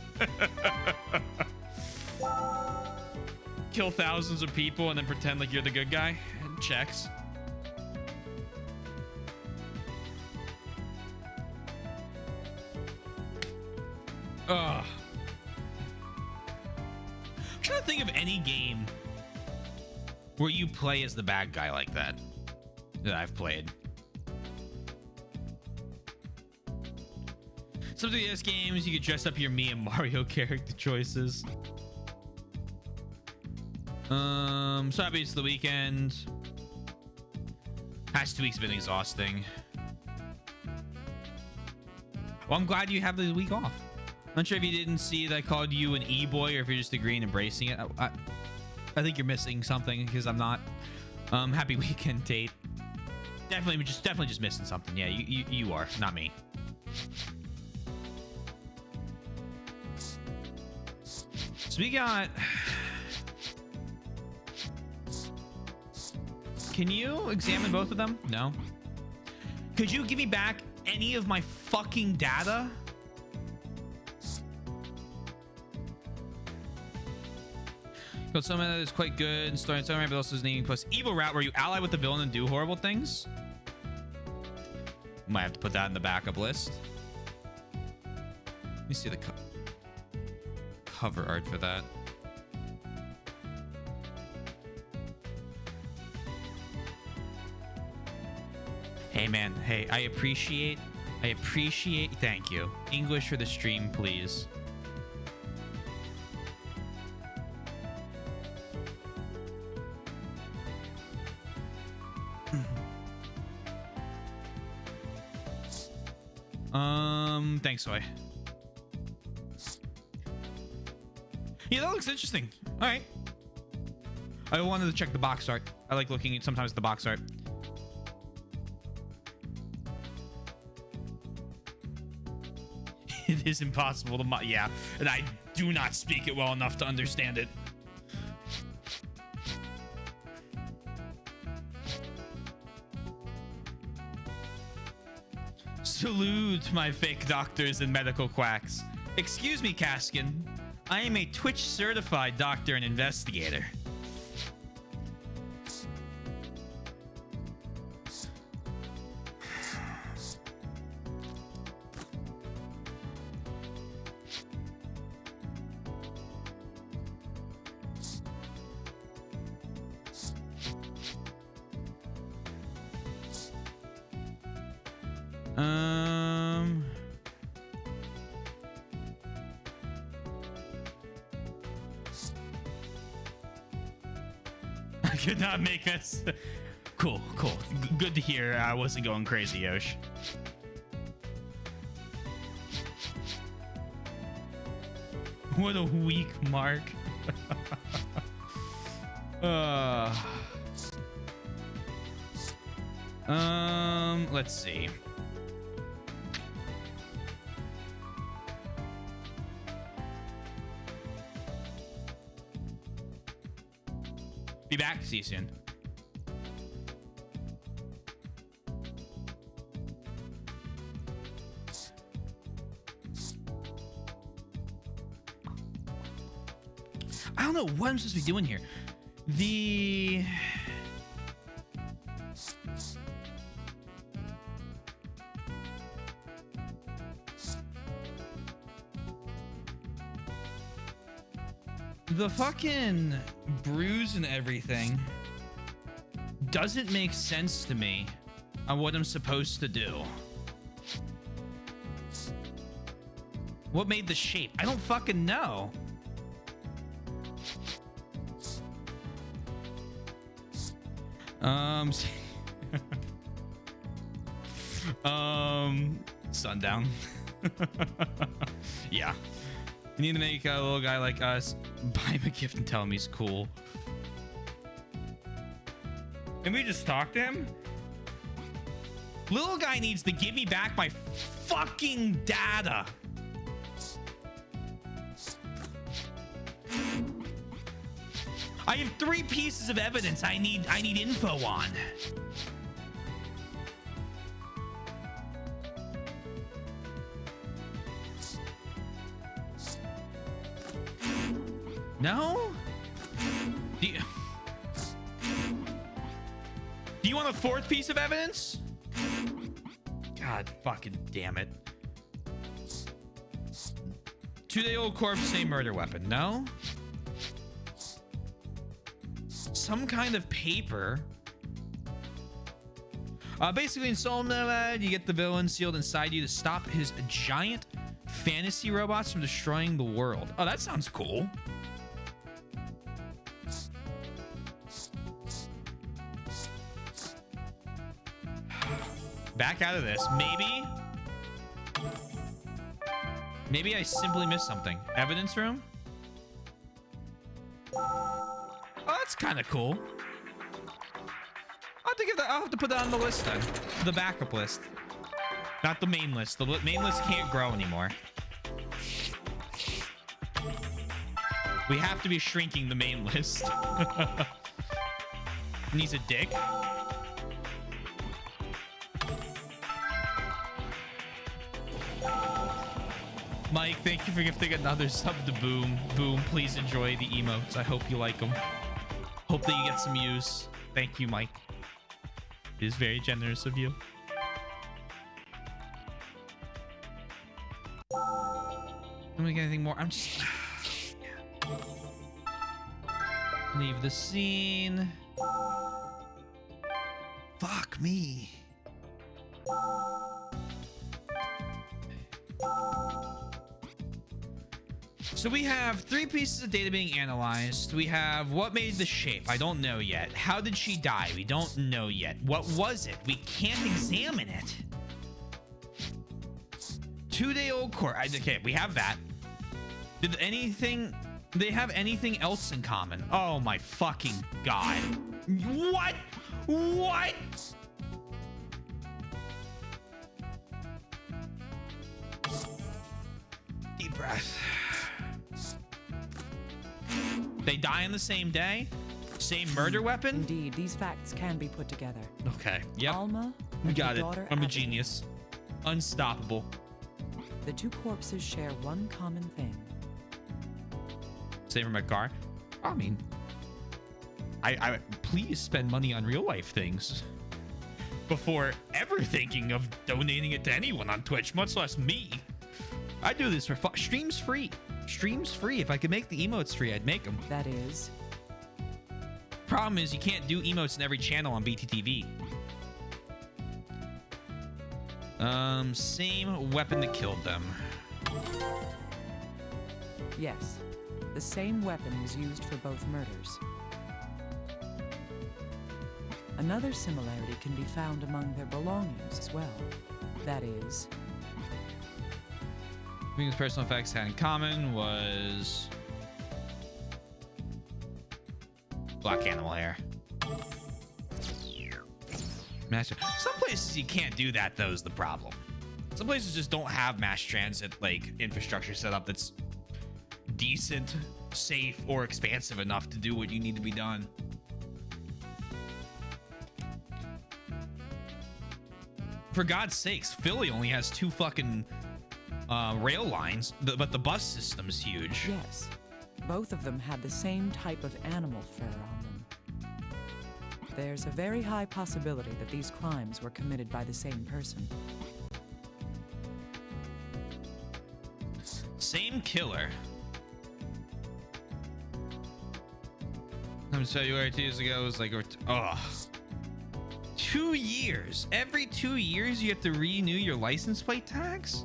Kill thousands of people and then pretend like you're the good guy. Checks. Ugh. I'm trying to think of any game where you play as the bad guy like that I've played. Some of the DS games, you could dress up your me and Mario character choices. So happy it's the weekend. Past 2 weeks have been exhausting. Well, I'm glad you have the week off. I'm not sure if you didn't see that I called you an e-boy or if you're just agreeing and embracing it. I think you're missing something because I'm not. Happy weekend, Tate. Definitely just missing something. Yeah, you are, not me. So we got. Can you examine both of them? No. Could you give me back any of my fucking data? Got someone that is quite good in story, but also is naming plus evil rat, where you ally with the villain and do horrible things. Might have to put that in the backup list. Let me see the cover art for that. Hey man, hey, I appreciate, thank you. English for the stream, please. Thanks, Soy. Yeah, that looks interesting. All right. I wanted to check the box art. I like looking at sometimes the box art. It is impossible to yeah, and I do not speak it well enough to understand it. Salute, my fake doctors and medical quacks. Excuse me, Kaskin. I am a Twitch certified doctor and investigator. I could not make this. Cool. Good to hear. I wasn't going crazy, Yosh. What a weak mark. Let's see. Be back. See you soon. I don't know what I'm supposed to be doing here. The fucking bruise and everything doesn't make sense to me on what I'm supposed to do. What made the shape? I don't fucking know. Sundown. Yeah. We need to make a little guy like us buy him a gift and tell him he's cool. Can we just talk to him? Little guy needs to give me back my fucking data. I have 3 pieces of evidence I need info on. No? Do you want a 4th piece of evidence? God fucking damn it. 2-day-old corpse, same murder weapon. No? Some kind of paper. Basically in Soul Nomad, you get the villain sealed inside you to stop his giant fantasy robots from destroying the world. Oh, that sounds cool. Back out of this. Maybe. Maybe I simply missed something. Evidence room? Oh, that's kind of cool. I'll have to put that on the list then. The backup list. Not the main list. The main list can't grow anymore. We have to be shrinking the main list. Needs a dick. Mike, thank you for gifting another sub to Boom. Boom, please enjoy the emotes. I hope you like them. Hope that you get some use. Thank you, Mike. It is very generous of you. Don't we get anything more? I'm just... Leave the scene. Fuck me. So we have 3 pieces of data being analyzed. We have what made the shape. I don't know yet. How did she die? We don't know yet. What was it? We can't examine it. 2-day-old core. Okay, we have that. Did they have anything else in common? Oh my fucking god. What? What? Deep breath. They die on the same day? Same murder weapon? Indeed, these facts can be put together. Okay, yep. Alma We and got her it. daughter I'm a Abigail. genius. Unstoppable. The 2 corpses share one common thing. Save for my car. I mean, I please spend money on real life things before ever thinking of donating it to anyone on Twitch, much less me. I do this for fun. Streams free. Streams free. If I could make the emotes free, I'd make them. That is. Problem is, you can't do emotes in every channel on BTTV. Same weapon that killed them. Yes, the same weapon was used for both murders. Another similarity can be found among their belongings as well. That is... The biggest personal effects had in common was... black animal hair. Master. Some places you can't do that, though, is the problem. Some places just don't have mass transit like infrastructure set up that's decent, safe, or expansive enough to do what you need to be done. For God's sakes, Philly only has 2 fucking rail lines, but the bus system's huge. Yes, both of them had the same type of animal fur on them. There's a very high possibility that these crimes were committed by the same person. Same killer. I'm February 2 years ago. It was like, oh, 2 years. Every 2 years, you have to renew your license plate tags.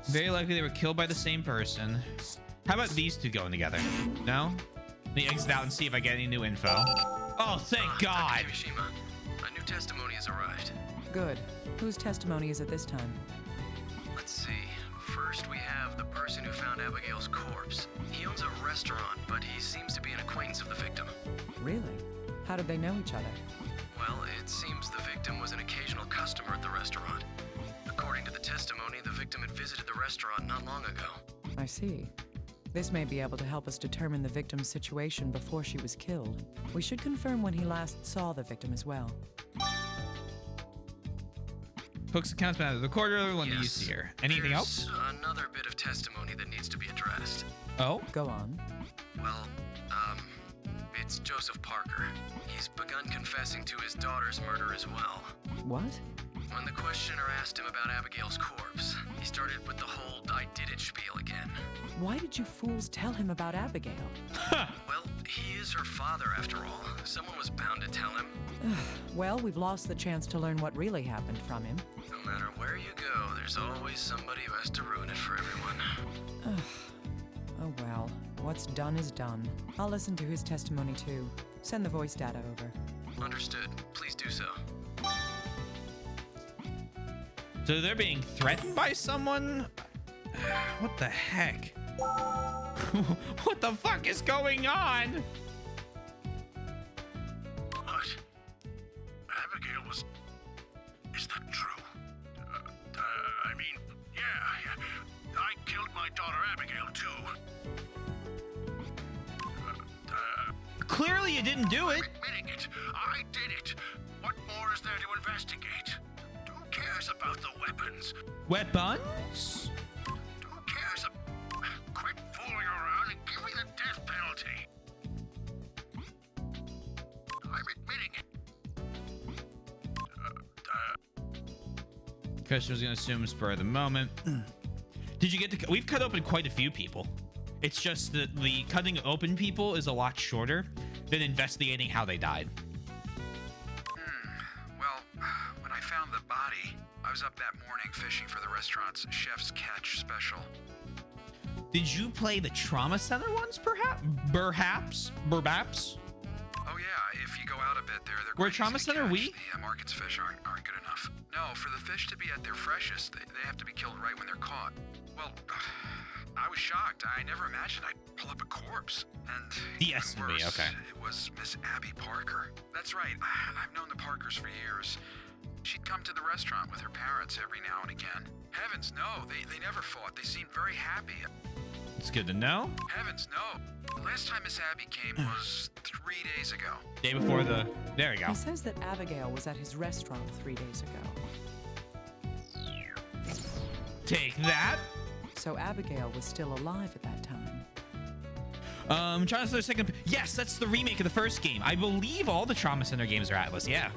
Very likely they were killed by the same person. How about these 2 going together? No? Let me exit out and see if I get any new info. Oh, thank God! Kimishima, a new testimony has arrived. Good. Whose testimony is it this time? Let's see. First, we have the person who found Abigail's corpse. He owns a restaurant, but he seems to be an acquaintance of the victim. Really? How did they know each other? Well, it seems the victim was an occasional customer at the restaurant. According to the testimony, the victim had visited the restaurant not long ago. I see. This may be able to help us determine the victim's situation before she was killed. We should confirm when he last saw the victim as well. Cook's account's been out of the recorder. When do you Yes. see her? Anything There's else? Another bit of testimony that needs to be addressed. Oh? Go on. Well, it's Joseph Parker. He's begun confessing to his daughter's murder as well. What? When the questioner asked him about Abigail's corpse, he started with the whole I did it spiel again. Why did you fools tell him about Abigail? Well, he is her father after all. Someone was bound to tell him. Well, we've lost the chance to learn what really happened from him. No matter where you go, there's always somebody who has to ruin it for everyone. Oh well, what's done is done. I'll listen to his testimony too. Send the voice data over. Understood. Please do so. So they're being threatened by someone? What the heck? What the fuck is going on? What? Abigail was... Is that true? I mean, yeah. I killed my daughter Abigail, too. Clearly you didn't do it. Admitting it. I did it. What more is there to investigate? Who cares about the weapons? Weapons? Who cares? Quit fooling around and give me the death penalty. I'm admitting it. Christian was gonna assume spur of the moment. Did you get to? We've cut open quite a few people. It's just that the cutting open people is a lot shorter than investigating how they died. Well, when I found the body, I was up that morning fishing for the restaurant's chef's catch special. Did you play the trauma center ones, perhaps? Perhaps? Oh yeah, if you go out a bit there, they're We're quite trauma easy to center, catch. we? The market's fish aren't good enough. No, for the fish to be at their freshest, they have to be killed right when they're caught. Well, I was shocked. I never imagined I'd pull up a corpse. And The even SUV, worse, okay. it was Miss Abby Parker. That's right. I've known the Parkers for years. She'd come to the restaurant with her parents every now and again. Heavens, no, they never fought. They seemed very happy. It's good to know. Heavens, no. The last time Miss Abby came was 3 days ago. Day before the... There we go. He says that Abigail was at his restaurant 3 days ago. Take that. So Abigail was still alive at that time. Trauma Center second. Yes, that's the remake of the first game. I believe all the Trauma Center games are Atlas. Yeah.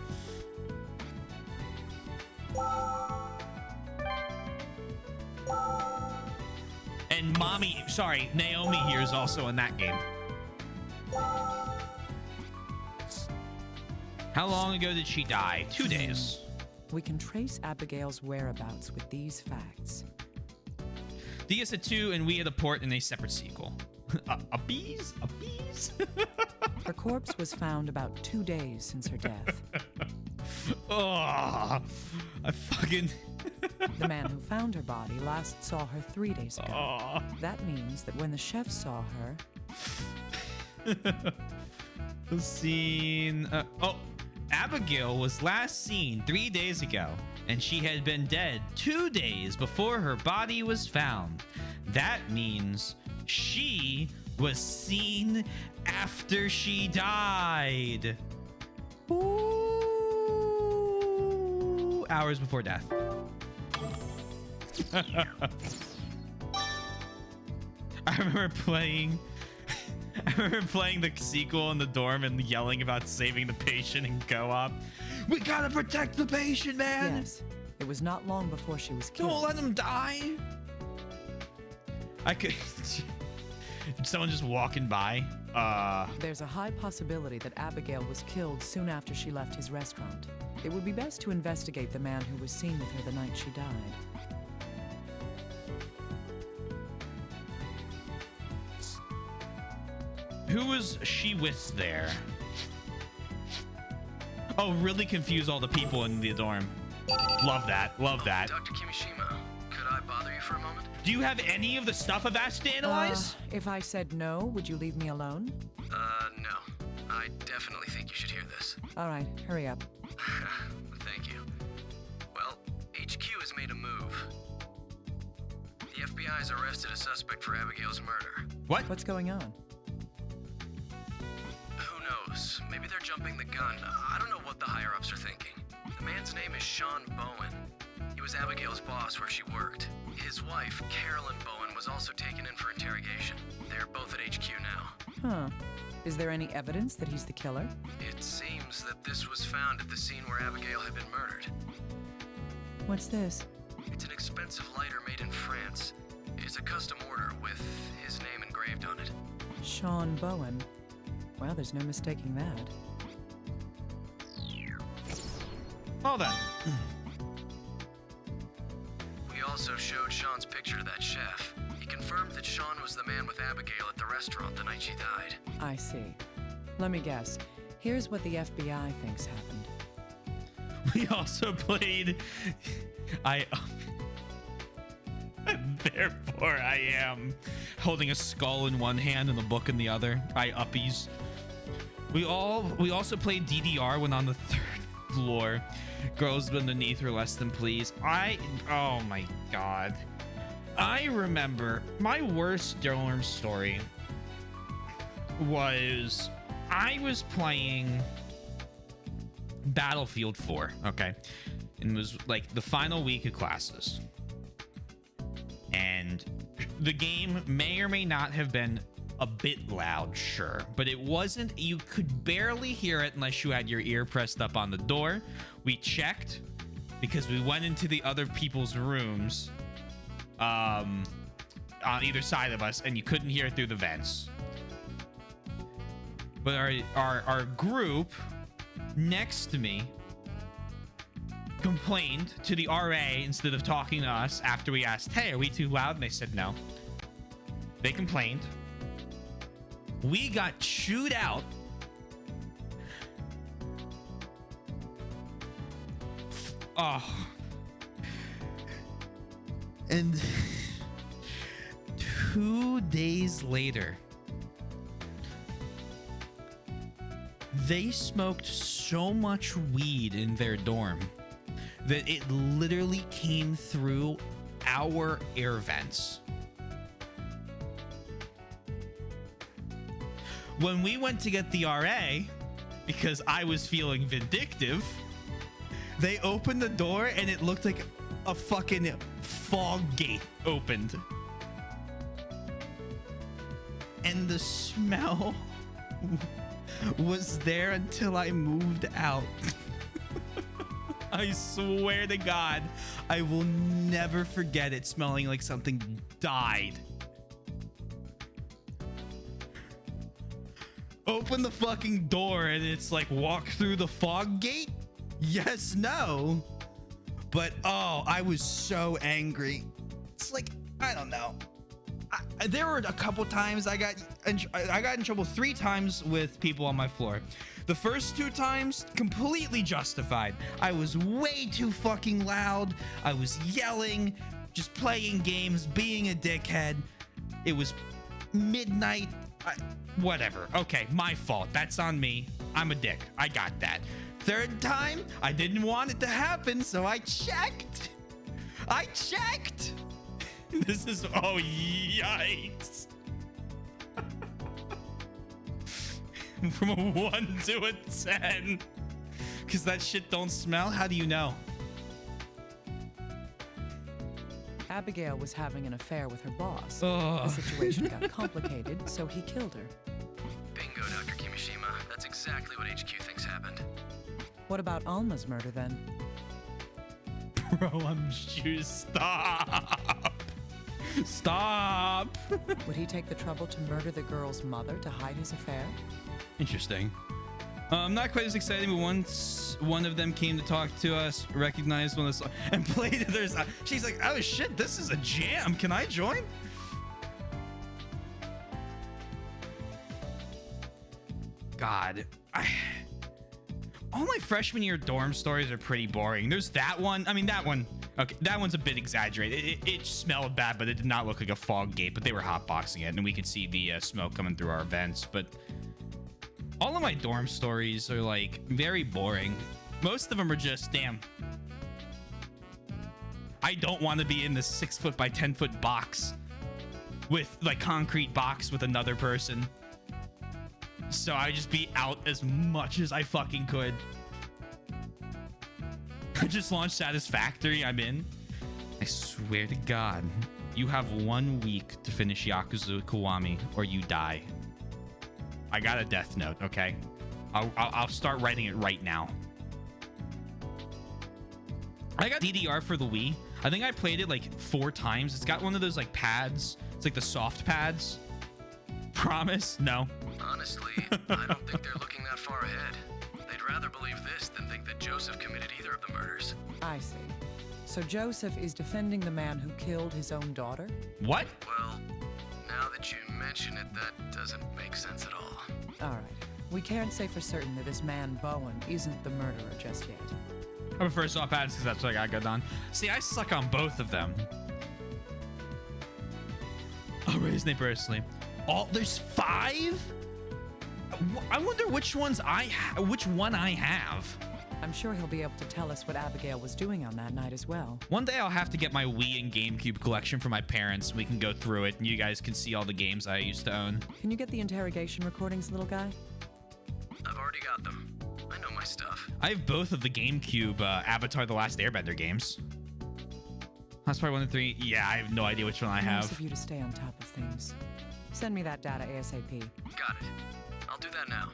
And Naomi here is also in that game. How long ago did she die? 2 days. We can trace Abigail's whereabouts with these facts. DS at 2 and we at a port in a separate sequel. A bees? Her corpse was found about 2 days since her death. Oh, I fucking... The man who found her body last saw her 3 days ago. Oh. That means that when the chef saw her... Abigail was last seen 3 days ago, and she had been dead 2 days before her body was found. That means she was seen after she died. Ooh, hours before death. I remember playing the sequel in the dorm and yelling about saving the patient in co-op. We gotta protect the patient, man. Yes. It was not long before she was killed. Don't let him die. I could... Someone just walking by. There's a high possibility that Abigail was killed soon after she left his restaurant. It would be best to investigate the man who was seen with her the night she died. Who was she with there? Oh, really confuse all the people in the dorm. Love that. Love that. Dr. Kimishima, could I bother you for a moment? Do you have any of the stuff I've asked to analyze? If I said no, would you leave me alone? No. I definitely think you should hear this. All right, hurry up. Thank you. Well, HQ has made a move. The FBI has arrested a suspect for Abigail's murder. What? What's going on? Who knows? Maybe they're jumping the gun. I don't know what the higher-ups are thinking. The man's name is Sean Bowen. He was Abigail's boss where she worked. His wife, Carolyn Bowen, was also taken in for interrogation. They're both at HQ now. Huh. Is there any evidence that he's the killer? It seems that this was found at the scene where Abigail had been murdered. What's this? It's an expensive lighter made in France. It's a custom order with his name engraved on it. Sean Bowen. Well, there's no mistaking that. Well then. We also showed Sean's picture to that chef. He confirmed that Sean was the man with Abigail at the restaurant the night she died. I see. Let me guess. Here's what the FBI thinks happened. We also played Therefore I am holding a skull in one hand and a book in the other. Uppies. We also played DDR when on the 3rd floor. Girls beneath were less than pleased. Oh my god. I remember my worst dorm story was I was playing Battlefield 4, okay? And it was like the final week of classes. And the game may or may not have been a bit loud, sure, but it wasn't. You could barely hear it unless you had your ear pressed up on the door. We checked because we went into the other people's rooms on either side of us, and you couldn't hear it through the vents. But our group next to me complained to the RA instead of talking to us after we asked, hey, are we too loud? And they said no. They complained. We got chewed out. Oh. And 2 days later, they smoked so much weed in their dorm that it literally came through our air vents. When we went to get the RA, because I was feeling vindictive, they opened the door and it looked like a fucking fog gate opened. And the smell was there until I moved out. I swear to God, I will never forget it smelling like something died. Open the fucking door and it's like walk through the fog gate? Yes, no. But oh, I was so angry. It's like, I don't know. There were a couple times I got in trouble 3 times with people on my floor. The first 2 times, completely justified. I was way too fucking loud. I was yelling, just playing games, being a dickhead. It was midnight. Whatever. Okay, my fault. That's on me. I'm a dick. I got that. 3rd time, I didn't want it to happen, so I checked. This is, oh, yikes. From a 1 to a 10. Because that shit don't smell? How do you know? Abigail was having an affair with her boss. Ugh. The situation got complicated, so he killed her. Bingo, Dr. Kimishima. That's exactly what HQ thinks happened. What about Alma's murder then? Bro, I'm just Stop. Would he take the trouble to murder the girl's mother to hide his affair? Interesting. Not quite as exciting, but once one of them came to talk to us, recognized one of the and played it. She's like, oh shit, this is a jam. Can I join? God. All my freshman year dorm stories are pretty boring. There's that one. I mean, that one. Okay, that one's a bit exaggerated. It smelled bad, but it did not look like a fog gate. But they were hotboxing it, and we could see the smoke coming through our vents. But all of my dorm stories are like very boring. Most of them are just, damn, I don't want to be in this 6 foot by 10 foot box with like concrete box with another person. So I just be out as much as I fucking could. I just launched Satisfactory. I'm in. I swear to God, you have 1 week to finish Yakuza Kiwami or you die. I got a death note, okay? I'll start writing it right now. I got DDR for the Wii. I think I played it like 4 times. It's got one of those like pads. It's like the soft pads. Promise? No. Honestly, I don't think they're looking that far ahead. They'd rather believe this than think that Joseph committed either of the murders. I see. So Joseph is defending the man who killed his own daughter? What? Well, mention it, that doesn't make sense at all. All right. We can't say for certain that this man, Bowen, isn't the murderer just yet. I prefer swap ads because that's what I got good on. See, I suck on both of them. I'll raise name personally. There's 5? I wonder which one I have. I'm sure he'll be able to tell us what Abigail was doing on that night as well. One day I'll have to get my Wii and GameCube collection for my parents. We can go through it and you guys can see all the games I used to own. Can you get the interrogation recordings, little guy? I've already got them. I know my stuff. I have both of the GameCube Avatar: The Last Airbender games. That's probably 1 and 3. Yeah, I have no idea which one I have. Nice of you to stay on top of things. Send me that data ASAP. Got it. I'll do that now.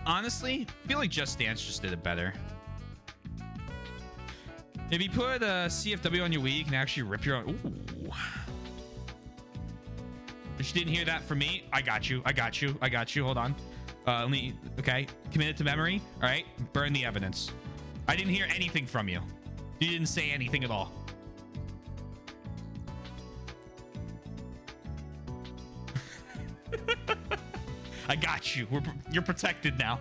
Honestly, I feel like Just Dance just did it better. If you put a CFW on your Wii, you can actually rip your own. Ooh. If you didn't hear that from me, I got you. I got you. I got you. Hold on. Okay. Commit it to memory. All right. Burn the evidence. I didn't hear anything from you. You didn't say anything at all. I got you. You're protected now.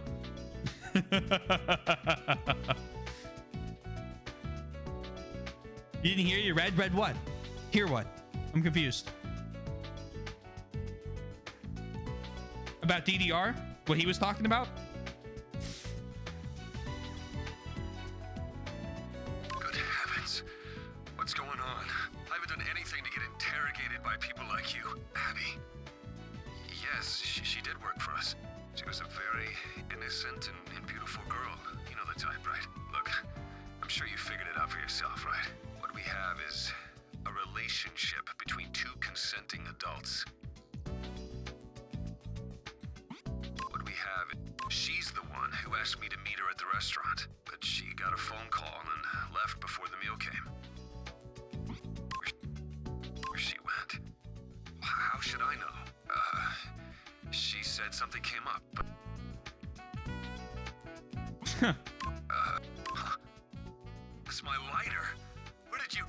You didn't hear? You read? Read what? Hear what? I'm confused. About DDR? What he was talking about? Good heavens. What's going on? I haven't done anything to get interrogated by people like you. Abby? Yes, she did work for us. She was a very innocent and beautiful girl. You know the type, right? Look, I'm sure you figured it out for yourself, right? What we have is a relationship between 2 consenting adults. What we have, she's the one who asked me to meet her at the restaurant, but she got a phone call and left before the meal came. Where she went? How should I know? She said something came up. It's my lighter. Where did you...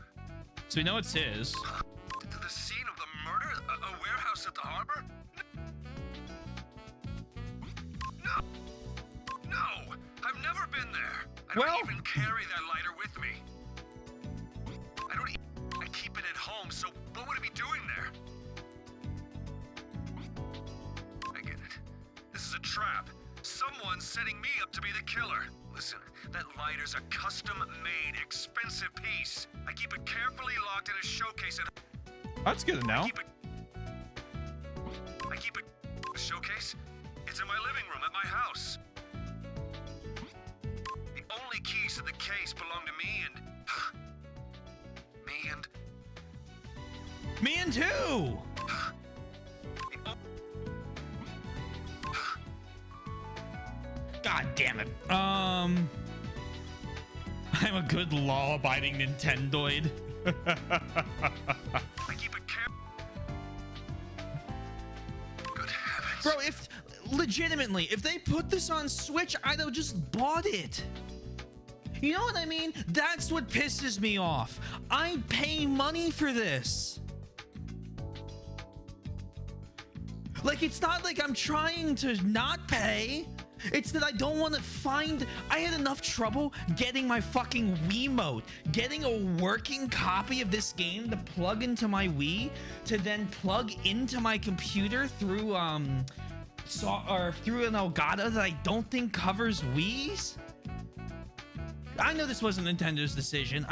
So we know it's his. To the scene of the murder? A warehouse at the harbor? No! No! I've never been there. I don't even carry that lighter with me. I keep it at home, so what would it be doing there? I get it. This is a trap. Someone's setting me up to be the killer. Listen, that lighter's a custom-made, expensive piece. I keep it carefully locked in a showcase at... That's good to know. I keep it... The showcase? It's in my living room at my house. The only keys to the case belong to me and... Me and who? God damn it. I'm a good law-abiding Nintendoid. I keep it Good heavens. Bro, legitimately, if they put this on Switch, I'd have just bought it. You know what I mean? That's what pisses me off. I pay money for this. Like, it's not like I'm trying to not pay. It's that I don't want to find... I had enough trouble getting my fucking Wiimote, getting a working copy of this game to plug into my Wii, to then plug into my computer through through an Elgato that I don't think covers Wii's. I know this wasn't Nintendo's decision.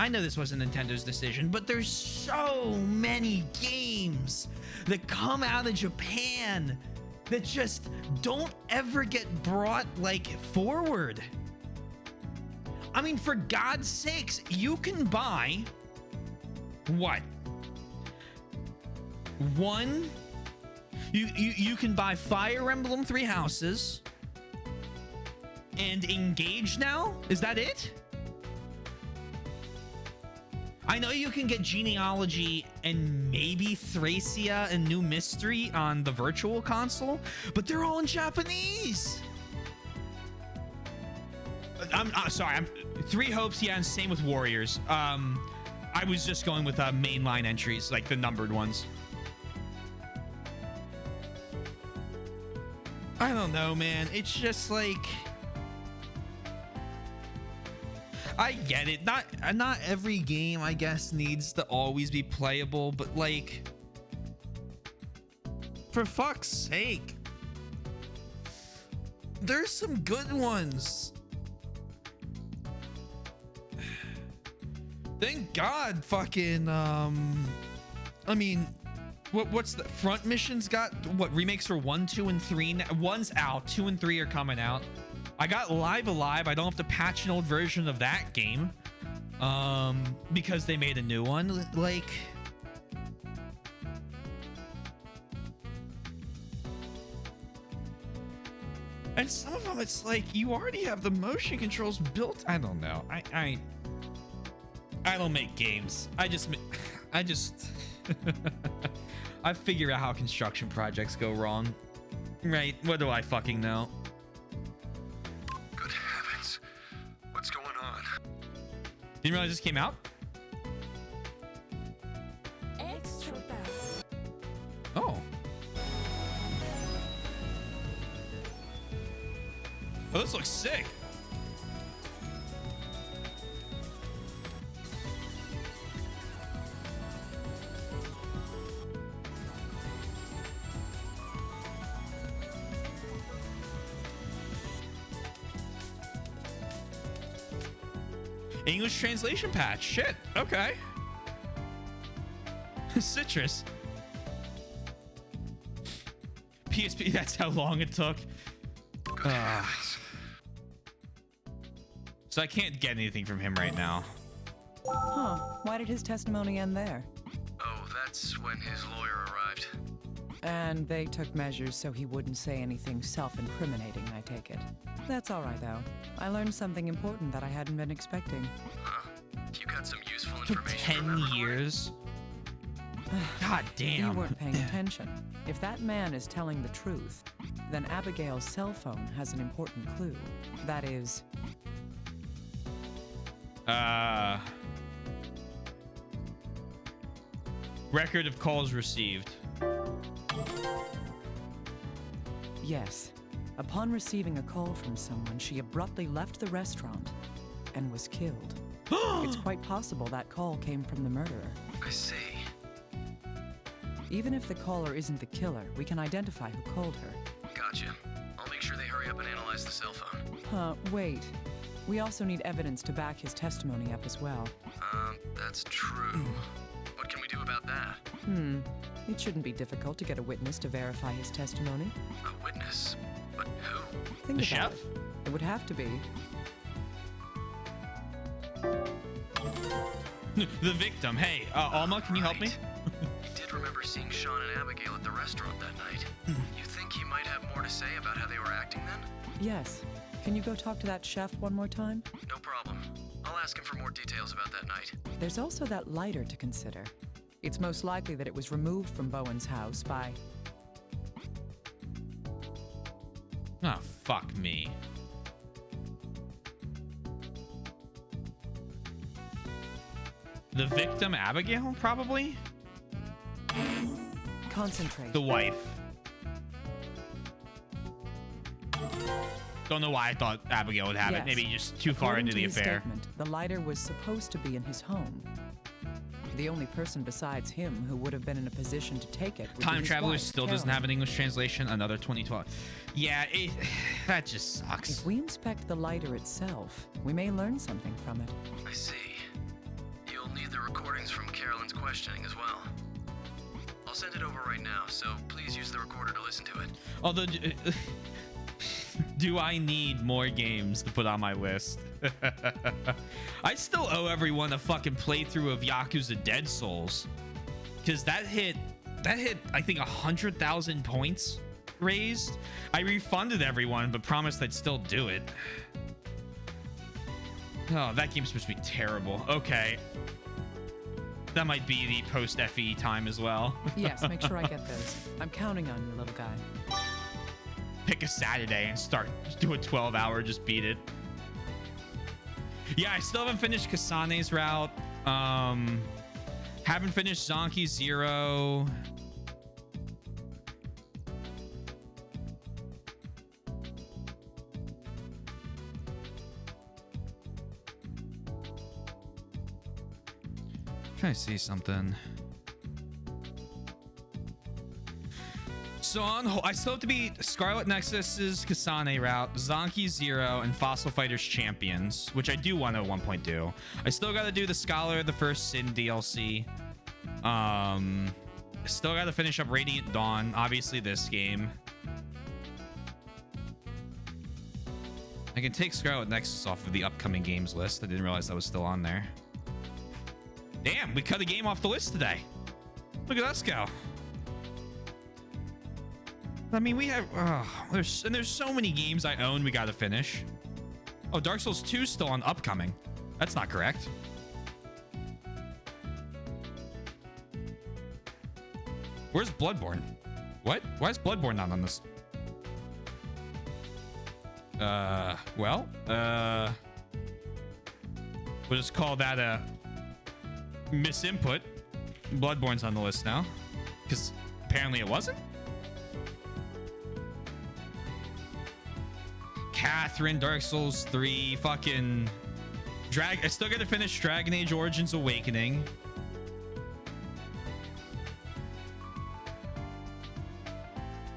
But there's so many games that come out of Japan that just don't ever get brought, like, forward. I mean, for God's sakes, you can buy... What? One... You can buy Fire Emblem 3 Houses and Engage now? Is that it? I know you can get Genealogy and maybe Thracia and New Mystery on the Virtual Console, but they're all in Japanese. I'm sorry. 3 Hopes, yeah, and same with Warriors. I was just going with mainline entries, like the numbered ones. I don't know, man. It's just like, I get it. Not every game, I guess, needs to always be playable, but like, for fuck's sake, there's some good ones. Thank God, fucking I mean, what's the front missions got? What remakes for 1, 2, and 3? One's out, 2 and 3 are coming out. I got Live Alive. I don't have to patch an old version of that game because they made a new one. Like, and some of them, it's like you already have the motion controls built. I don't know. I don't make games. I just I figure out how construction projects go wrong. Right? What do I fucking know? Good heavens. What's going on? Didn't realize this came out? Extra fast. Oh. Oh, this looks sick. English translation patch. Shit. Okay. Citrus. PSP. That's how long it took. So I can't get anything from him right now. Huh. Why did his testimony end there? Oh, that's when his lawyer arrived. And they took measures so he wouldn't say anything self-incriminating, I take it. That's all right, though. I learned something important that I hadn't been expecting. Huh. You got some useful Took information. 10 years. God damn. You weren't paying attention. If that man is telling the truth, then Abigail's cell phone has an important clue. That is... record of calls received. Yes. Upon receiving a call from someone, she abruptly left the restaurant and was killed. It's quite possible that call came from the murderer. I see. Even if the caller isn't the killer, we can identify who called her. Gotcha. I'll make sure they hurry up and analyze the cell phone. Wait. We also need evidence to back his testimony up as well. That's true. What can we do about that? It shouldn't be difficult to get a witness to verify his testimony. A witness? But who? Think The about chef? it. It would have to be. The victim. Hey, Alma, can you help me? I did remember seeing Sean and Abigail at the restaurant that night. You think he might have more to say about how they were acting then? Yes. Can you go talk to that chef one more time? No problem. I'll ask him for more details about that night. There's also that lighter to consider. It's most likely that it was removed from Bowen's house by... Oh, fuck me. The victim, Abigail, probably? Concentrate. The wife. Don't know why I thought Abigail would have it. Yes. Maybe just too far According into to the his affair. statement, the lighter was supposed to be in his home. The only person besides him who would have been in a position to take it would be Time his Travelers wife, still doesn't Carolyn. have an English translation. Another 2012. Yeah, that just sucks. If we inspect the lighter itself, we may learn something from it. I see. You'll need the recordings from Carolyn's questioning as well. I'll send it over right now, so please use the recorder to listen to it. Although, do I need more games to put on my list? I still owe everyone a fucking playthrough of Yakuza Dead Souls, because that hit I think 100,000 points raised. I refunded everyone, but promised I'd still do it. Oh, that game's supposed to be terrible. Okay. That might be the post FE time as well. Yes, make sure I get those. I'm counting on you, little guy. Pick a Saturday and do a 12-hour, just beat it. Yeah, I still haven't finished Kasane's route. Haven't finished Zonky 0. Trying to see something. So I still have to beat Scarlet Nexus's Kasane route, Zonky 0, and Fossil Fighters Champions, which I do want to at one point do. I still got to do the Scholar of the First Sin DLC. Still got to finish up Radiant Dawn, obviously this game. I can take Scarlet Nexus off of the upcoming games list. I didn't realize that was still on there. Damn, we cut a game off the list today. Look at us go. I mean, we have there's so many games I own we gotta finish. Oh, Dark Souls 2 is still on upcoming. That's not correct. Where's Bloodborne? What? Why is Bloodborne not on this? Well, we'll just call that a misinput. Bloodborne's on the list now, because apparently it wasn't. Catherine, Dark Souls 3, fucking I still gotta finish Dragon Age Origins Awakening.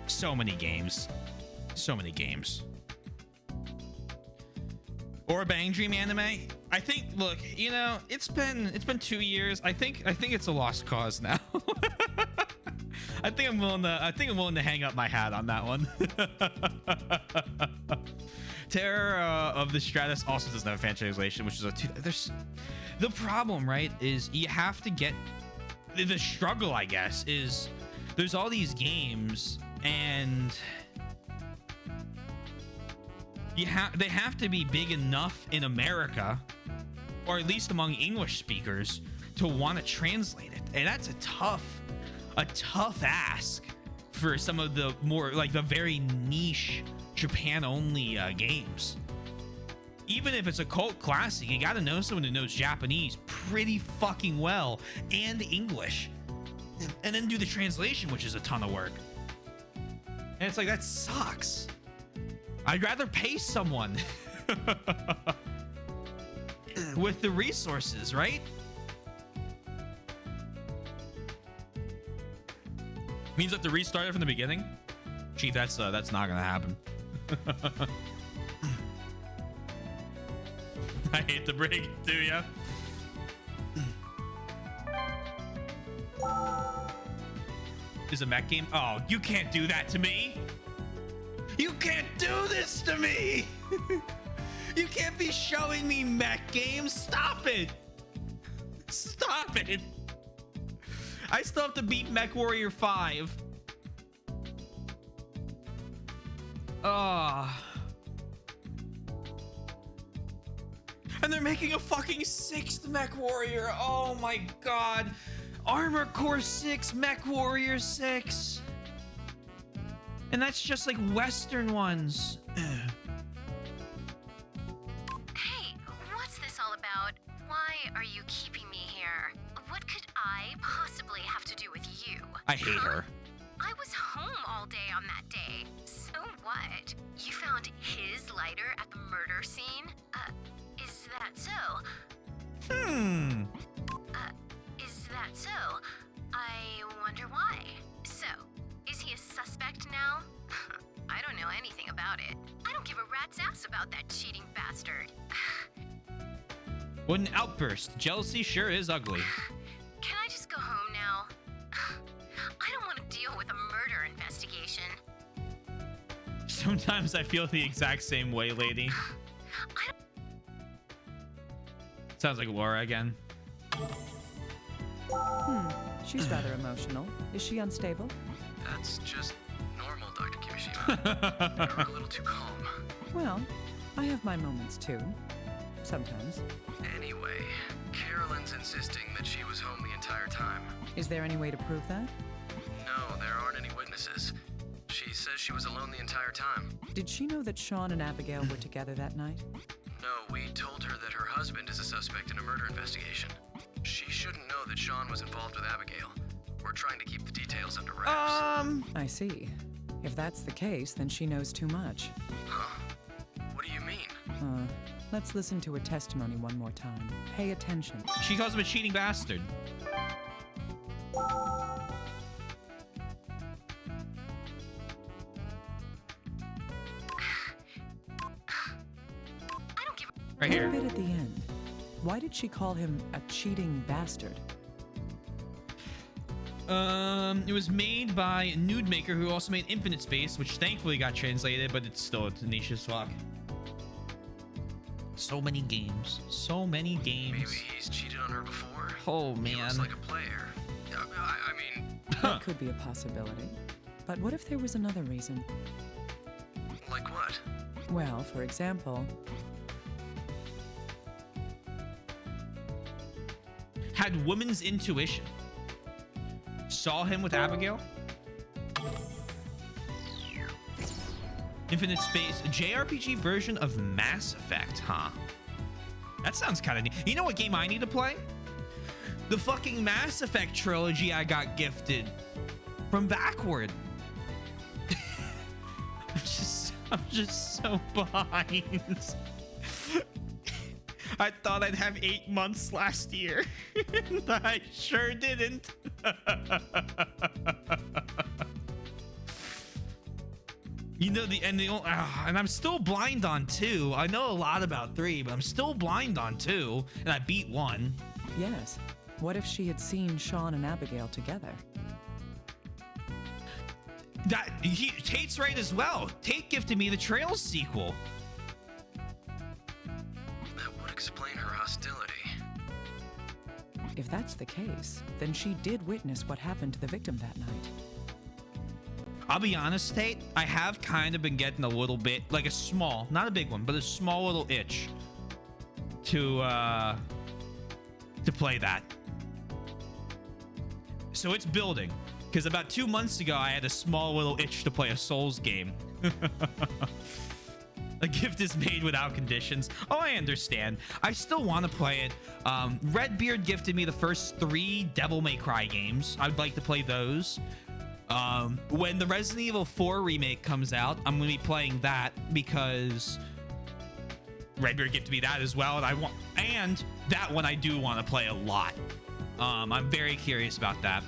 So many games. So many games. Or a Bang Dream anime. I think, look, you know, it's been 2 years. I think it's a lost cause now. I think I'm willing to hang up my hat on that one. Terror of the Stratus also doesn't have a fan translation, which is there's the problem, right? Is you have to get the struggle, I guess, is there's all these games and they have to be big enough in America, or at least among English speakers, to want to translate it, and that's a tough ask for some of the more like the very niche Japan only games. Even if it's a cult classic, you got to know someone who knows Japanese pretty fucking well and English, and then do the translation, which is a ton of work. And it's like, that sucks. I'd rather pay someone with the resources, right? Means I have to restart it from the beginning? Gee, that's not gonna happen. I hate to break it to ya. Is a mech game? Oh, you can't do that to me. You can't do this to me. You can't be showing me mech games. Stop it. Stop it. I still have to beat MechWarrior 5. And they're making a fucking 6th MechWarrior. Oh my god. Armor Core 6, MechWarrior 6. And that's just like Western ones. Hey, what's this all about? Why are you keeping me here? What could I possibly have to do with you? I hate her. I was home all day on that day. So what? You found his lighter at the murder scene? Is that so? Is that so? I wonder why. So, is he a suspect now? I don't know anything about it. I don't give a rat's ass about that cheating bastard. What an outburst. Jealousy sure is ugly. Can I just go home now? I don't want to deal with a murder investigation. Sometimes I feel the exact same way, lady. Sounds like Laura again. She's rather emotional. Is she unstable? That's just normal, Dr. Kimishima. You're a little too calm. Well, I have my moments too. Sometimes. Anyway, Carolyn's insisting that she was home the entire time. Is there any way to prove that? No, there aren't any witnesses. She says she was alone the entire time. Did she know that Sean and Abigail were together that night? No, we told her that her husband is a suspect in a murder investigation. She shouldn't know that Sean was involved with Abigail. We're trying to keep the details under wraps. I see. If that's the case, then she knows too much. Huh? What do you mean? Let's listen to her testimony one more time. Pay attention. She calls him a cheating bastard. Right here. A bit at the end. Why did she call him a cheating bastard? It was made by Nude Maker, who also made Infinite Space, which thankfully got translated, but it's still a tenacious fuck. So many games. So many games. Maybe he's cheated on her before. Oh, man. He looks like a player. I mean... That could be a possibility. But what if there was another reason? Like what? Well, for example... Had woman's intuition. Saw him with Abigail. Infinite Space, a JRPG version of Mass Effect, huh? That sounds kind of neat. You know what game I need to play? The fucking Mass Effect trilogy I got gifted from Backward. I'm just so behind. I thought I'd have 8 months last year. I sure didn't. You know, and I'm still blind on 2. I know a lot about 3, but I'm still blind on 2, and I beat 1. Yes. What if she had seen Sean and Abigail together? Tate's right as well. Tate gifted me the Trails sequel. That would explain her hostility. If that's the case, then she did witness what happened to the victim that night. I'll be honest, Tate, I have kind of been getting a little bit, like a small, not a big one, but a small little itch to play that. So it's building, because about 2 months ago, I had a small little itch to play a Souls game. A gift is made without conditions. Oh, I understand. I still want to play it. Redbeard gifted me the first 3 Devil May Cry games. I'd like to play those. When the Resident Evil 4 remake comes out, I'm going to be playing that because Redbeard gifted me that as well. And that one I do want to play a lot. I'm very curious about that.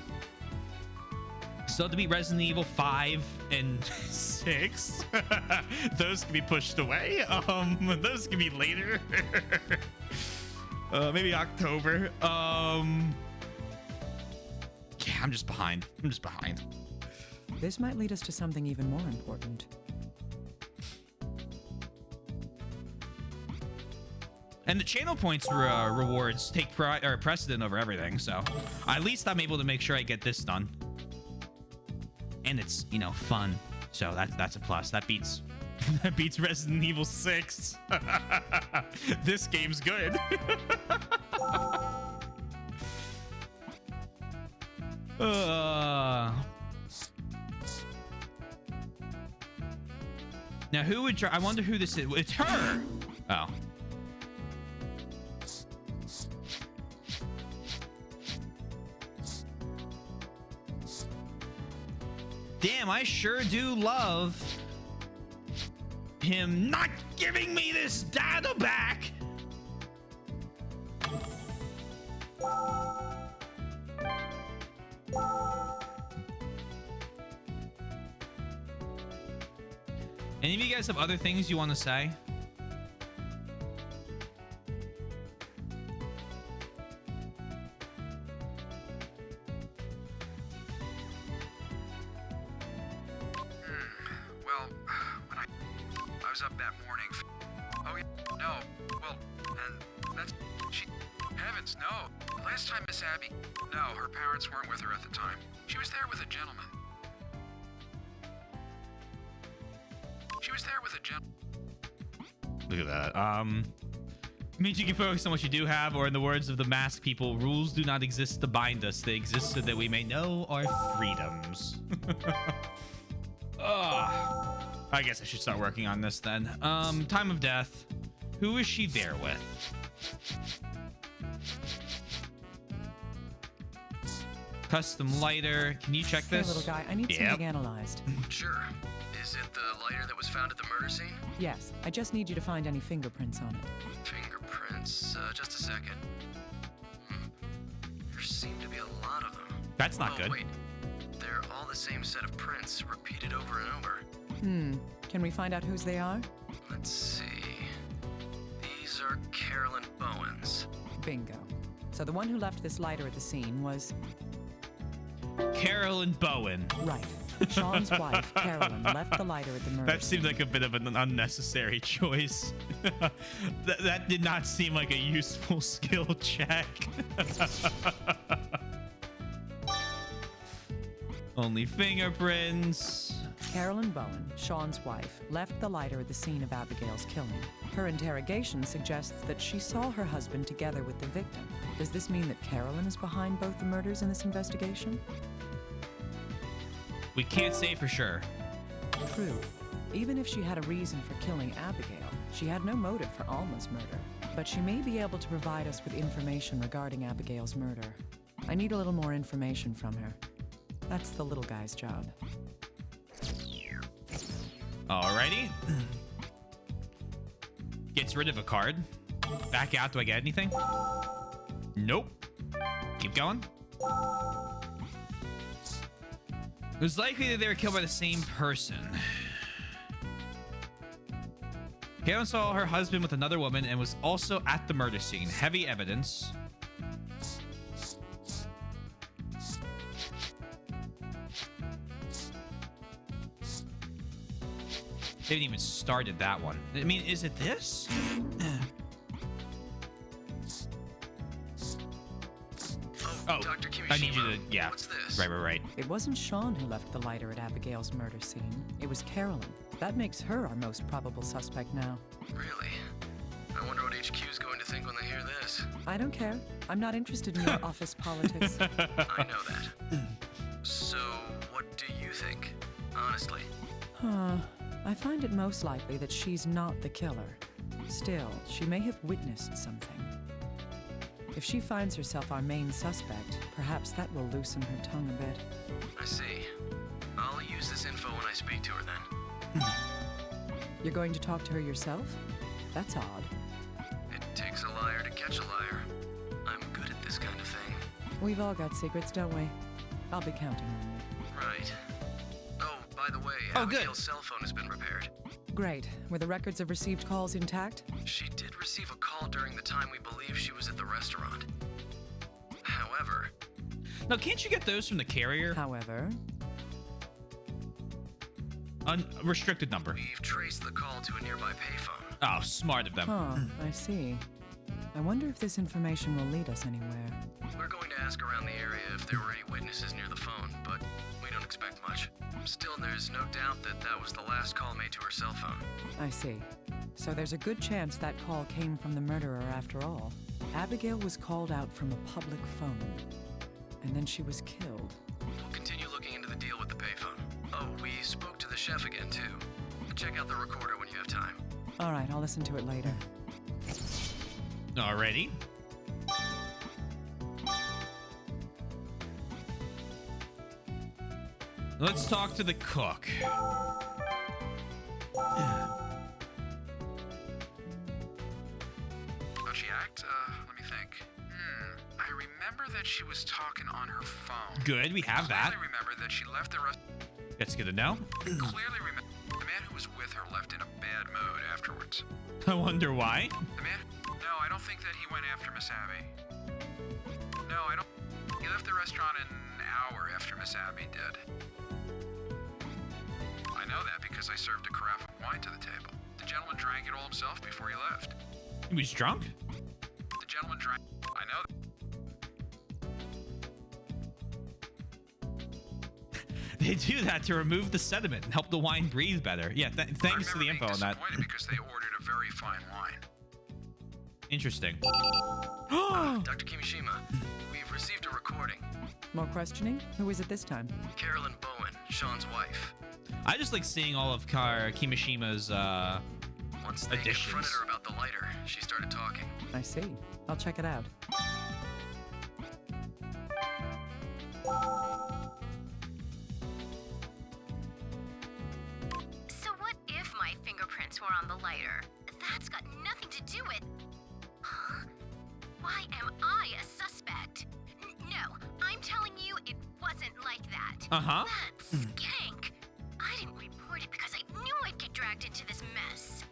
Still to beat Resident Evil 5 and 6. Those can be pushed away. Those can be later. Maybe October. Yeah, I'm just behind. This might lead us to something even more important. And the channel points rewards take precedent over everything. So at least I'm able to make sure I get this done. And it's, you know, fun. So that's a plus. That beats Resident Evil 6. This game's good. Now who would try? I wonder who this is. It's her. Oh. Damn, I sure do love him not giving me this data back. Any of you guys have other things you want to say? Well, when I was up that morning. Oh, yeah, no. Well, and that's... Heavens, no. Last time Miss Abby... No, her parents weren't with her at the time. She was there with a gentleman. Look at that. Means you can focus on what you do have, or in the words of the mask people, rules do not exist to bind us. They exist so that we may know our freedoms. I guess I should start working on this then. Time of death. Who is she there with? Custom lighter. Can you check Hey, this? little guy, I need something analyzed. Sure. Is it the lighter that was found at the murder scene? Yes, I just need you to find any fingerprints on it. Fingerprints? Just a second. There seem to be a lot of them. That's not good. Wait. They're all the same set of prints, repeated over and over. Can we find out whose they are? Let's see. These are Carolyn Bowen's. Bingo. So the one who left this lighter at the scene was... Carolyn Bowen. Right. Sean's wife, Carolyn, left the lighter at the murder That seemed like a bit of an unnecessary choice. that did not seem like a useful skill check. Only fingerprints. Carolyn Bowen, Sean's wife, left the lighter at the scene of Abigail's killing. Her interrogation suggests that she saw her husband together with the victim. Does this mean that Carolyn is behind both the murders in this investigation? We can't say for sure. True. Even if she had a reason for killing Abigail, she had no motive for Alma's murder. But she may be able to provide us with information regarding Abigail's murder. I need a little more information from her. That's the little guy's job. Alrighty. Gets rid of a card. Back out. Do I get anything? Nope. Keep going. It was likely that they were killed by the same person. Carolyn saw her husband with another woman and was also at the murder scene. Heavy evidence. They haven't even started that one. I mean, is it this? Oh, Dr. Kimishima, I need you to, yeah. What's this? Right. It wasn't Sean who left the lighter at Abigail's murder scene. It was Carolyn. That makes her our most probable suspect now. Really? I wonder what HQ's going to think when they hear this. I don't care. I'm not interested in your office politics. I know that. So, what do you think? Honestly. I find it most likely that she's not the killer. Still, she may have witnessed something. If she finds herself our main suspect, perhaps that will loosen her tongue a bit. I see. I'll use this info when I speak to her then. You're going to talk to her yourself? That's odd. It takes a liar to catch a liar. I'm good at this kind of thing. We've all got secrets, don't we? I'll be counting on you. Right. Oh, by the way, Abigail's cell phone has been repaired. Great. Were the records of received calls intact? She did receive a call during the time we believe she was at the restaurant. However... No, can't you get those from the carrier? However... Unrestricted number. We've traced the call to a nearby payphone. Oh, smart of them. Huh, I see. I wonder if this information will lead us anywhere. We're going to ask around the area if there were any witnesses near the phone, but we don't expect much. Still, there's no doubt that that was the last call made to her cell phone. I see. So there's a good chance that call came from the murderer after all. Abigail was called out from a public phone, and then she was killed. We'll continue looking into the deal with the payphone. Oh, we spoke to the chef again, too. Check out the recorder when you have time. All right, I'll listen to it later. Alrighty. Let's talk to the cook. How'd she act? Let me think. I remember that she was talking on her phone. Good, we have that. I remember that she left the rest. That's good to know. Clearly remember the man who was with her left in a bad mood afterwards. I wonder why. The man? No, I don't think that he went after Miss Abby. No, I don't. He left the restaurant an hour after Miss Abby did. I know that because I served a carafe of wine to the table. The gentleman drank it all himself before he left. He was drunk? The gentleman drank. I know that. They do that to remove the sediment and help the wine breathe better. Yeah, thanks for the info on that. Because they ordered a very fine wine. Interesting. Dr. Kimishima, we've received a recording. More questioning? Who is it this time? Carolyn Bowen, Sean's wife. I just like seeing all of Kimishima's Once they confronted her about the lighter, she started talking. I see. I'll check it out. were on the lighter. That's got nothing to do with... Huh? Why am I a suspect? No, I'm telling you it wasn't like that. Uh-huh. That skank. I didn't report it because I knew I'd get dragged into this mess.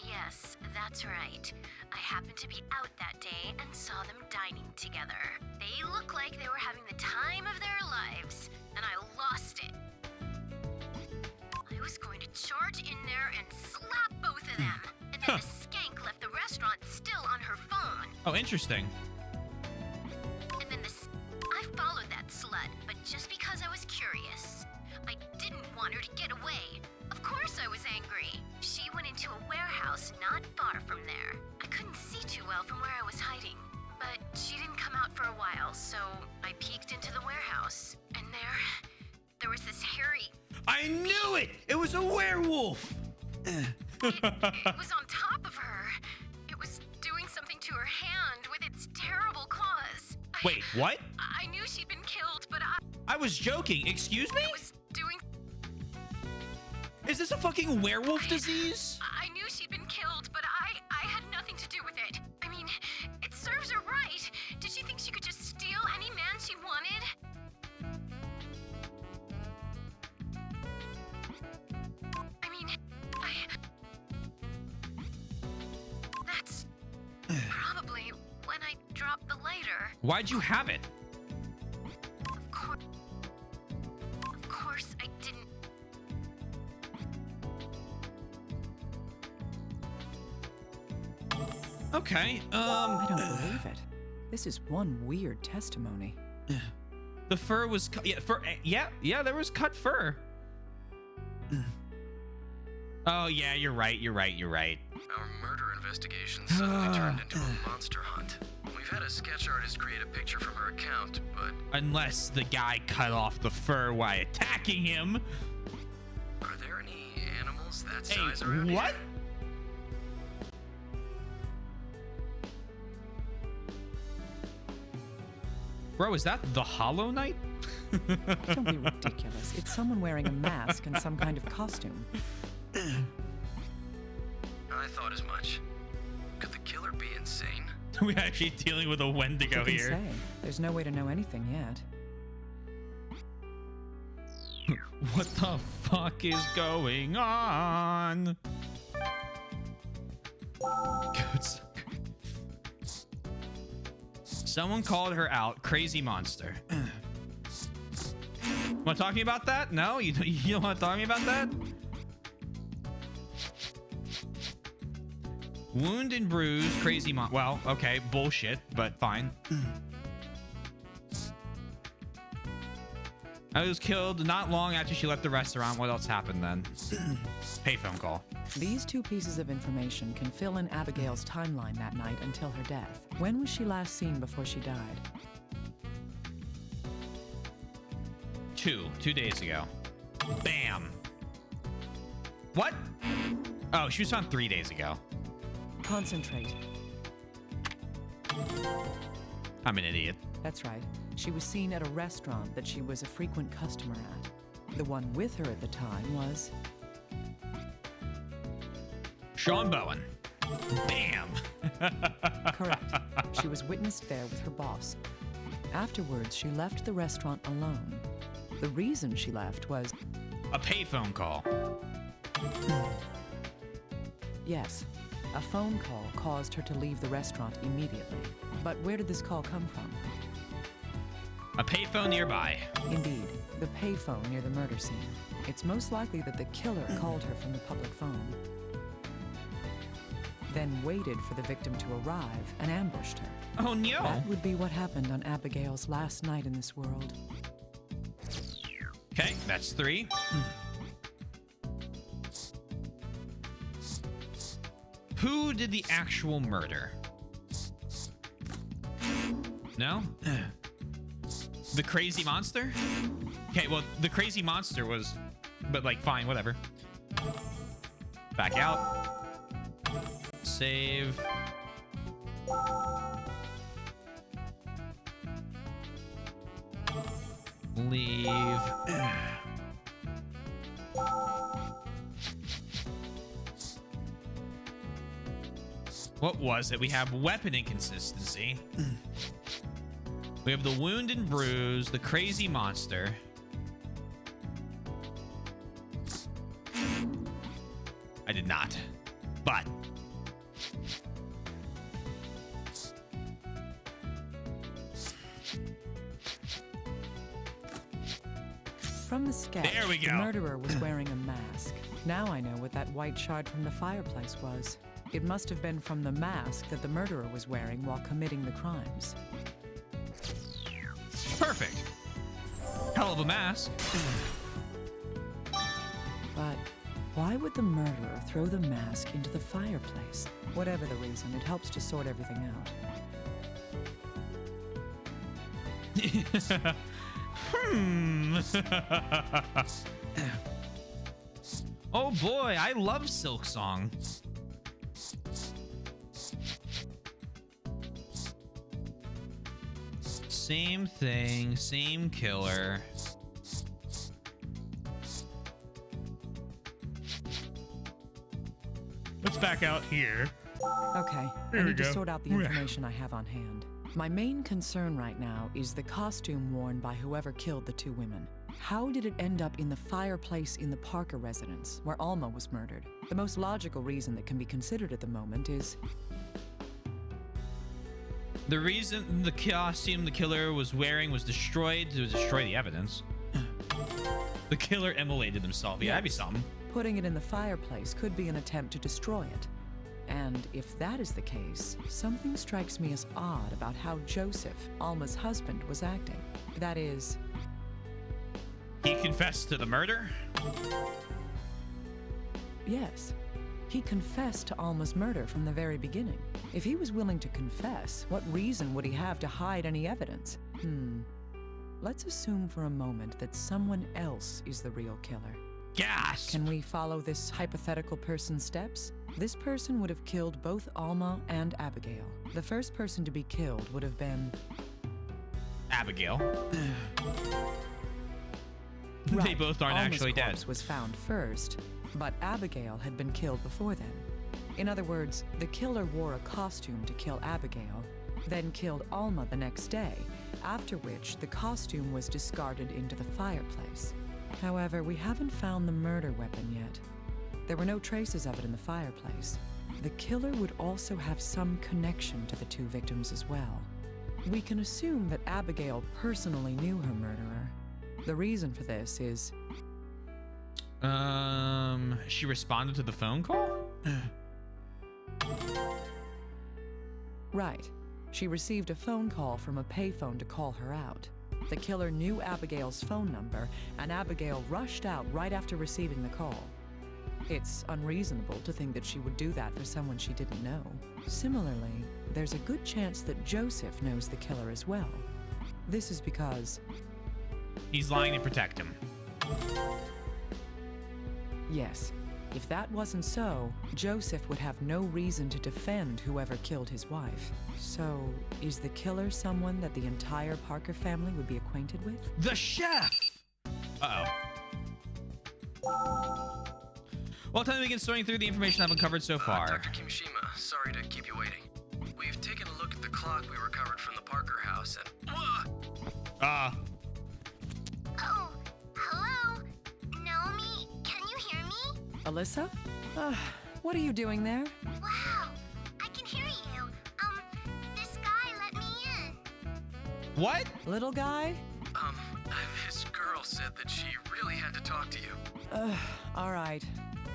Yes, that's right. I happened to be out that day and saw them dining together. They looked like they were having the time of their lives, and I lost it. I was going to charge in there and slap both of them, and then the skank left the restaurant still on her phone. Oh, interesting. And then I followed that slut, but just because I was curious. I didn't want her to get away. Of course I was angry. She went into a warehouse not far from there. I couldn't see too well from where I was hiding, but she didn't come out for a while, so I peeked into the warehouse. And there was this hairy... I knew it! It was a werewolf! It was on top of her. It was doing something to her hand with its terrible claws. Wait, what? I knew she'd been killed, but I was joking. Excuse me? I was doing... Is this a fucking werewolf disease? I knew she'd been killed, but I had nothing to do with it. I mean, it serves her right. Did she think she could just steal any man she wanted? I mean, that's probably when I dropped the lighter. Why'd you have it? Of course I didn't. Okay, I don't believe it. This is one weird testimony. The fur was yeah, there was cut fur. Oh yeah, you're right. Our murder investigation suddenly turned into a monster hunt. We've had a sketch artist create a picture from her account, but... Unless the guy cut off the fur while attacking him. Are there any animals that size around what? here? Bro, is that the Hollow Knight? Don't be ridiculous. It's someone wearing a mask and some kind of costume. I thought as much. Could the killer be insane? We're actually dealing with a Wendigo Who can here. say? There's no way to know anything yet. What the fuck is going on? Good. Someone called her out. Crazy monster. Want to talk to me about that? No? You don't want to talk to me about that? Wound and bruise. Crazy well, okay. Bullshit, but fine. I was killed not long after she left the restaurant. What else happened then? Payphone call. These two pieces of information can fill in Abigail's timeline that night until her death. When was she last seen before she died? 2 days ago. Bam. What? Oh, she was found 3 days ago. Concentrate. I'm an idiot. That's right. She was seen at a restaurant that she was a frequent customer at. The one with her at the time was... Sean Bowen. Bam. Correct. She was witnessed there with her boss. Afterwards, she left the restaurant alone. The reason she left was... A payphone call. Yes. A phone call caused her to leave the restaurant immediately. But where did this call come from? A payphone nearby. Indeed, the payphone near the murder scene. It's most likely that the killer called her from the public phone, then waited for the victim to arrive and ambushed her. Oh no! That would be what happened on Abigail's last night in this world. Okay, that's 3. Who did the actual murder? No? The crazy monster? Okay, well, the crazy monster was... But, like, fine, whatever. Back out. Save. Leave. What was it? We have weapon inconsistency. We have the wound and bruise, the crazy monster. I did not, but From the sketch, there we go. The murderer was wearing a mask. Now I know what that white shard from the fireplace was. It must have been from the mask that the murderer was wearing while committing the crimes. Perfect. Hell of a mask. But why would the murderer throw the mask into the fireplace? Whatever the reason, it helps to sort everything out. Oh boy, I love Silk Song. Same thing, same killer. Let's back out here. Okay, I need to sort out the information I have on hand. My main concern right now is the costume worn by whoever killed the two women. How did it end up in the fireplace in the Parker residence, where Alma was murdered? The most logical reason that can be considered at the moment is... The reason the costume the killer was wearing was destroyed to destroy the evidence. The killer immolated himself. Yeah, that'd be something. Putting it in the fireplace could be an attempt to destroy it. And if that is the case, something strikes me as odd about how Joseph, Alma's husband, was acting. That is... He confessed to the murder? Yes. He confessed to Alma's murder from the very beginning. If he was willing to confess, what reason would he have to hide any evidence? Let's assume for a moment that someone else is the real killer. Gasp! Can we follow this hypothetical person's steps? This person would have killed both Alma and Abigail. The first person to be killed would have been... Abigail. Right. They both aren't Alma's actually dead. corpse was found first, but Abigail had been killed before then. In other words, the killer wore a costume to kill Abigail, then killed Alma the next day, after which the costume was discarded into the fireplace. However, we haven't found the murder weapon yet. There were no traces of it in the fireplace. The killer would also have some connection to the two victims as well. We can assume that Abigail personally knew her murderer. The reason for this is... She responded to the phone call? Right. She received a phone call from a payphone to call her out. The killer knew Abigail's phone number, and Abigail rushed out right after receiving the call. It's unreasonable to think that she would do that for someone she didn't know. Similarly, there's a good chance that Joseph knows the killer as well. This is because... He's lying to protect him. Yes. If that wasn't so, Joseph would have no reason to defend whoever killed his wife. So, is the killer someone that the entire Parker family would be acquainted with? The chef! Uh-oh. Well, time to begin sorting through the information I've uncovered so far. Dr. Kimishima, sorry to keep you waiting. We've taken a look at the clock we recovered from the Parker house and... Oh, hello? Naomi, can you hear me? Alyssa? What are you doing there? Wow, I can hear you. This guy let me in. What? Little guy? This girl said that she really had to talk to you. All right.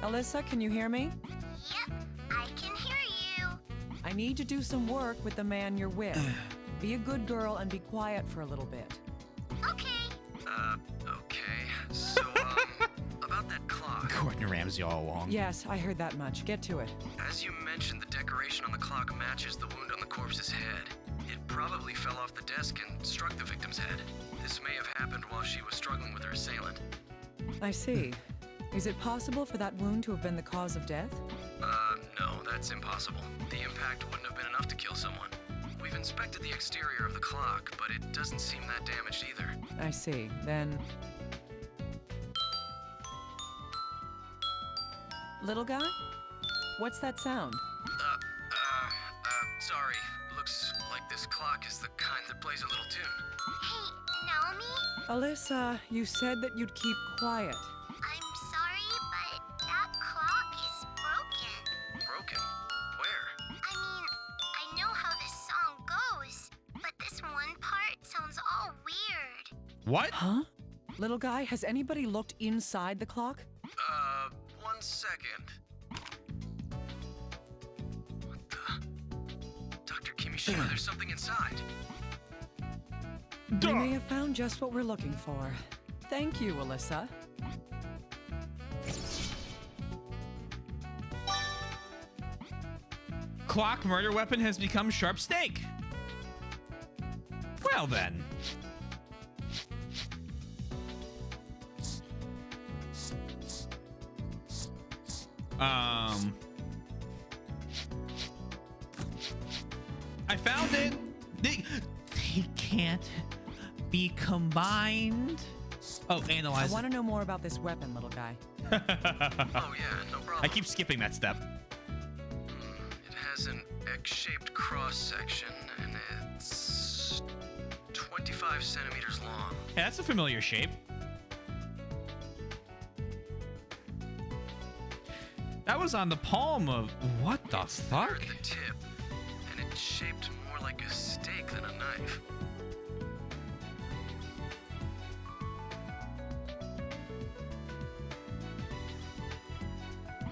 Alyssa, can you hear me? Yep, I can hear you. I need to do some work with the man you're with. Be a good girl and be quiet for a little bit. Okay. Okay. So, about that clock. Gordon Ramsay all along. Yes, I heard that much. Get to it. As you mentioned, the decoration on the clock matches the wound on the corpse's head. It probably fell off the desk and struck the victim's head. This may have happened while she was struggling with her assailant. I see. Is it possible for that wound to have been the cause of death? No, that's impossible. The impact wouldn't have been enough to kill someone. We've inspected the exterior of the clock, but it doesn't seem that damaged either. I see. Then... Little guy? What's that sound? Sorry, looks like this clock is the kind that plays a little tune. Hey, Naomi? Alyssa, you said that you'd keep quiet. I'm sorry, but that clock is broken. Broken? Where? I mean, I know how this song goes, but this one part sounds all weird. What? Huh? Little guy, has anybody looked inside the clock? 1 second. What the? Dr. Kimishima, there's something inside. We may have found just what we're looking for. Thank you, Alyssa. Clock murder weapon has become sharp stake. Well then. I found it. They can't be combined. Oh, analyze. I want to know more about this weapon, little guy. Oh yeah, no problem. I keep skipping that step. It has an X-shaped cross-section, and it's 25 centimeters long. Yeah, that's a familiar shape. That was on the palm of... What the fuck? At the tip, and it's shaped more like a steak than a knife.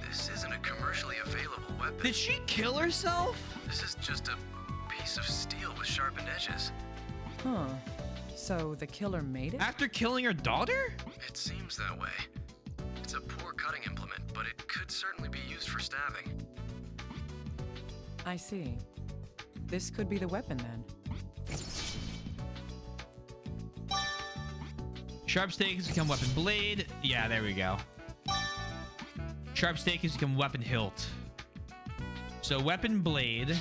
This isn't a commercially available weapon. Did she kill herself? This is just a piece of steel with sharpened edges. Huh. So the killer made it? After killing her daughter? It seems that way. It's a poor cutting implement, but it could certainly be used for stabbing. I see. This could be the weapon then. Sharp stake has become weapon blade. Yeah, there we go. Sharp stake has become weapon hilt. So weapon blade.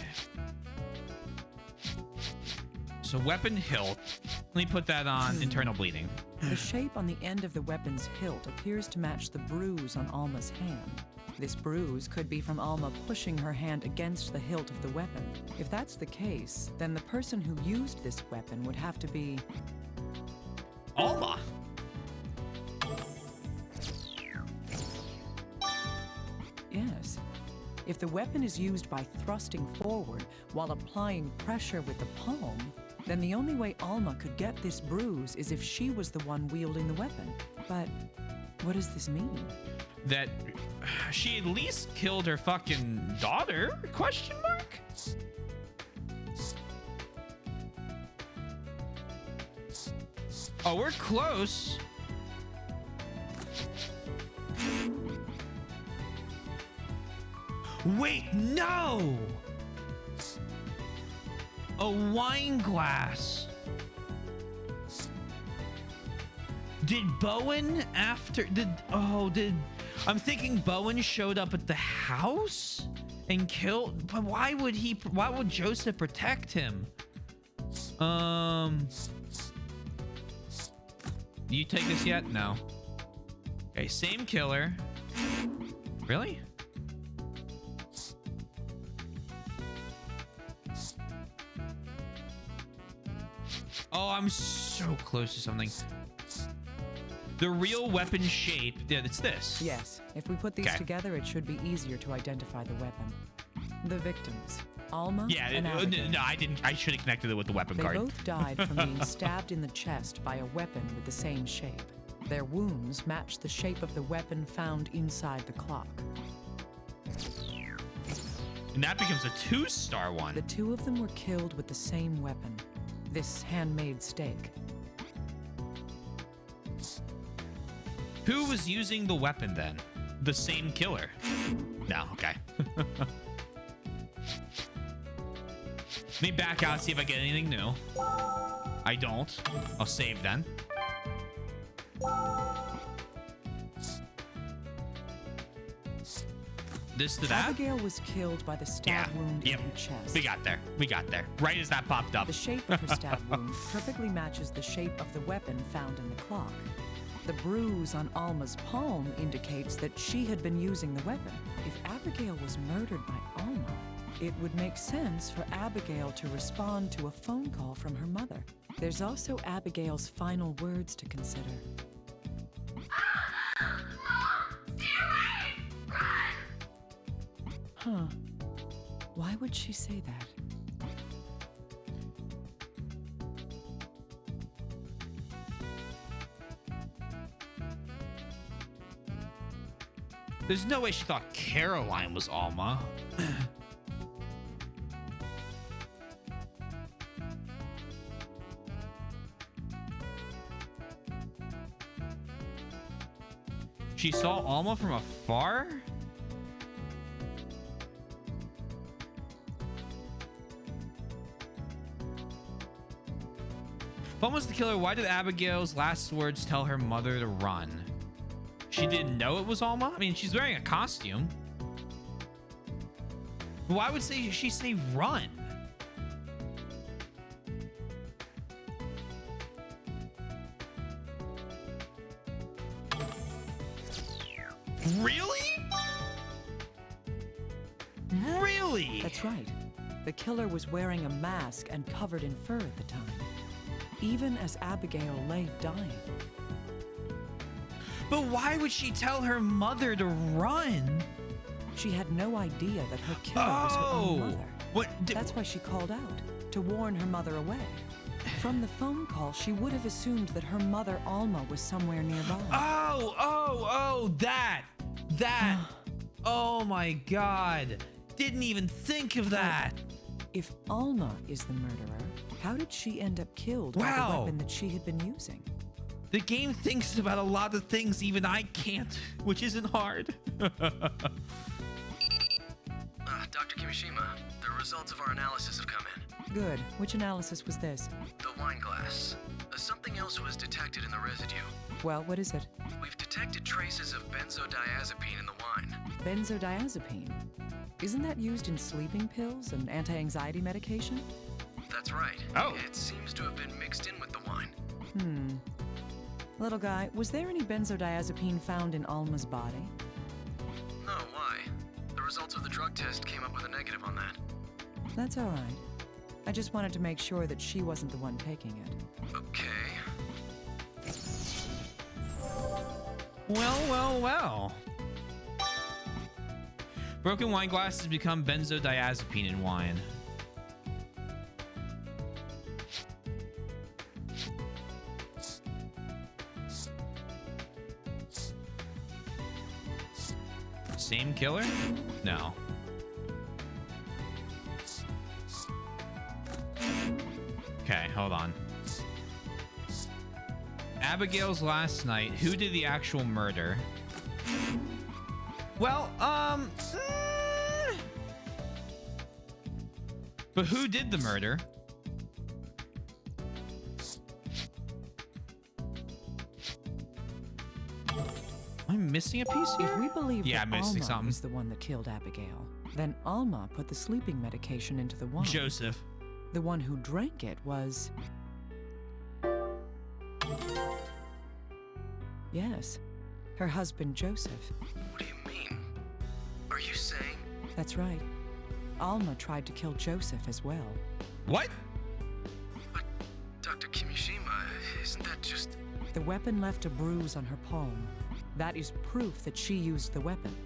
So weapon hilt. Let me put that on internal bleeding. The shape on the end of the weapon's hilt appears to match the bruise on Alma's hand. This bruise could be from Alma pushing her hand against the hilt of the weapon. If that's the case, then the person who used this weapon would have to be... Alma! Yes. If the weapon is used by thrusting forward while applying pressure with the palm, then the only way Alma could get this bruise is if she was the one wielding the weapon. But what does this mean? That she at least killed her fucking daughter? Question mark? Oh, we're close. Wait, no! A wine glass. Did Bowen I'm thinking Bowen showed up at the house and killed, but why would Joseph protect him? Do you take this yet? No. Okay, same killer. Really? Oh, I'm so close to something. The real weapon shape, yeah, it's this. Yes, if we put these together, it should be easier to identify the weapon. The victims, Alma and Abigail. No, I didn't. I should have connected it with the weapon card. They both died from being stabbed in the chest by a weapon with the same shape. Their wounds match the shape of the weapon found inside the clock. And that becomes a 2-star one. The two of them were killed with the same weapon, this handmade stake. Who was using the weapon then? The same killer? No, okay. Let me back out, see if I get anything new. I don't. I'll save then. This to that? Abigail was killed by the stab wound in her chest. We got there. We got there. Right as that popped up. The shape of her stab wound perfectly matches the shape of the weapon found in the clock. The bruise on Alma's palm indicates that she had been using the weapon. If Abigail was murdered by Alma, it would make sense for Abigail to respond to a phone call from her mother. There's also Abigail's final words to consider. Huh. Why would she say that? There's no way she thought Caroline was Alma. She saw Alma from afar? If Alma's the killer, why did Abigail's last words tell her mother to run? She didn't know it was Alma? I mean, she's wearing a costume. Why would she say run? Really? Really? That's right. The killer was wearing a mask and covered in fur at the time, even as Abigail lay dying. But why would she tell her mother to run? She had no idea that her killer was her own mother. What? That's why she called out, to warn her mother away. From the phone call, she would have assumed that her mother, Alma, was somewhere nearby. That. Oh my God. Didn't even think of that. If Alma is the murderer, how did she end up killed by the weapon that she had been using? The game thinks about a lot of things even I can't, which isn't hard. Dr. Kimishima, the results of our analysis have come in. Good. Which analysis was this? The wine glass. Something else was detected in the residue. Well, what is it? We've detected traces of benzodiazepine in the wine. Benzodiazepine? Isn't that used in sleeping pills and anti-anxiety medication? That's right. Oh. It seems to have been mixed in with the wine. Little guy, was there any benzodiazepine found in Alma's body? No, why? The results of the drug test came up with a negative on that. That's all right. I just wanted to make sure that she wasn't the one taking it. Okay. Well. Broken wine glasses become benzodiazepine in wine. Same killer? No. Okay, hold on. Abigail's last night. Who did the actual murder? Well, but who did the murder? I'm missing a piece here? If we believe that I'm missing Alma something. was the one that killed Abigail, then Alma put the sleeping medication into the wine. Joseph. The one who drank it was... Yes, her husband Joseph. What do you mean? Are you saying? That's right. Alma tried to kill Joseph as well. What? But, Dr. Kimishima, isn't that just... The weapon left a bruise on her palm. That is proof that she used the weapon.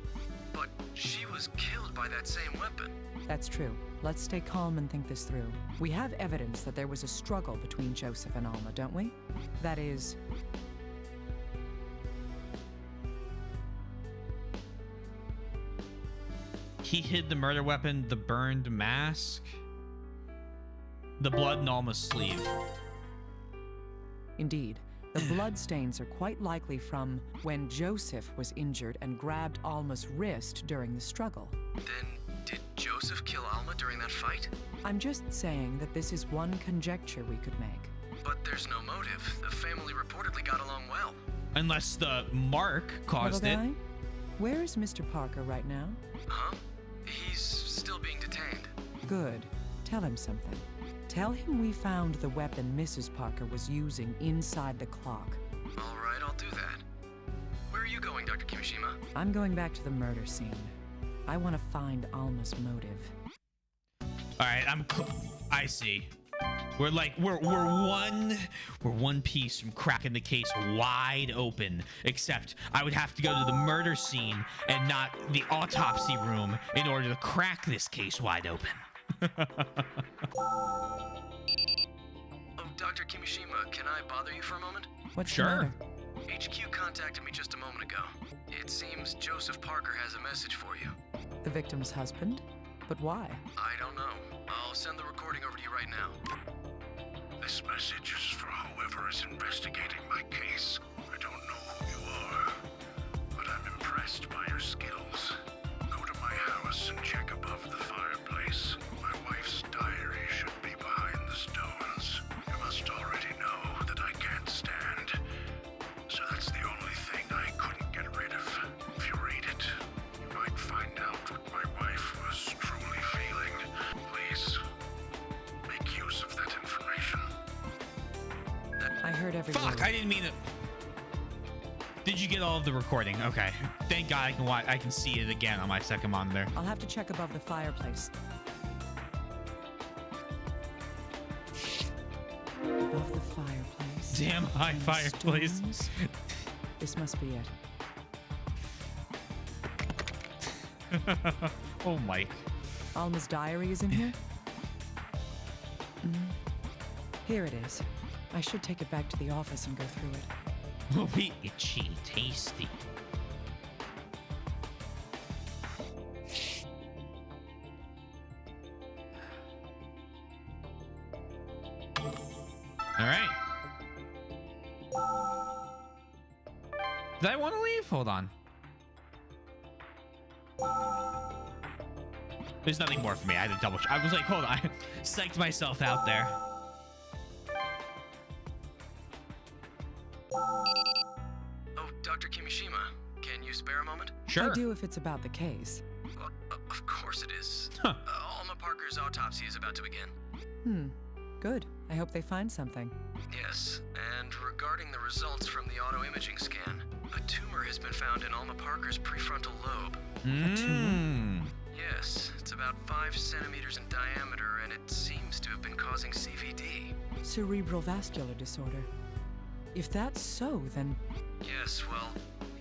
But she was killed by that same weapon. That's true. Let's stay calm and think this through. We have evidence that there was a struggle between Joseph and Alma, don't we? That is... He hid the murder weapon, the burned mask, the blood in Alma's sleeve. Indeed. The bloodstains are quite likely from when Joseph was injured and grabbed Alma's wrist during the struggle. Then, did Joseph kill Alma during that fight? I'm just saying that this is one conjecture we could make. But there's no motive. The family reportedly got along well. Unless the mark caused Little it. guy, where is Mr. Parker right now? Huh? He's still being detained. Good. Tell him something. Tell him we found the weapon Mrs. Parker was using inside the clock. All right, I'll do that. Where are you going, Dr. Kimishima? I'm going back to the murder scene. I want to find Alma's motive. All right, I see. We're one piece from cracking the case wide open. Except I would have to go to the murder scene and not the autopsy room in order to crack this case wide open. Oh, Dr. Kimishima, can I bother you for a moment? What's Sure. the matter? HQ contacted me just a moment ago. It seems Joseph Parker has a message for you. The victim's husband? But why? I don't know. I'll send the recording over to you right now. This message is for whoever is investigating my case. I don't know who you are, but I'm impressed by your skills. Go to my house and check above the fireplace. My wife's diary should be behind the stones. You must already know that I can't stand. So that's the only thing I couldn't get rid of. If you read it, you might find out what my wife was truly feeling. Please, make use of that information. I heard every Fuck! word. I didn't mean to. Did you get all of the recording? Okay. Thank God I can watch. I can see it again on my second monitor. I'll have to check above the fireplace. Above the fireplace. Damn high and fireplace. stones. This must be it. Oh, Mike. Alma's diary is in here? Here it is. I should take it back to the office and go through it. Will be itchy tasty. All right. Did I want to leave? Hold on. There's nothing more for me. I had to double check. I was like, hold on. I psyched myself out there. Oh, Dr. Kimishima, can you spare a moment? Sure. I do if it's about the case. Well, of course it is. Huh. Alma Parker's autopsy is about to begin. Good. I hope they find something. Yes, and regarding the results from the auto-imaging scan, a tumor has been found in Alma Parker's prefrontal lobe. Mm. Yes, it's about 5 centimeters in diameter, and it seems to have been causing CVD. Cerebral vascular disorder. If that's so, then Yes, well,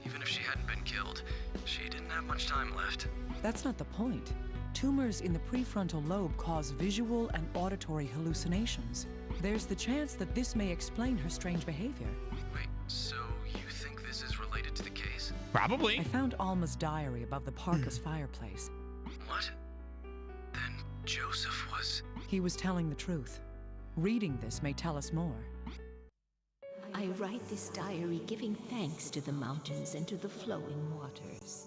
even if she hadn't been killed, she didn't have much time left. that's not the point. Tumors in the prefrontal lobe cause visual and auditory hallucinations. There's the chance that this may explain her strange behavior. Wait, so you think this is related to the case? Probably. I found Alma's diary above the Parker's fireplace. What? Then Joseph was... He was telling the truth. Reading this may tell us more. I write this diary giving thanks to the mountains and to the flowing waters.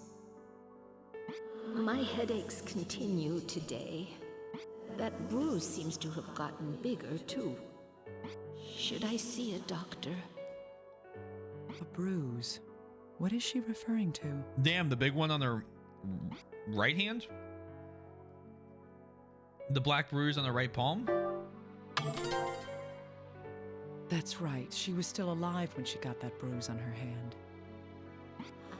My headaches continue today. That bruise seems to have gotten bigger, too. Should I see a doctor? A bruise. What is she referring to? Damn, the big one on her right hand? The black bruise on the right palm? That's right. She was still alive when she got that bruise on her hand.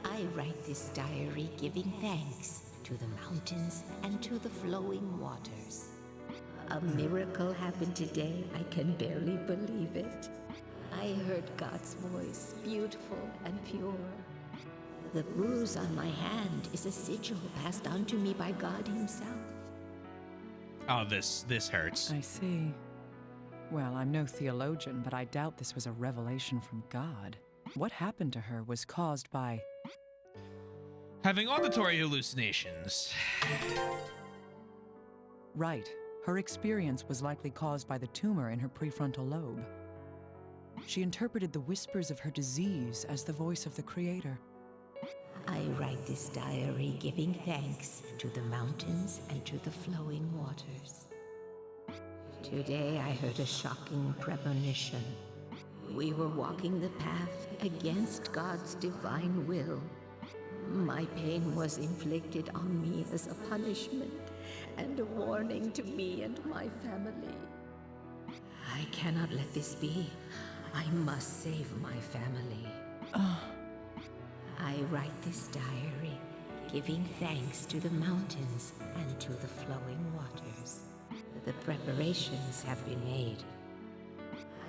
I write this diary giving thanks to the mountains and to the flowing waters. A miracle happened today. I can barely believe it. I heard God's voice, beautiful and pure. The bruise on my hand is a sigil passed on to me by God Himself. Oh, this hurts. I see. Well, I'm no theologian, but I doubt this was a revelation from God. What happened to her was caused by... Having auditory hallucinations. Right. Her experience was likely caused by the tumor in her prefrontal lobe. She interpreted the whispers of her disease as the voice of the Creator. I write this diary giving thanks to the mountains and to the flowing waters. Today I heard a shocking premonition. We were walking the path against God's divine will. My pain was inflicted on me as a punishment and a warning to me and my family. I cannot let this be. I must save my family. I write this diary, giving thanks to the mountains and to the flowing waters. The preparations have been made.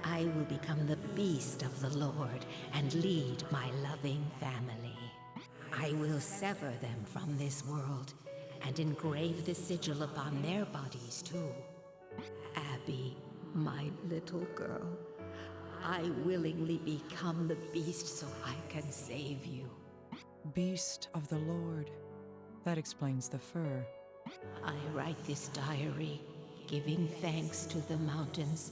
I will become the beast of the Lord and lead my loving family. I will sever them from this world and engrave the sigil upon their bodies too. Abby, my little girl, I willingly become the beast so I can save you. Beast of the Lord. That explains the fur. I write this diary, giving thanks to the mountains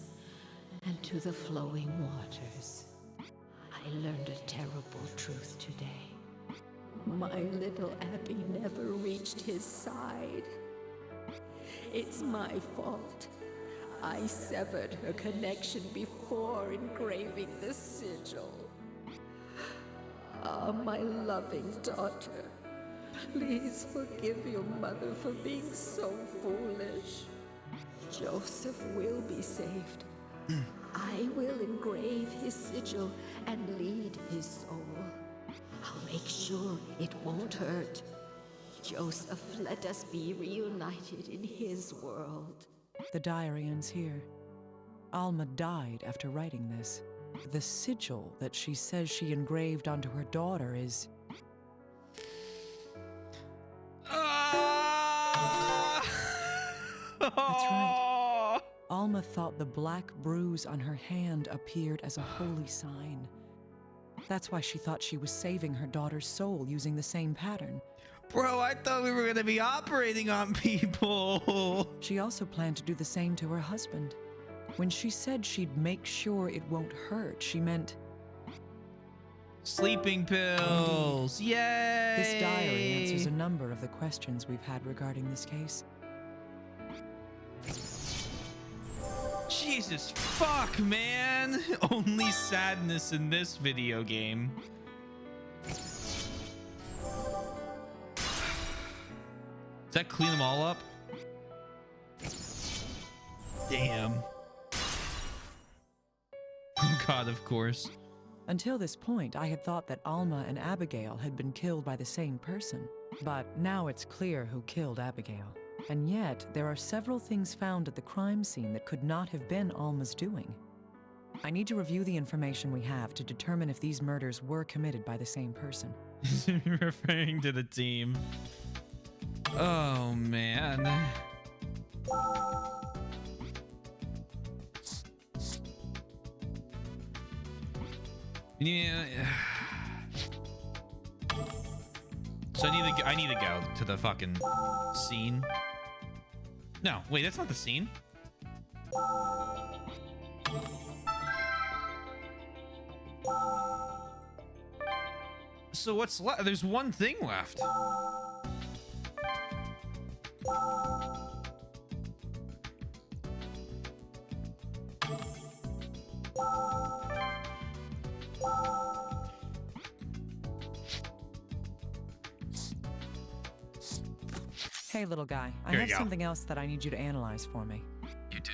and to the flowing waters. I learned a terrible truth today. My little Abby never reached his side. It's my fault. I severed her connection before engraving the sigil. Ah, my loving daughter, please forgive your mother for being so foolish. Joseph will be saved. I will engrave his sigil and lead his soul. I'll make sure it won't hurt. Joseph, let us be reunited in his world. The diary ends here. Alma died after writing this. The sigil that she says she engraved onto her daughter is... That's right. Alma thought the black bruise on her hand appeared as a holy sign. That's why she thought she was saving her daughter's soul using the same pattern. Bro, I thought we were gonna be operating on people. She also planned to do the same to her husband. When she said she'd make sure it won't hurt, she meant... sleeping pills. Yay! This diary answers a number of the questions we've had regarding this case. Jesus fuck, man. Only sadness in this video game. Does that clean them all up? Damn. Oh God, of course. Until this point, I had thought that Alma and Abigail had been killed by the same person. But now it's clear who killed Abigail. And yet, there are several things found at the crime scene that could not have been Alma's doing. I need to review the information we have to determine if these murders were committed by the same person. Referring to the team. Oh, man. Yeah. So I need to go to the fucking scene. No, wait, that's not the scene. So what's left? There's one thing left. Hey, little guy, I Here have you go. something else that I need you to analyze for me. You do?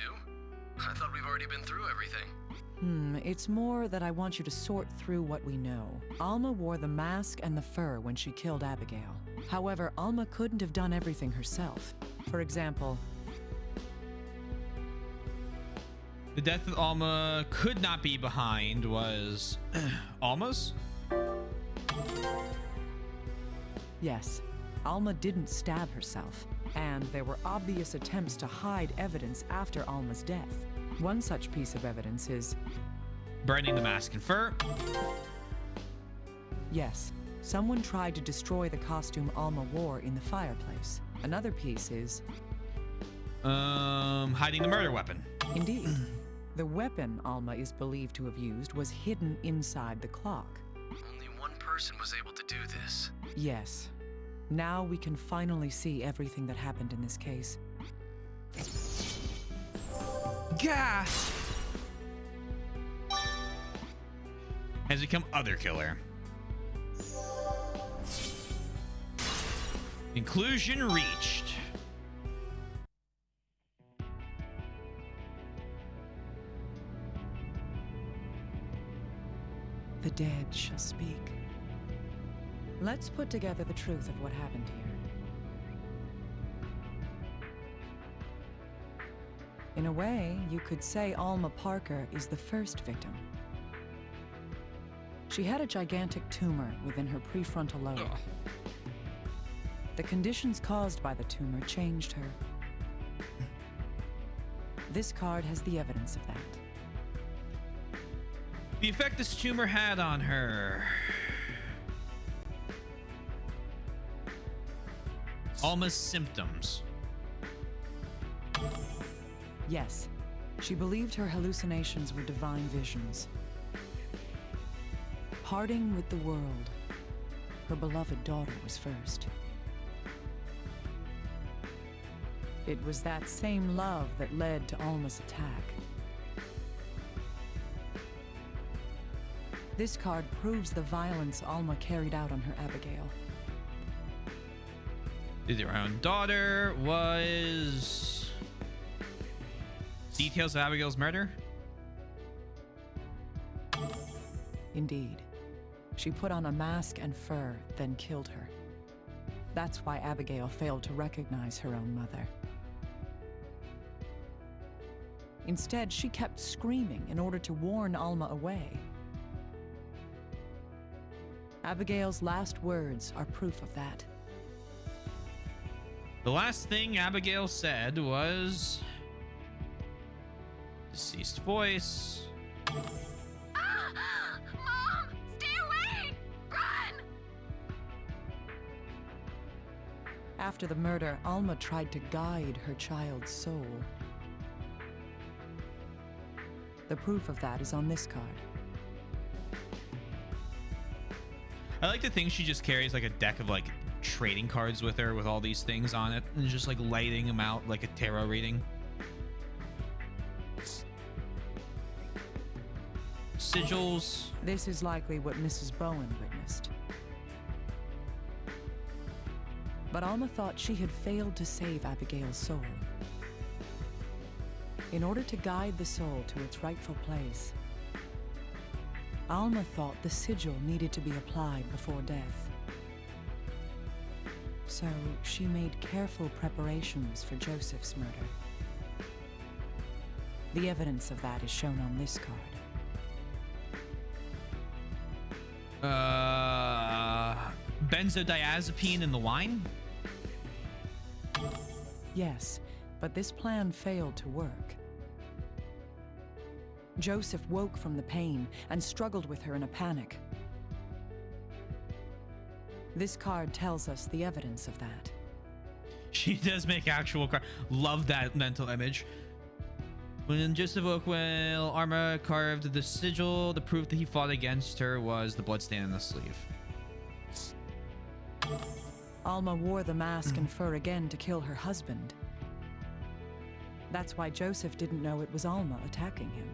I thought we've already been through everything. It's more that I want you to sort through what we know. Alma wore the mask and the fur when she killed Abigail. However, Alma couldn't have done everything herself. For example, The death of Alma could not be behind was Alma's? yes, Alma didn't stab herself, and there were obvious attempts to hide evidence after Alma's death. One such piece of evidence is... burning the mask and fur. yes, someone tried to destroy the costume Alma wore in the fireplace. Another piece is... hiding the murder weapon. indeed. The weapon Alma is believed to have used was hidden inside the clock. Only one person was able to do this. Yes. Now we can finally see everything that happened in this case. Gas has become other killer. Conclusion reached. The dead shall speak. Let's put together the truth of what happened here. In a way, you could say Alma Parker is the first victim. She had a gigantic tumor within her prefrontal lobe. Ugh. The conditions caused by the tumor changed her. This card has the evidence of that. The effect this tumor had on her. Alma's symptoms. Yes, she believed her hallucinations were divine visions. Parting with the world, her beloved daughter was first. It was that same love that led to Alma's attack. This card proves the violence Alma carried out on her Abigail. Her own daughter was... Details of Abigail's murder? Indeed. She put on a mask and fur, then killed her. That's why Abigail failed to recognize her own mother. Instead, she kept screaming in order to warn Alma away. Abigail's last words are proof of that. The last thing Abigail said was... Deceased voice. Ah! Mom! Stay away! Run! After the murder, Alma tried to guide her child's soul. The proof of that is on this card. I like to think she just carries like a deck of like trading cards with her with all these things on it and just like lighting them out like a tarot reading. Sigils. This is likely what Mrs. Bowen witnessed. But Alma thought she had failed to save Abigail's soul. In order to guide the soul to its rightful place, Alma thought the sigil needed to be applied before death. So she made careful preparations for Joseph's murder. The evidence of that is shown on this card. Benzodiazepine in the wine? Yes, but this plan failed to work. Joseph woke from the pain and struggled with her in a panic. This card tells us the evidence of that. She does make actual love that mental image. When Joseph woke, well, Alma carved the sigil. The proof that he fought against her was the bloodstain on the sleeve. Alma wore the mask and fur again to kill her husband. That's why Joseph didn't know it was Alma attacking him.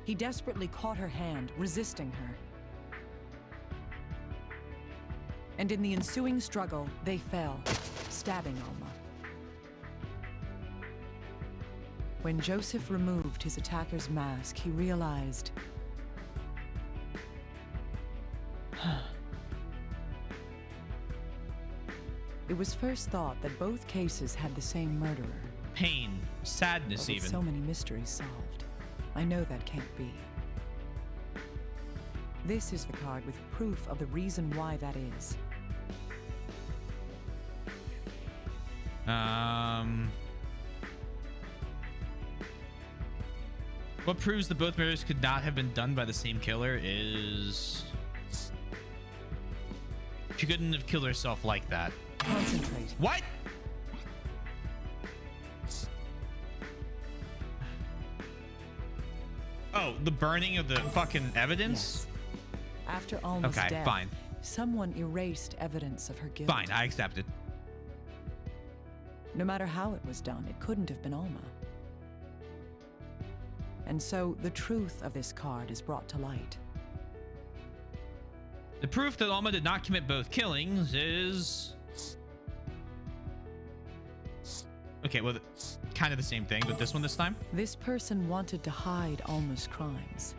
He desperately caught her hand, resisting her. And in the ensuing struggle, they fell, stabbing Alma. When Joseph removed his attacker's mask, he realized... It was first thought that both cases had the same murderer. Pain, sadness, But with even. so many mysteries solved, I know that can't be. This is the card with proof of the reason why that is. What proves that both murders could not have been done by the same killer is... She couldn't have killed herself like that. Concentrate. What? Oh, the burning of the fucking evidence? Yes. After Alma's Okay, death, fine. someone erased evidence of her guilt. Fine, I accept it. No matter how it was done, it couldn't have been Alma. And so the truth of this card is brought to light. The proof that Alma did not commit both killings is... Okay, well, kind of the same thing, but this one this time? This person wanted to hide Alma's crimes.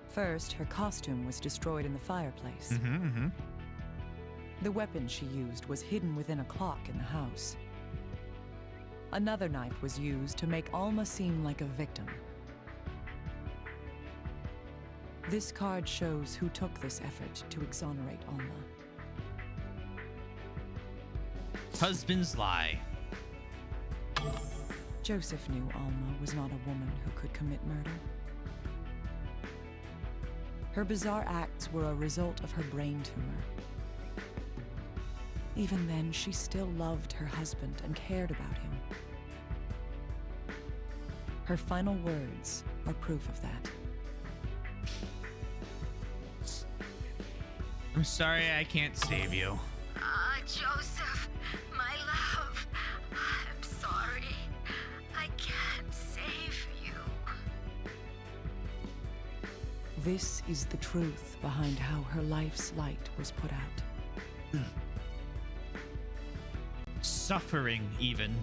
First, her costume was destroyed in the fireplace. The weapon she used was hidden within a clock in the house. Another knife was used to make Alma seem like a victim. This card shows who took this effort to exonerate Alma. Husband's lie. Joseph knew Alma was not a woman who could commit murder. Her bizarre acts were a result of her brain tumor. Even then, she still loved her husband and cared about him. Her final words are proof of that. I'm sorry I can't save you. Joseph, my love, I'm sorry. I can't save you. This is the truth behind how her life's light was put out. Suffering, even.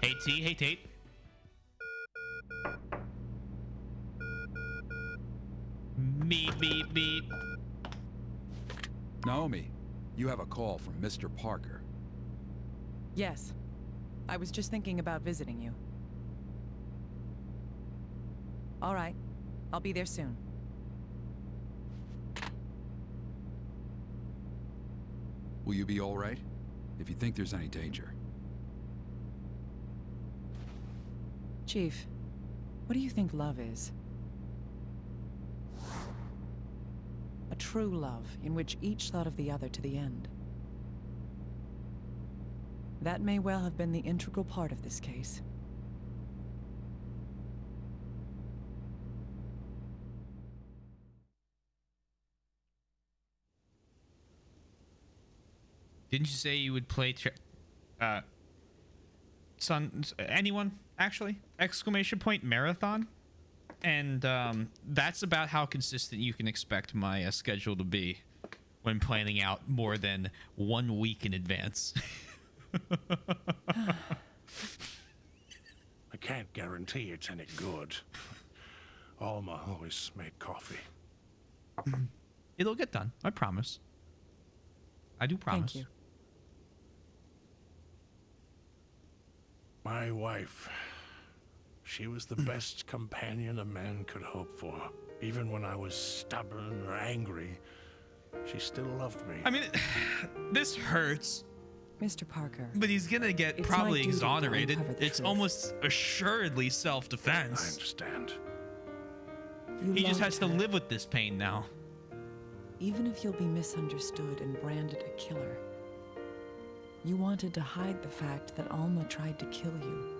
Hey, T. Hey, Tate. Beep. Naomi, you have a call from Mr. Parker. Yes. I was just thinking about visiting you. All right. I'll be there soon. Will you be all right? If you think there's any danger. Chief, what do you think love is? A true love in which each thought of the other to the end. That may well have been the integral part of this case. Didn't you say you would play anyone actually? Exclamation point marathon? And that's about how consistent you can expect my schedule to be when planning out more than 1 week in advance. I can't guarantee it's any good. Alma always made coffee. It'll get done. I promise. I do promise. Thank you. My wife, she was the best companion a man could hope for. Even when I was stubborn or angry, she still loved me. I mean, this hurts. Mr. Parker. But he's gonna get it's probably my duty to exonerated. uncover the It's truth. almost assuredly self-defense. I understand. He just loved has to her. live with this pain now. Even if you'll be misunderstood and branded a killer, you wanted to hide the fact that Alma tried to kill you.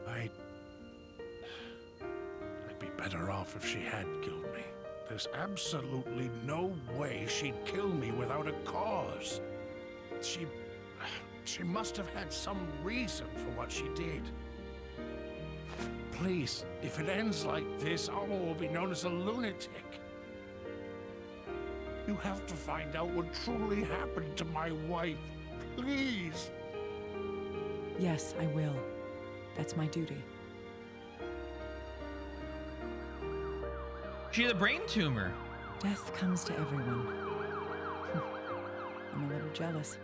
I'd be better off if she had killed me. There's absolutely no way she'd kill me without a cause. She must have had some reason for what she did. Please, if it ends like this, Alma will be known as a lunatic. You have to find out what truly happened to my wife. Please. Yes, I will. That's my duty. She had a brain tumor. Death comes to everyone. I'm a little jealous.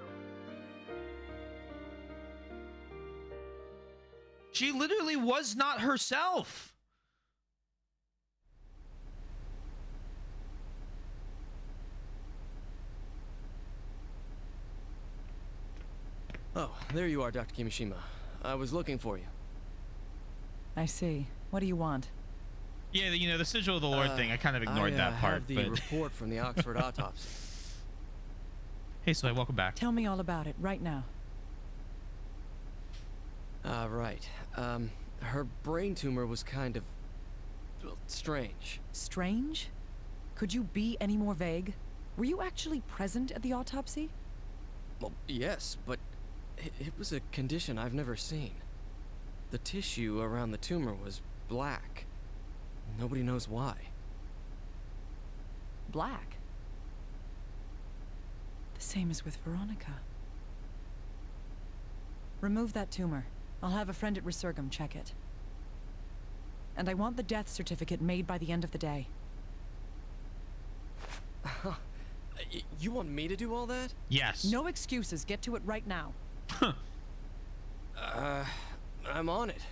She literally was not herself. Oh, there you are, Dr. Kimishima. I was looking for you. I see. What do you want? Yeah, you know, the Sigil of the Lord thing, I kind of ignored that part. Have the but report from the Oxford autopsy. Hey, Soy, welcome back. Tell me all about it right now. Right. Her brain tumor was kind of, well, strange. Strange? Could you be any more vague? Were you actually present at the autopsy? Well, yes, but it was a condition I've never seen. The tissue around the tumor was black. Nobody knows why. Black? The same as with Veronica. Remove that tumor. I'll have a friend at Resurgam check it. And I want the death certificate made by the end of the day. You want me to do all that? Yes. No excuses. Get to it right now. I'm on it.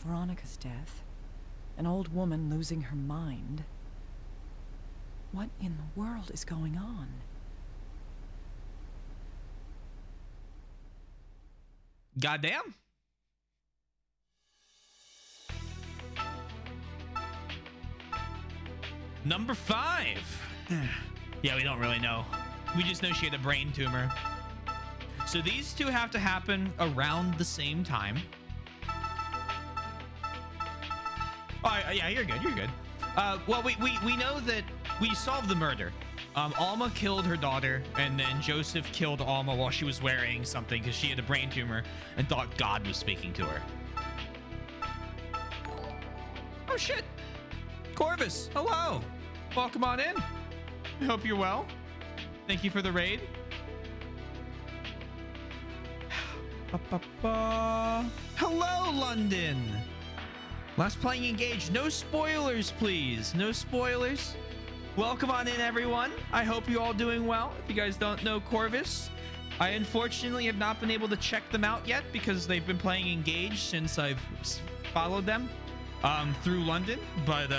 Veronica's death. An old woman losing her mind. What in the world is going on? Goddamn. Number 5. Yeah, we don't really know. We just know she had a brain tumor. So these two have to happen around the same time. Oh, yeah, you're good. You're good. Well, we know that we solved the murder. Alma killed her daughter, and then Joseph killed Alma while she was wearing something because she had a brain tumor and thought God was speaking to her. Oh, shit. Corvus, hello. Welcome on in. I hope you're well. Thank you for the raid. Hello, London. Last playing engaged. No spoilers, please. No spoilers. Welcome on in, everyone. I hope you're all doing well. If you guys don't know Corvus, I unfortunately have not been able to check them out yet because they've been playing engaged since I've followed them through London. But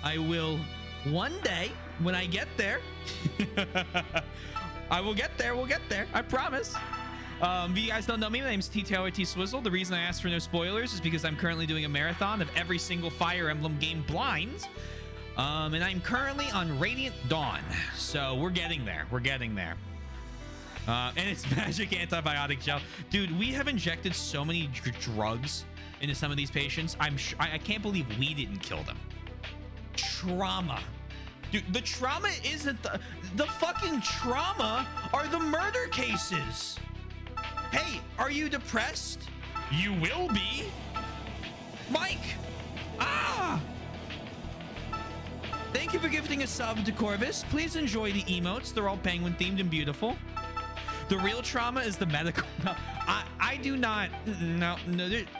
I will one day when I get there. I will get there. We'll get there. I promise. If you guys don't know me, my name is TTLRT Swizzle. The reason I asked for no spoilers is because I'm currently doing a marathon of every single Fire Emblem game blind. And I'm currently on Radiant Dawn. So we're getting there. We're getting there. And it's magic antibiotic gel. Dude, we have injected so many drugs into some of these patients. I can't believe we didn't kill them. Trauma. Dude, the trauma isn't the fucking trauma are the murder cases. Hey, are you depressed? You will be. Mike. Ah. Thank you for gifting a sub to Corvus. Please enjoy the emotes. They're all penguin themed and beautiful. The real trauma is the medical. No, I do not. No.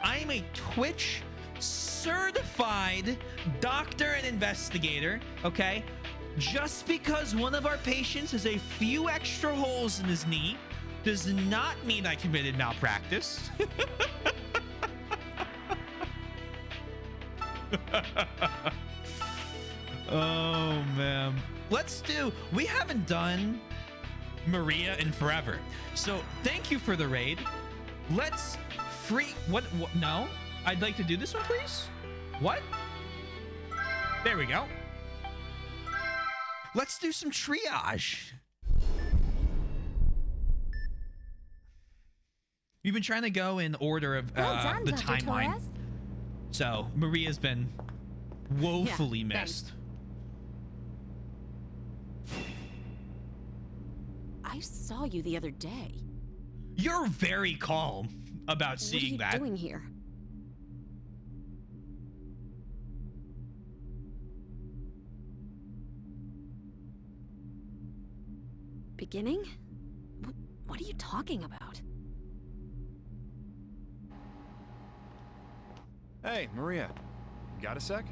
I am a Twitch certified doctor and investigator. Okay. Just because one of our patients has a few extra holes in his knee does not mean I committed malpractice. Oh, man. We haven't done Maria in forever. So thank you for the raid. Let's what? No, I'd like to do this one, please. What? There we go. Let's do some triage. We've been trying to go in order of the timeline. Torres. So Maria's been woefully missed. I saw you the other day. You're very calm about seeing that. What are you doing here? Beginning? What are you talking about? Hey, Maria. Got a sec?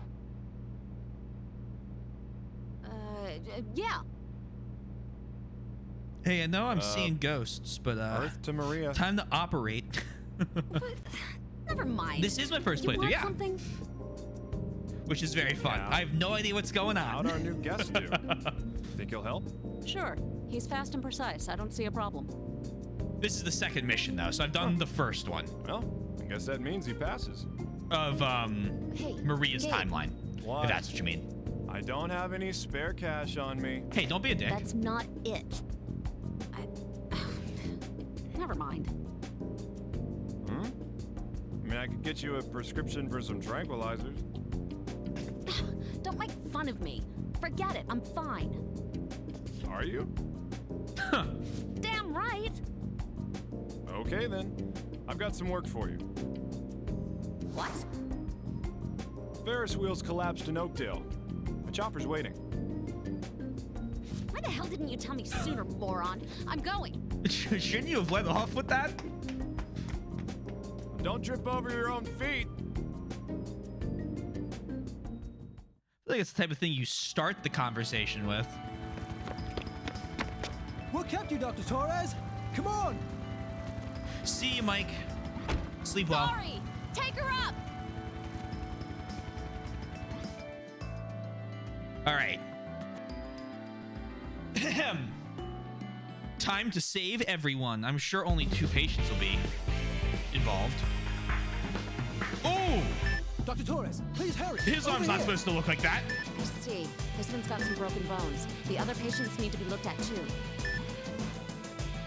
Yeah. Hey, I know I'm seeing ghosts, but Earth to Maria. Time to operate. Never mind. This is my first playthrough, yeah. Something? Which is very fun. I have no idea what's going on. How'd our new guest do? Think he'll help? Sure. He's fast and precise. I don't see a problem. This is the second mission, though, so I've done the first one. Well, I guess that means he passes. Of Maria's timeline. What? If that's what you mean. I don't have any spare cash on me. Hey, don't be a dick. That's not it. Never mind. Hmm? I mean, I could get you a prescription for some tranquilizers. Don't make fun of me. Forget it. I'm fine. Are you? Huh. Damn right. Okay, then. I've got some work for you. What? Ferris wheels collapsed in Oakdale. The chopper's waiting. Why the hell didn't you tell me sooner, moron? I'm going. Shouldn't you have let off with that? Don't trip over your own feet. feel like it's the type of thing you start the conversation with. What kept you, Dr. Torres? Come on! See you, Mike. Sleep well. Sorry! Take her up! All right. Time to save everyone. I'm sure only 2 patients will be involved. Oh! Dr. Torres, please hurry! His arm's not supposed to look like that. I see. This one's got some broken bones. The other patients need to be looked at too.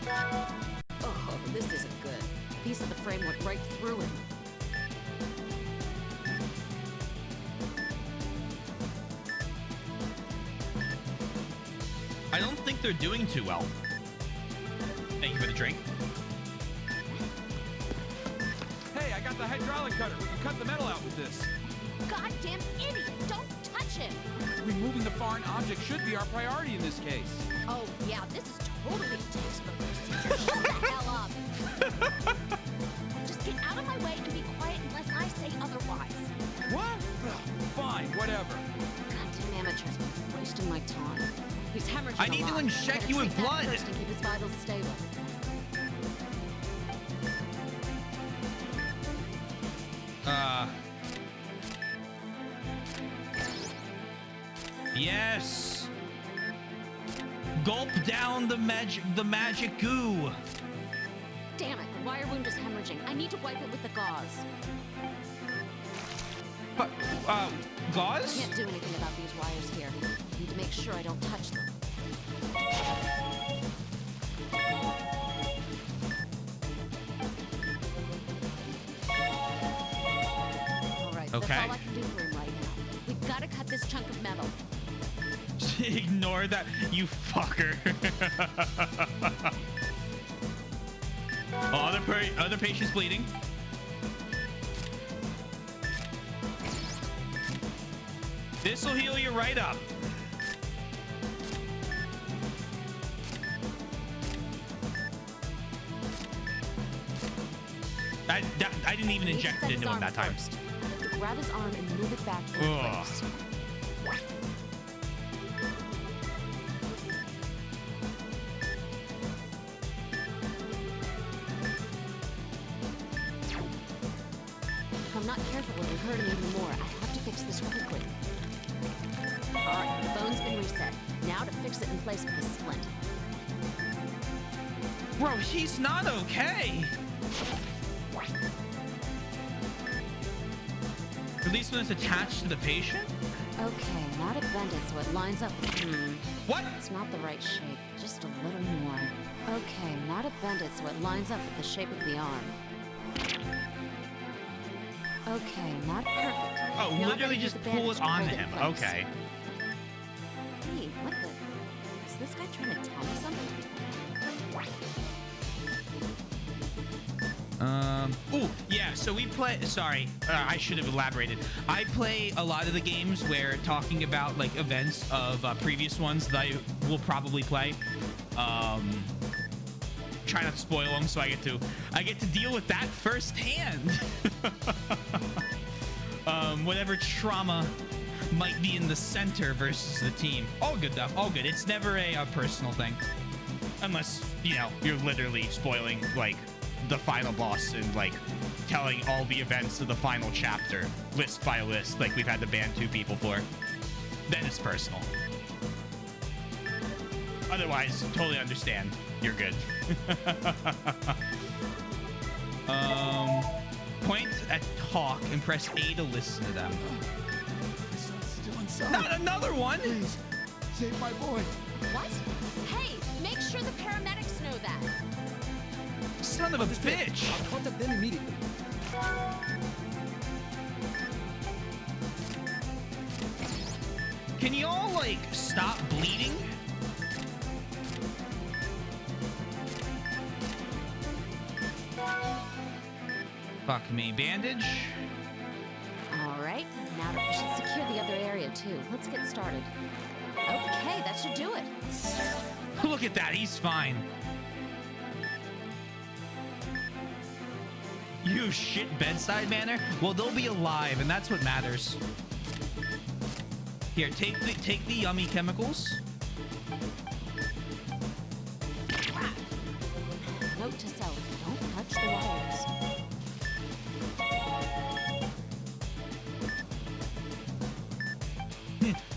Oh, this isn't good. A piece of the frame went right through him. I don't think they're doing too well. Thank you for the drink. Hey, I got the hydraulic cutter. We can cut the metal out with this. Goddamn idiot! Don't touch him! Removing the foreign object should be our priority in this case. Oh, yeah, this is totally textbook procedure. Shut the hell up! Just get out of my way and be quiet unless I say otherwise. What? Fine, whatever. Goddamn amateurs, wasting my time. He's hemorrhaging I need to inject you with blood. First and keep his vitals stable. Yes. Gulp down the magic goo. Damn it, the wire wound is hemorrhaging. I need to wipe it with the gauze. But, gauze? I can't do anything about these wires here. I need to make sure I don't touch them. Alright, okay. That's all I can do for him right now. We've got to cut this chunk of metal. Ignore that, you fucker. Other patient's bleeding. This will heal you right up. I didn't even inject it into him that time. First. I have to grab his arm and move it back in place. If I'm not careful, it'll hurt him even more. I have to fix this quickly. Alright, the bone's been reset. Now to fix it in place with a splint. Bro, he's not okay. At least when it's attached to the patient? Okay, now to bend it so it lines up with... What? It's not the right shape. Just a little more. Okay, now to bend it so it lines up with the shape of the arm. Okay, not perfect. Oh, now literally just pull it on him. Okay. Hey, what the... Is this guy trying to tell me something? Oh, yeah, so we play... Sorry, I should have elaborated. I play a lot of the games where talking about, like, events of previous ones that I will probably play. Try not to spoil them, so I get to deal with that firsthand. Whatever trauma might be in the center versus the team. All good, though. All good. It's never a personal thing. Unless, you know, you're literally spoiling, like, the final boss and, like, telling all the events of the final chapter, list by list, like we've had to ban 2 people for. Then it's personal. Otherwise, totally understand. You're good. Point at talk and press A to listen to them. Still inside. Not another one! Please, save my boy. What? Hey, make sure the paramedics know that. Son of a bitch! I'll contact them immediately. Can you all, like, stop bleeding? Fuck me. Bandage? Alright, now we should secure the other area too. Let's get started. Okay, that should do it. Look at that, he's fine. You shit bedside manner? Well, they'll be alive, and that's what matters. Here, take the yummy chemicals. Note to self, don't touch the wires.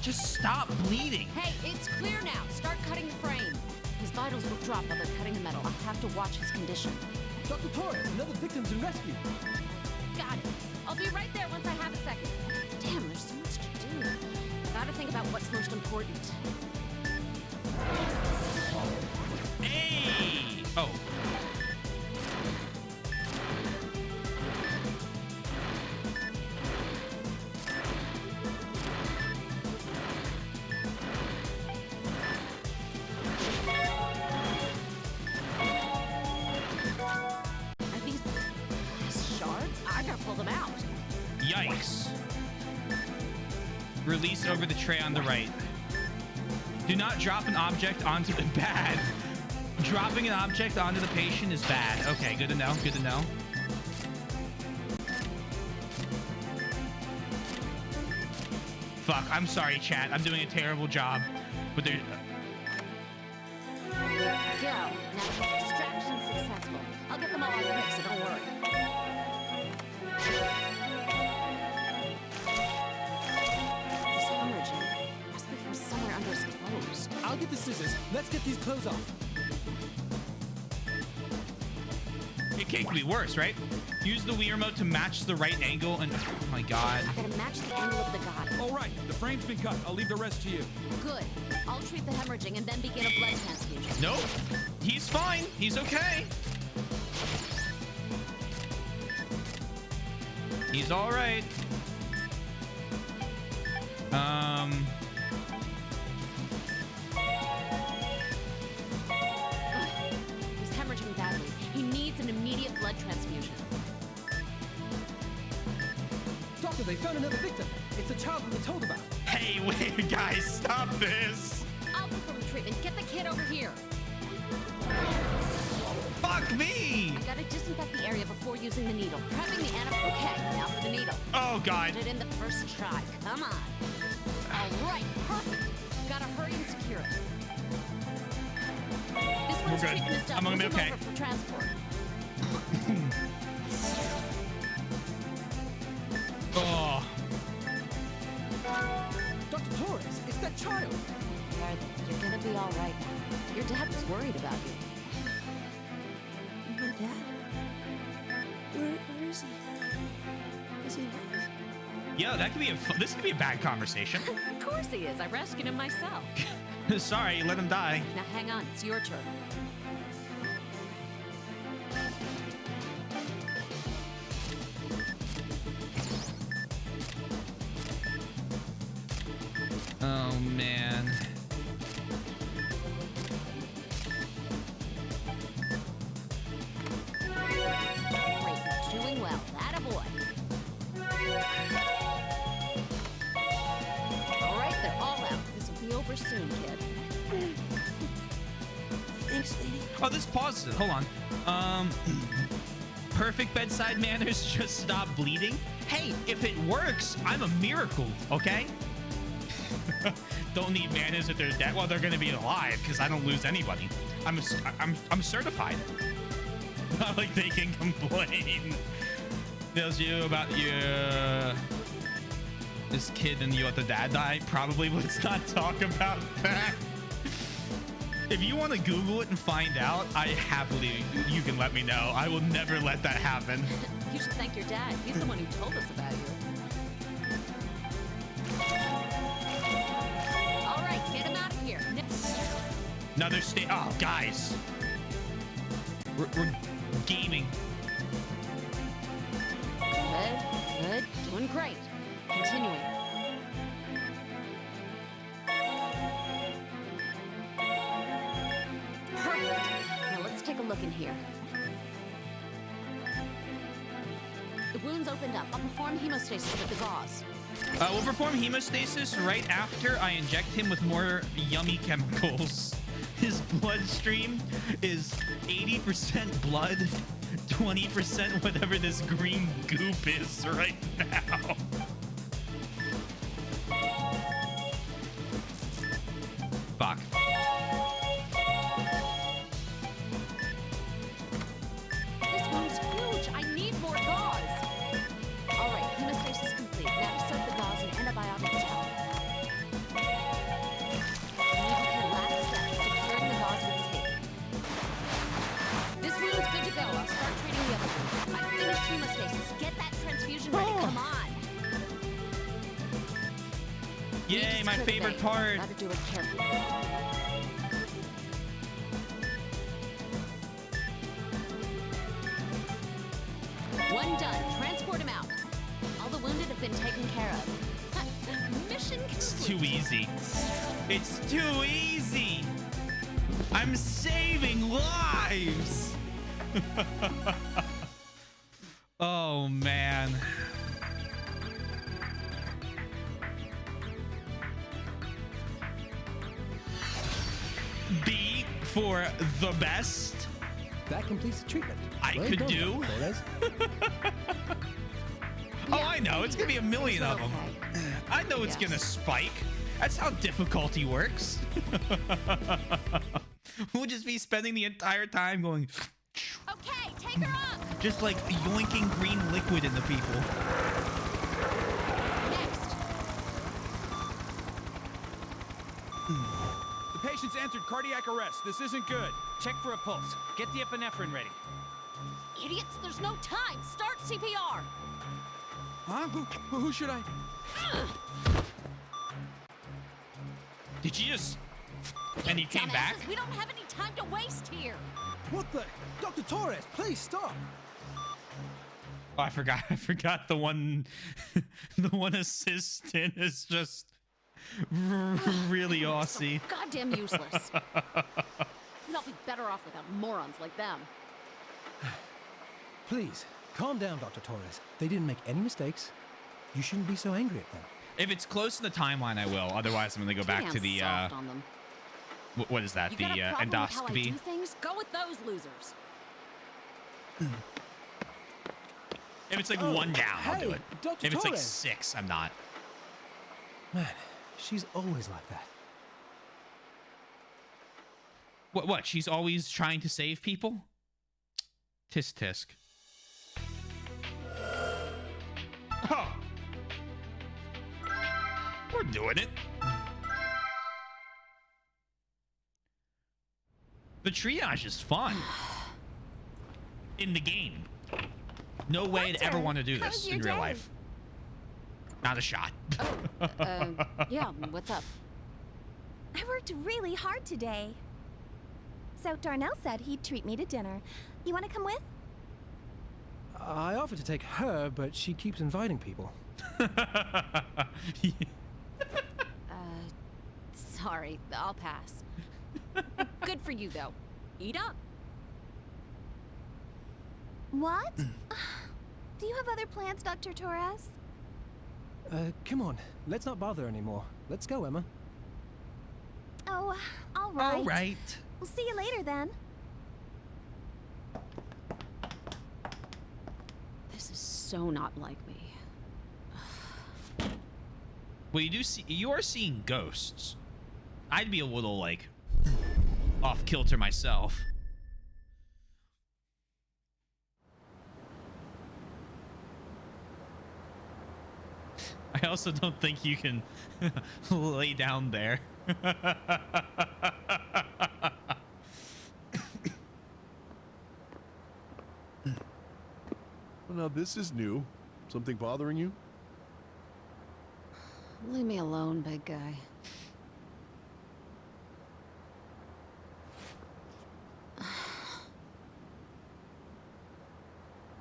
Just stop bleeding. Hey, it's clear now. Start cutting the frame. His vitals will drop while they're cutting the metal. I'll have to watch his condition. Dr. Torres, another victim's in rescue. Got it. I'll be right there once I have a second. Damn, there's so much to do. Gotta think about what's most important. Hey! Oh. Are these shards? I gotta pull them out. Yikes. Release over the tray on the right. Do not drop an object onto the bad. Dropping an object onto the patient is bad. Okay, good to know. Good to know. Fuck, I'm sorry, chat. I'm doing a terrible job. But there. Go. Now, distraction successful. I'll get them all on the mix, so don't worry. This hemorrhaging must be from somewhere under his clothes. I'll get the scissors. Let's get these clothes off. It can't be worse, right? Use the Wii remote to match the right angle and oh my god. I gotta match the angle of the god. All right, the frame's been cut. I'll leave the rest to you. Good. I'll treat the hemorrhaging and then begin a blood transfusion. Nope. He's fine. He's okay. He's all right. He's hemorrhaging badly. He needs an immediate blood transfusion. Doctor, they found another victim. It's the child we were told about. Hey, wait, guys, stop this. I'll perform the treatment. Get the kid over here. Fuck me. I gotta disinfect the area before using the needle. Prepping the animal. Okay, now for the needle. Oh, God. Get it in the first try. Come on. All right, perfect. Gotta hurry and secure it. This one's We're good. treatment is done. I'm gonna be Move him okay. over for transport. Oh. Dr. Torres, it's that child. You're gonna be all right. Your dad was worried about you. My dad? Where is he? Is he alive? Yeah, that could be this could be a bad conversation. Of course he is. I rescued him myself. Sorry, let him die. Now hang on. It's your turn. Oh man. Great. Doing well. Atta boy. All right, they're all out. This will be over soon, kid. Thanks, lady. Oh, this pauses it. Hold on. Perfect bedside manners. Just stop bleeding. Hey, if it works, I'm a miracle. Okay. Don't need manners if they're dead. Well, they're gonna be alive because I don't lose anybody. I'm certified. Not like they can complain. Tells you about your this kid and you let the dad die. Probably. Let's not talk about that. If you want to Google it and find out, you can let me know. I will never let that happen. You should thank your dad. He's the one who told us about you. All right, get him out of here. Another state. Oh, guys. We're gaming. Good. Doing great. Continuing. Perfect. Now let's take a look in here. The wound's opened up. I'll perform hemostasis with the gauze. We'll perform hemostasis right after I inject him with more yummy chemicals. His bloodstream is 80% blood, 20% whatever this green goop is right now. Yay, my favorite part. Gotta do it carefully. One done. Transport him out. All the wounded have been taken care of. Mission complete. It's too easy. It's too easy. I'm saving lives. Oh, man. B for the best. That completes the treatment. I Well could done, do. Dr. Torres. Oh, I know. It's going to be a million of them. I know it's going to spike. That's how difficulty works. We'll just be spending the entire time going... Okay, take her up. Just like yoinking green liquid into people. The patient's entered cardiac arrest. This isn't good. Check for a pulse. Get the epinephrine ready. Idiots, there's no time. Start CPR. Huh? Who should I? Did you just... And he came back? We don't have any time to waste here. What the? Dr. Torres, please stop. Oh, I forgot the one... the one assistant is just... really Aussie. Goddamn useless. We'd all be better off without morons like them. Please, calm down, Dr. Torres. They didn't make any mistakes. You shouldn't be so angry at them. If it's close in the timeline, I will. Otherwise, I'm going to go back to the... Soft on them. What is that? You The got a problem with how I endoscopy? do things? Go with those losers. If it's like Oh, one down, I'll do hey, it. Dr. If it's like Torres. 6, I'm not. Man, she's always like that. What? She's always trying to save people? Tisk tisk. Oh. We're doing it. The triage is fun. In the game. No way to ever want to do this in real life. Not a shot. Yeah, what's up? I worked really hard today. So Darnell said he'd treat me to dinner. You want to come with? I offered to take her, but she keeps inviting people. Sorry, I'll pass. Good for you, though. Eat up. What? Do you have other plans, Dr. Torres? Come on, let's not bother anymore. Let's go, Emma. Oh, all right. All right. We'll see you later then. This is so not like me. Well, you are seeing ghosts. I'd be a little like off kilter myself. I also don't think you can lay down there. Well, now this is new. Something bothering you? Leave me alone, big guy.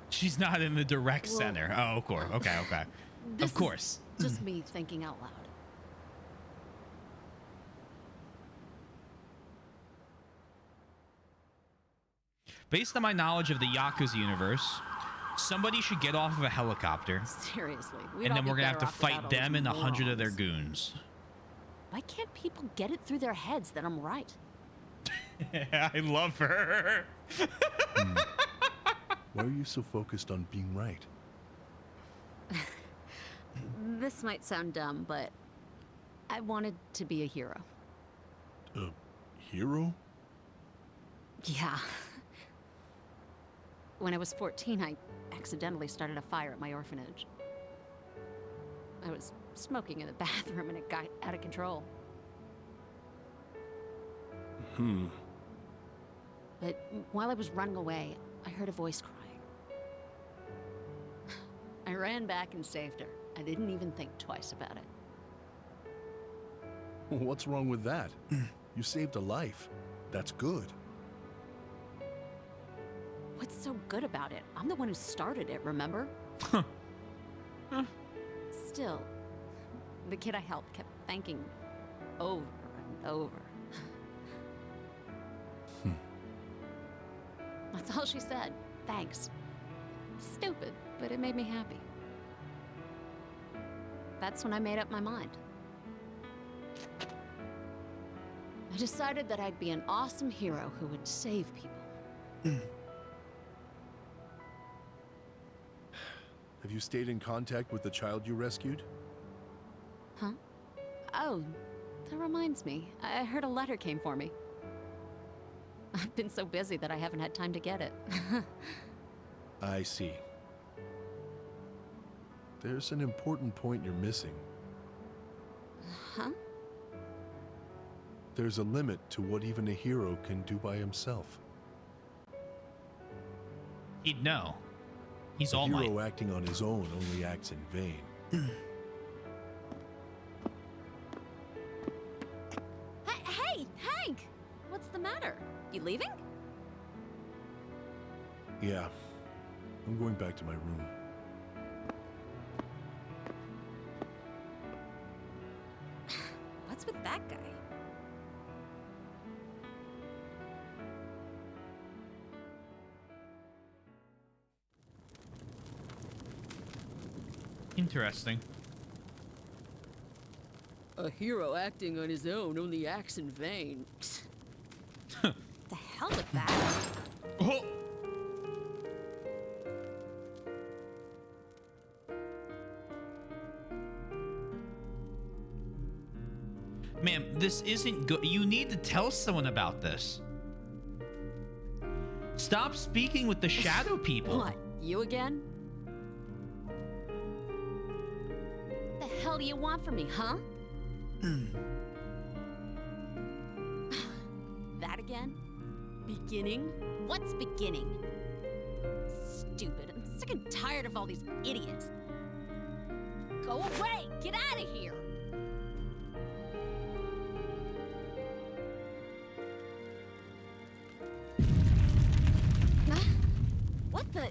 She's not in the direct center. Oh, of course. Okay. This Of course. is just me thinking out loud. Based on my knowledge of the Yakuza universe, somebody should get off of a helicopter. Seriously. And then we're going to have to fight them and 100 of their goons. Why can't people get it through their heads that I'm right? I love her. Why are you so focused on being right? This might sound dumb, but I wanted to be a hero. A hero? Yeah. When I was 14, I accidentally started a fire at my orphanage. I was smoking in the bathroom and it got out of control. But while I was running away, I heard a voice crying. I ran back and saved her. I didn't even think twice about it. What's wrong with that? You saved a life. That's good. What's so good about it? I'm the one who started it, remember? Still, the kid I helped kept thanking me over and over. That's all she said. Thanks. Stupid, but it made me happy. That's when I made up my mind. I decided that I'd be an awesome hero who would save people. Have you stayed in contact with the child you rescued? Huh? Oh, that reminds me. I heard a letter came for me. I've been so busy that I haven't had time to get it. I see. There's an important point you're missing. Huh? There's a limit to what even a hero can do by himself. He'd know. He's a All Might. hero acting on his own only acts in vain. Hey, Hank! What's the matter? You leaving? Yeah. I'm going back to my room. What's with that guy? Interesting. A hero acting on his own only acts in vain. The hell with that? Oh. Ma'am, this isn't good. You need to tell someone about this. Stop speaking with the shadow people. What? You again? The hell do you want from me, huh? That again? Beginning? What's beginning? Stupid. I'm sick and tired of all these idiots. Go away! Get out of here! What the?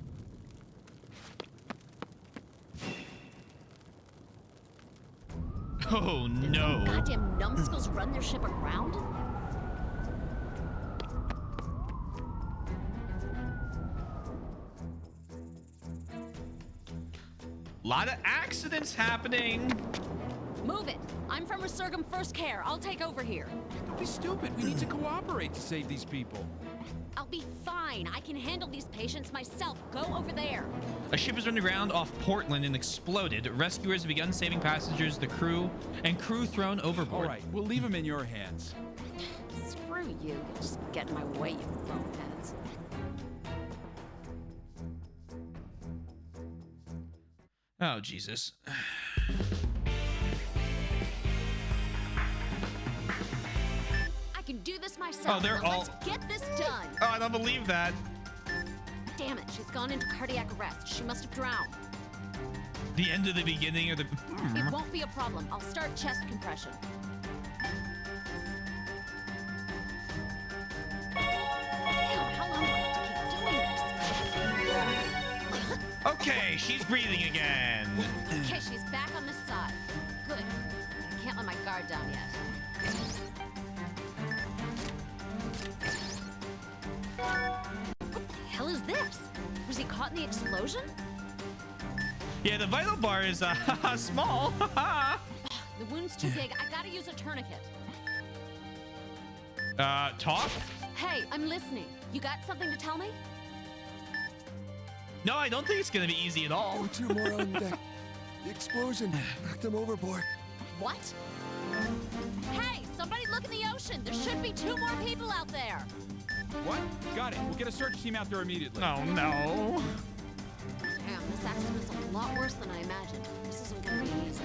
Oh Did no. some goddamn numbskulls run their ship aground? Lot of accidents happening. Move it! I'm from Resurgam First Care. I'll take over here. Don't be stupid. We need to cooperate to save these people. I'll be fine. I can handle these patients myself. Go over there. A ship is run aground off Portland and exploded. Rescuers have begun saving passengers, the crew thrown overboard. All right, we'll leave them in your hands. Screw you. You'll just get in my way, you boneheads. Oh, Jesus. I can do this myself. Oh, they're Now all... Let's get this done. Oh, I don't believe that. Damn it, she's gone into cardiac arrest. She must have drowned. The end of the beginning of the... It won't be a problem. I'll start chest compression. Damn, how long do I have to keep doing this? Okay, she's breathing again. Okay, she's back on this side. Good. I can't let my guard down yet. What the hell is this? Was he caught in the explosion? Yeah, the vital bar is small. The wound's too big. I gotta use a tourniquet. Talk? Hey, I'm listening. You got something to tell me? No, I don't think it's gonna be easy at all. There were two more on deck. The explosion knocked them overboard. What? Hey, somebody look in the ocean. There should be 2 more people out there. What? Got it. We'll get a search team out there immediately. Oh, no. Damn, this accident is a lot worse than I imagined. This isn't gonna be easy.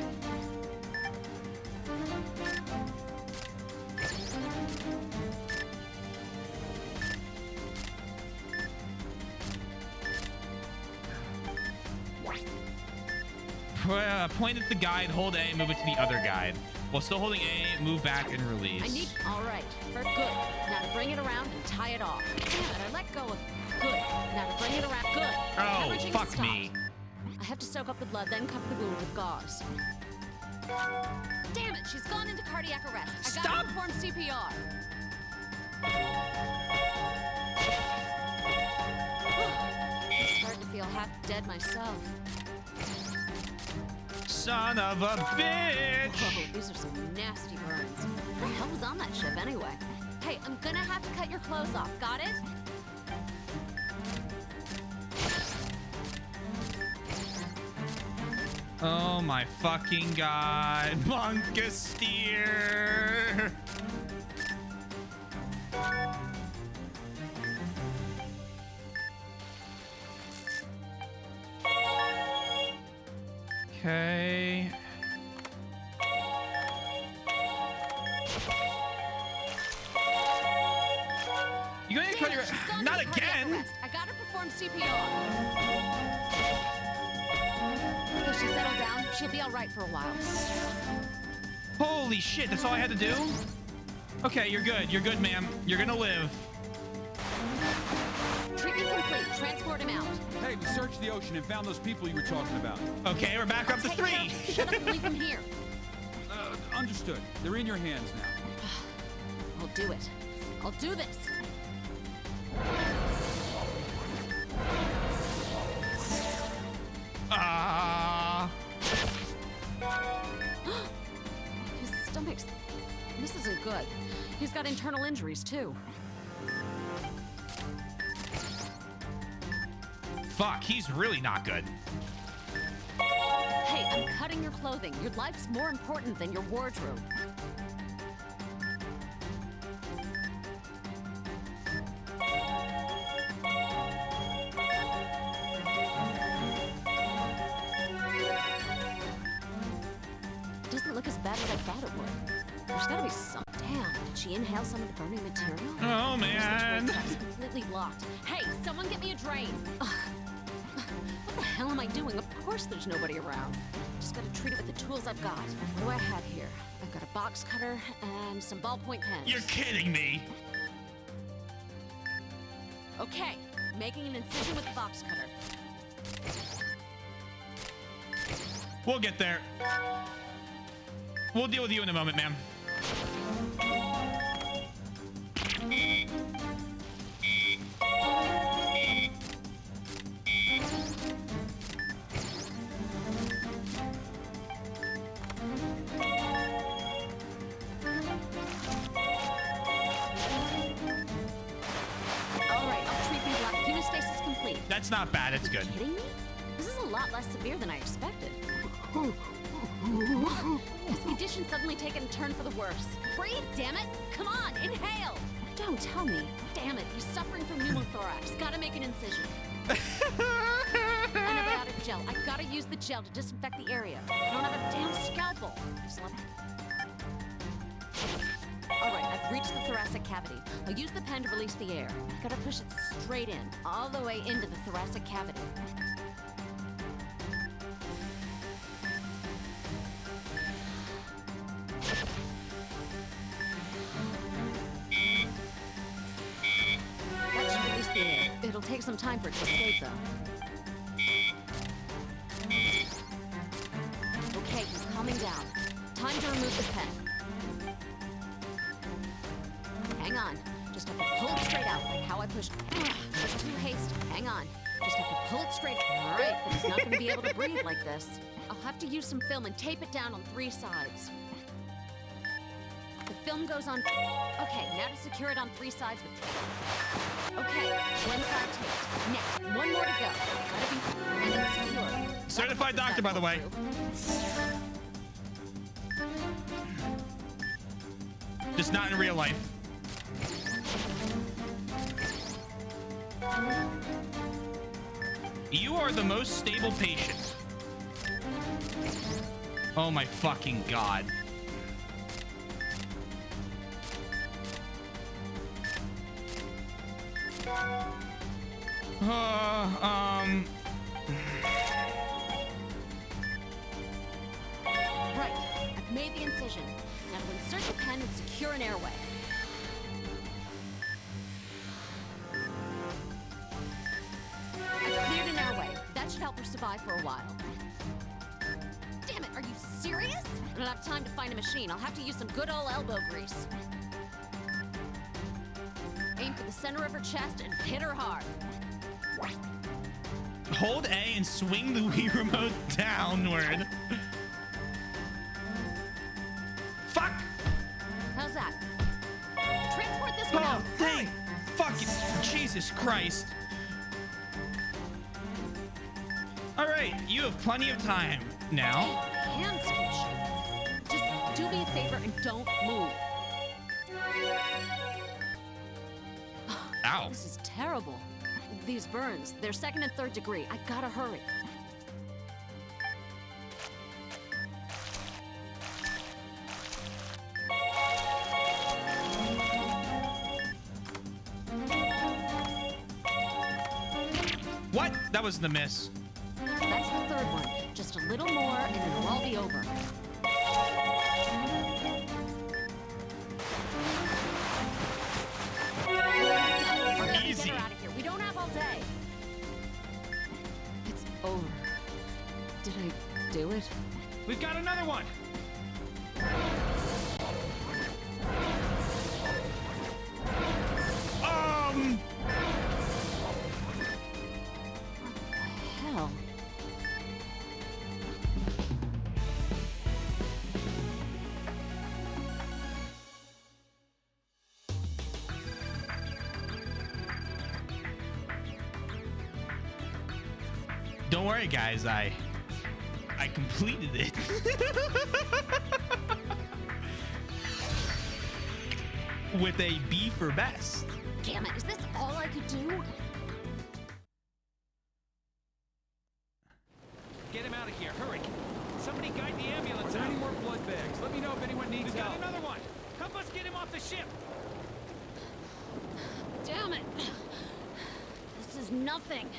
Point at the guide, hold A, move it to the other guide. While still holding A, move back and release. I need. All right. For good. Now to bring it around and tie it off. Damn it! I let go of. Good. Now to bring it around. Good. Oh, Hemorrhaging fuck stopped. me. I have to soak up the blood, then cover the wound with gauze. Damn it! She's gone into cardiac arrest. I gotta perform CPR. I'm starting to feel half dead myself. Son of a bitch! Whoa, these are some nasty burns. What the hell was on that ship anyway? Hey, I'm gonna have to cut your clothes off. Got it? Oh my fucking god. Monkasteer! Okay. You gonna cut your... Not again! I gotta perform CPR. Okay, she settled down. She'll be all right for a while. Holy shit, that's all I had to do? Okay, you're good. You're good, ma'am. You're gonna live. Treatment complete. Transport him out. Hey, we searched the ocean and found those people you were talking about. Okay, we're back up to 3. Shut up and leave him here. Understood. They're in your hands now. I'll do it. I'll do this. His stomach's... This isn't good. He's got internal injuries, too. Fuck, he's really not good. Hey, I'm cutting your clothing. Your life's more important than your wardrobe. Doesn't look as bad as I thought it would. There's gotta be some... Damn, did she inhale some of the burning material? Oh, man. It's completely blocked. Hey, someone get me a drain. Ugh. What the hell am I doing? Of course there's nobody around. Just gotta treat it with the tools I've got. What do I have here? I've got a box cutter and some ballpoint pens. You're kidding me. Okay, making an incision with the box cutter. We'll get there. We'll deal with you in a moment, ma'am. That's not bad. It's good. Are you kidding me? This is a lot less severe than I expected. His condition suddenly taken a turn for the worse. Breathe, damn it! Come on, inhale! Don't tell me. Damn it, he's suffering from pneumothorax. Gotta make an incision. Antibiotic gel. I gotta use the gel to disinfect the area. I don't have a damn scalpel. All right, I've reached the thoracic cavity. I'll use the pen to release the air. Gotta push it straight in, all the way into the thoracic cavity. That should release the air. It'll take some time for it to escape, though. Okay, he's calming down. Time to remove the pen. Hang on. Just have to pull it straight out, like how I pushed. There's too hasty. Hang on. Just have to pull it straight. All right, but he's not going to be able to breathe like this. I'll have to use some film and tape it down on 3 sides. The film goes on... Okay, now to secure it on 3 sides with tape. Okay, 1 side taped. Next, 1 more to go. Gotta be... And then secure. Certified doctor, by the way. Just not in real life. You are the most stable patient. Oh my fucking god. Right, I've made the incision. Now to insert the pen and secure an airway. I cleared an airway. That should help her survive for a while. Damn it, are you serious? I don't have time to find a machine. I'll have to use some good old elbow grease. Aim for the center of her chest and hit her hard. Hold A and swing the Wii remote downward. Fuck! How's that? Transport this one Oh, out. dang! Fucking Jesus Christ! All right, you have plenty of time now. Hand sketch. Just do me a favor and don't move. Ow! This is terrible. These burns, they're 2nd and 3rd degree. I gotta hurry. What? That was the miss. That's the 3rd one. Just a little more and it'll all be over. Easy. Get her out of here. We don't have all day. It's over. Did I do it? We've got another one. Hell. Don't worry, guys. I completed it. With a B for best. Damn it, is this all I could do? Get him out of here. Hurry. Somebody guide the ambulance. Are there any more blood bags? Let me know if anyone needs help. We've got another one. Help us get him off the ship. Damn it. This is nothing.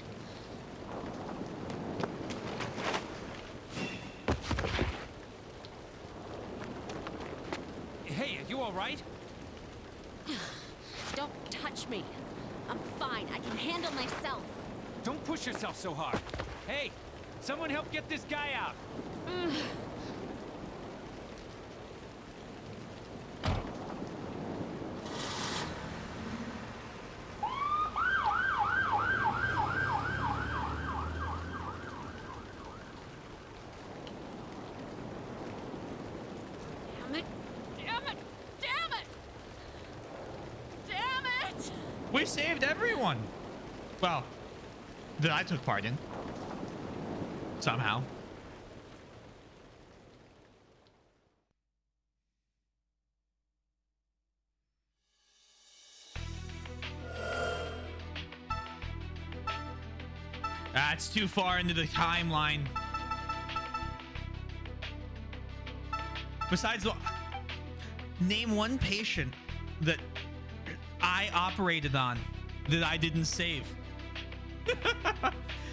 Hey, are you all right? Don't touch me. I'm fine. I can handle myself. Don't push yourself so hard. Hey, someone help get this guy out. Damn it. Damn it. Damn it. Damn it. We saved everyone. Well, that I took part in. Somehow. That's too far into the timeline. Besides, name one patient that I operated on that I didn't save.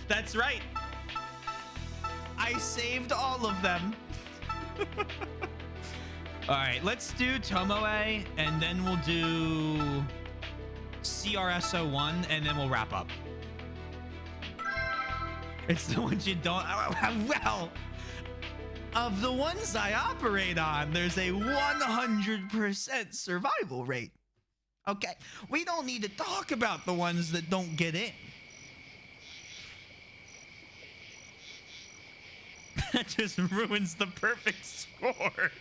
That's right. I saved all of them. All right, let's do Tomoe, and then we'll do CRS-01, and then we'll wrap up. It's the ones you don't... Well, of the ones I operate on, there's a 100% survival rate. Okay, we don't need to talk about the ones that don't get in. That just ruins the perfect score.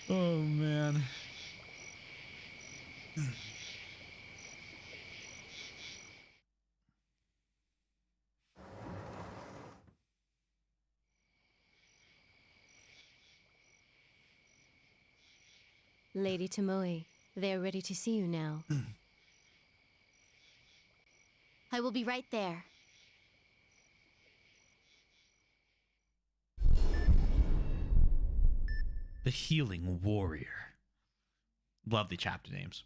Oh, man. Lady Tomoe, they are ready to see you now. I will be right there. The Healing Warrior. Love the chapter names.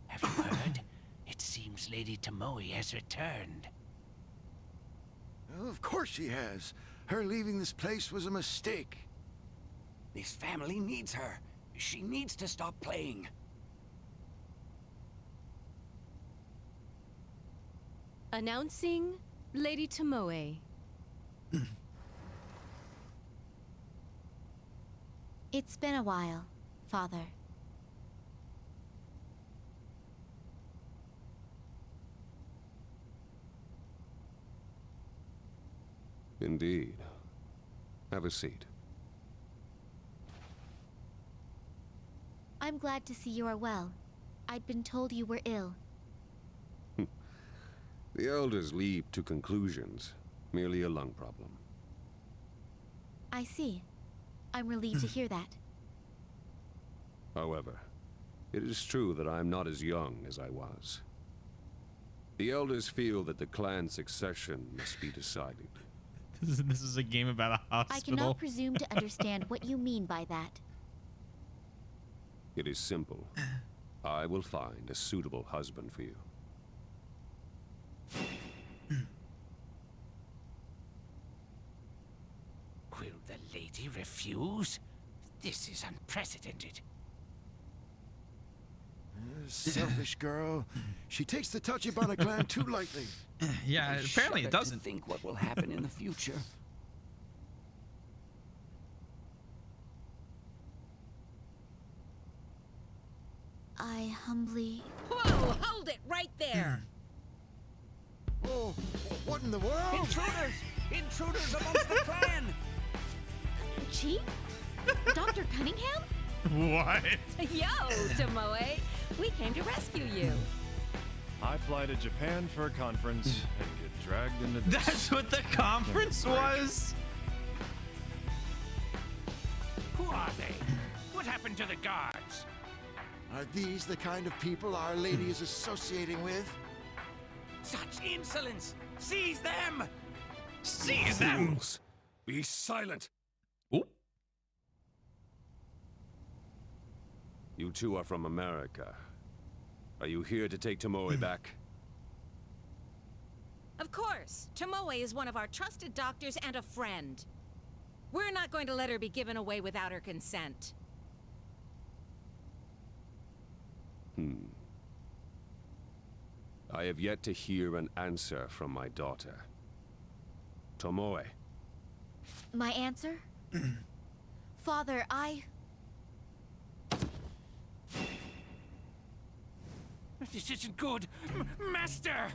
Have you heard? It seems Lady Tomoe has returned. Of course she has. Her leaving this place was a mistake. This family needs her. She needs to stop playing. Announcing Lady Tomoe. It's been a while, Father. Indeed. Have a seat. I'm glad to see you are well. I'd been told you were ill. The elders leap to conclusions. Merely a lung problem. I see. I'm relieved to hear that. However, it is true that I am not as young as I was. The elders feel that the clan succession must be decided. This is a game about a hospital. I cannot presume to understand what you mean by that. It is simple. I will find a suitable husband for you. Will the lady refuse? This is unprecedented. Selfish girl. She takes the Tachibana clan too lightly. Yeah, apparently it Shudder to doesn't. think what will happen in the future. I humbly... Whoa! Hold it right there! Oh, what in the world? Intruders! Intruders amongst the clan! Chief? Dr. Cunningham? What? Yo, Tomoe! We came to rescue you. I fly to Japan for a conference and get dragged into this. That's what the conference was? Who are they? What happened to the guards? Are these the kind of people Our Lady is associating with? Such insolence! Seize them! Seize them! Fools! Be silent! Ooh. You two are from America. Are you here to take Tomoe back? Of course. Tomoe is one of our trusted doctors and a friend. We're not going to let her be given away without her consent. I have yet to hear an answer from my daughter. Tomoe. My answer? Father, This isn't good. Master!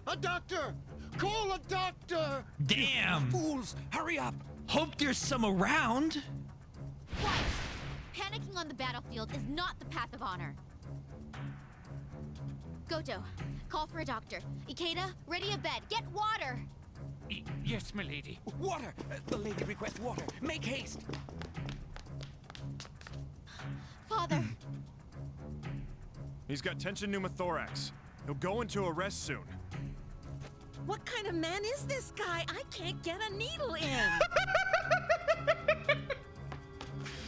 A doctor! Call a doctor! Damn! Fools! Hurry up! Hope there's some around. Quiet! Panicking on the battlefield is not the path of honor. Goto, call for a doctor. Ikeda, ready a bed. Get water! Yes, milady. Water! The lady requests water. Make haste! Father! He's got tension pneumothorax. He'll go into arrest soon. What kind of man is this guy? I can't get a needle in.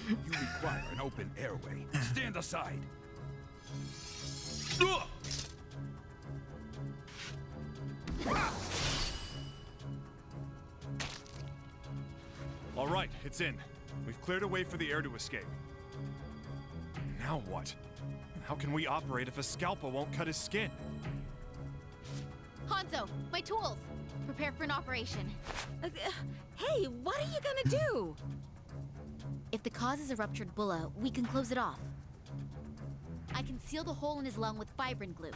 You require an open airway. Stand aside. All right, it's in. We've cleared a way for the air to escape. Now what? How can we operate if a scalpel won't cut his skin? Hanzo, my tools! Prepare for an operation. Hey, what are you gonna do? If the cause is a ruptured bulla, we can close it off. I can seal the hole in his lung with fibrin glue.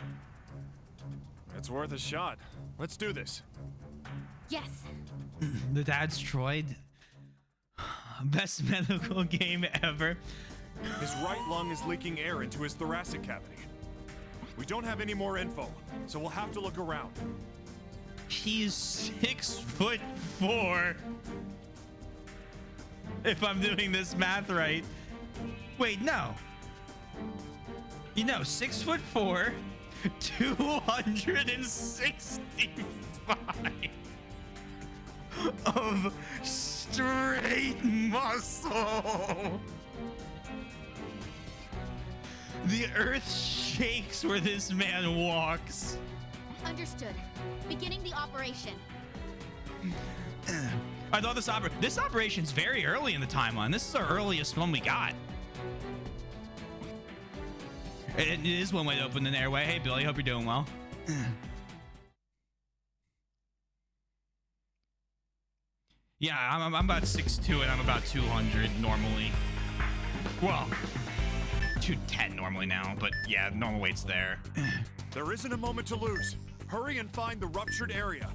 It's worth a shot. Let's do this. Yes. The Dad's Droid. Best medical game ever. His right lung is leaking air into his thoracic cavity. We don't have any more info, so we'll have to look around. He's 6'4". If I'm doing this math right. Wait, no. You know, 6'4", 265 of straight muscle. The earth shakes where this man walks. Understood. Beginning the operation. I thought this operation's very early in the timeline. This is our earliest one we got. It is one way to open an airway. Hey, Billy, hope you're doing well. Yeah, I'm about 6'2", and I'm about 200 normally. Well, 210 normally now, but yeah, normal weight's there. There isn't a moment to lose. Hurry and find the ruptured area.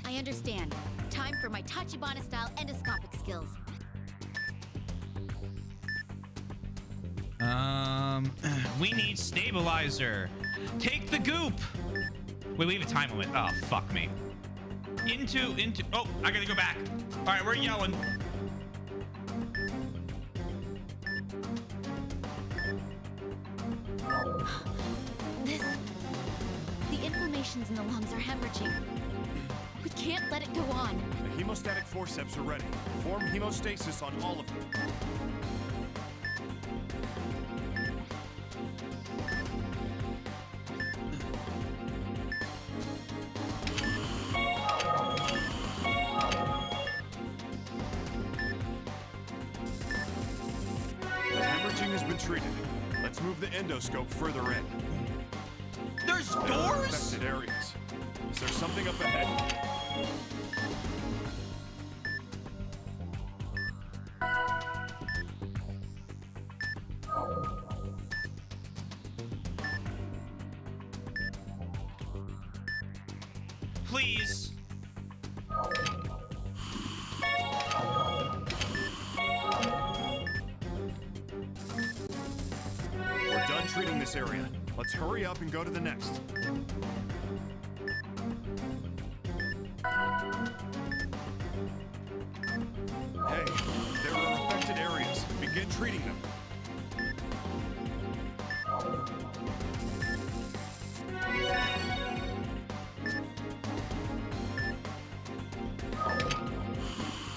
I understand. Time for my Tachibana-style endoscopic skills. We need stabilizer. Take the goop. Wait, we have a time limit. Oh, fuck me. Into. Oh, I gotta go back. All right, we're yelling. The inflammations in the lungs are hemorrhaging. We can't let it go on. The hemostatic forceps are ready. Form hemostasis on all of them. The hemorrhaging has been treated. Let's move the endoscope further in. There's There are doors? affected areas. Is there something up ahead? Please. We're done treating this area. Let's hurry up and go to the next. Hey, there are affected areas. Begin treating them.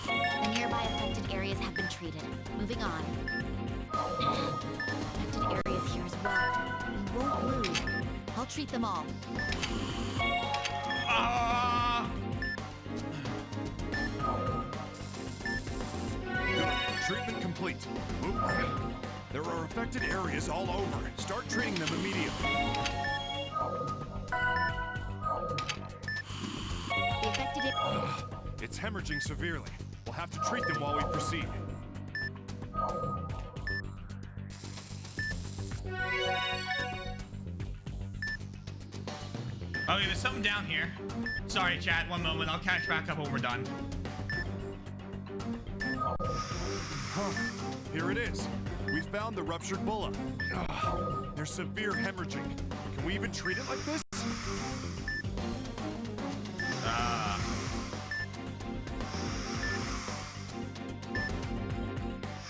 The nearby affected areas have been treated. Moving on. Affected areas here as well. We won't lose. I'll treat them all. Good. Treatment complete. Move. There are affected areas all over. Start treating them immediately. The affected It's hemorrhaging severely. We'll have to treat them while we proceed. Okay, there's something down here. Sorry, chat. One moment. I'll catch back up when we're done. Huh. Here it is. We found the ruptured bulla. There's severe hemorrhaging. Can we even treat it like this?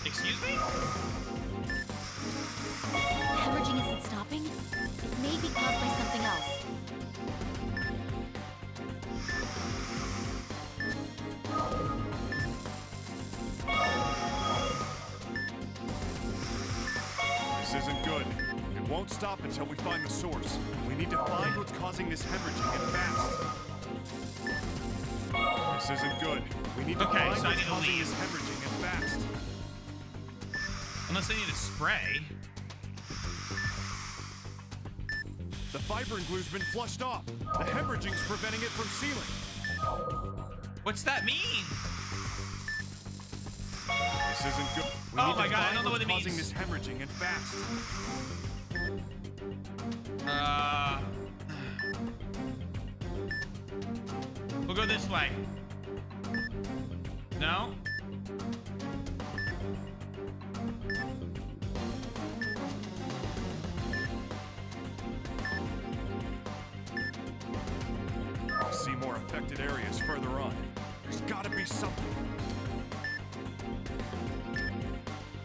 Excuse me? hemorrhaging isn't stopping. It may be caused by something else. This isn't good. It won't stop until we find the source. We need to find what's causing this hemorrhaging and fast. This isn't good. We need to find so I what's need to causing leave. this hemorrhaging and fast. Unless I need a spray. The fibrin glue's been flushed off. The hemorrhaging's preventing it from sealing. What's that mean? This isn't good. We Oh need my to God, I find don't know what's what it causing means. this hemorrhaging and fast. We'll go this way. No? I see more affected areas further on. There's gotta be something.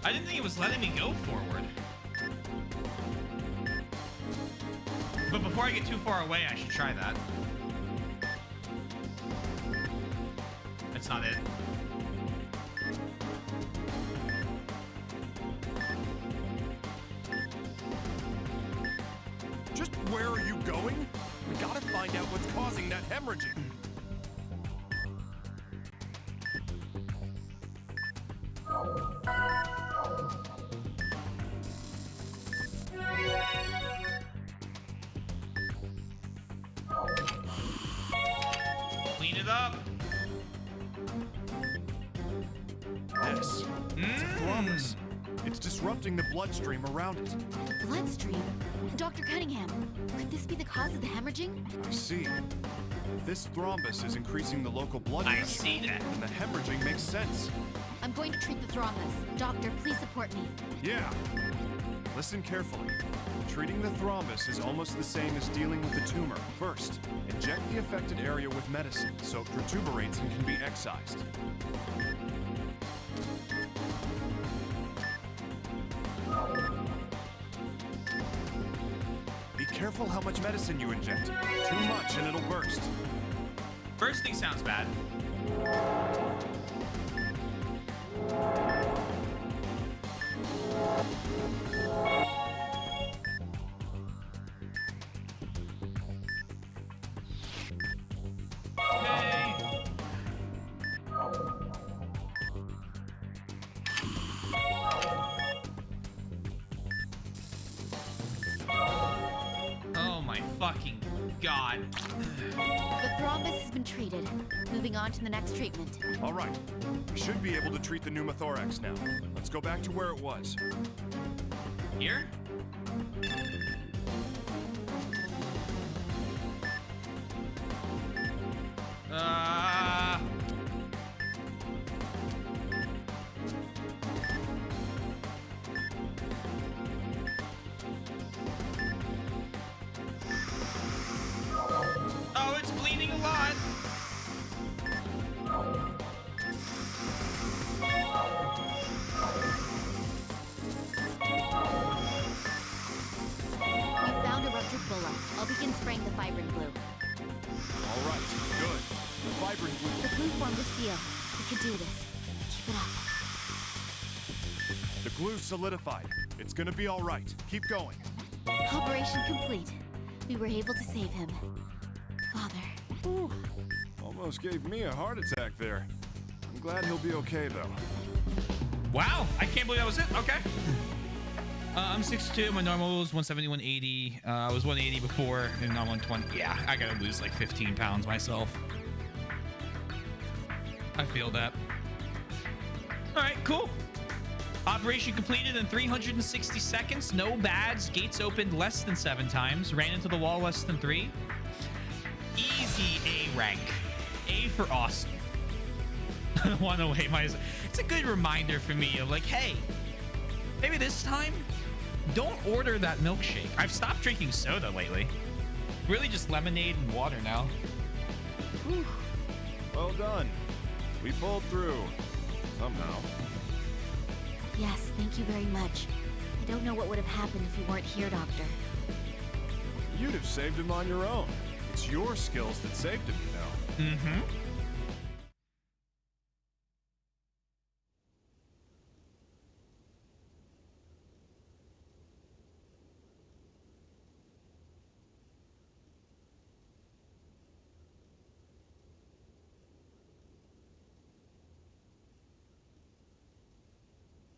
I didn't think it was letting me go forward. But before I get too far away, I should try that. That's not it. Just where are you going? We gotta find out what's causing that hemorrhaging. Clean it up. This. It's a thrombus. It's disrupting the bloodstream around it. Bloodstream? Dr. Cunningham, could this be the cause of the hemorrhaging? I see. This thrombus is increasing the local blood pressure. I see that. And the hemorrhaging makes sense. I'm going to treat the thrombus. Doctor, please support me. Yeah. Listen carefully. Treating the thrombus is almost the same as dealing with the tumor. First, inject the affected area with medicine so it protuberates and can be excised. Be careful how much medicine you inject. Too much and it'll burst. Bursting sounds bad. Oh my fucking god. The thrombus has been treated. Moving on to the next treatment. All right. We should be able to treat the pneumothorax now. Let's go back to where it was. Here? Oh, it's bleeding a lot. We found a ruptured bulla. I'll begin spraying the fibrin glue. All right. Good. The fibrin glue. The glue formed a seal. We can do this. Keep it up. The glue's solidified. It's gonna be all right. Keep going. Operation complete. We were able to save him. Father. Almost gave me a heart attack there. I'm glad he'll be okay, though. Wow, I can't believe that was it. Okay. I'm 6'2". My normal was 170, 180. I was 180 before, and now I'm 120. Yeah, I gotta lose like 15 pounds myself. I feel that. All right, cool. Operation completed in 360 seconds. No bads. Gates opened less than 7 times. Ran into the wall less than 3. Easy A rank. A for awesome. I don't want to wait my... It's a good reminder for me of like, hey, maybe this time, don't order that milkshake. I've stopped drinking soda lately. Really just lemonade and water now. Whew. Well done. We pulled through. Somehow. Yes, thank you very much. I don't know what would have happened if you weren't here, Doctor. You'd have saved him on your own. It's your skills that saved him, you know. Mm-hmm.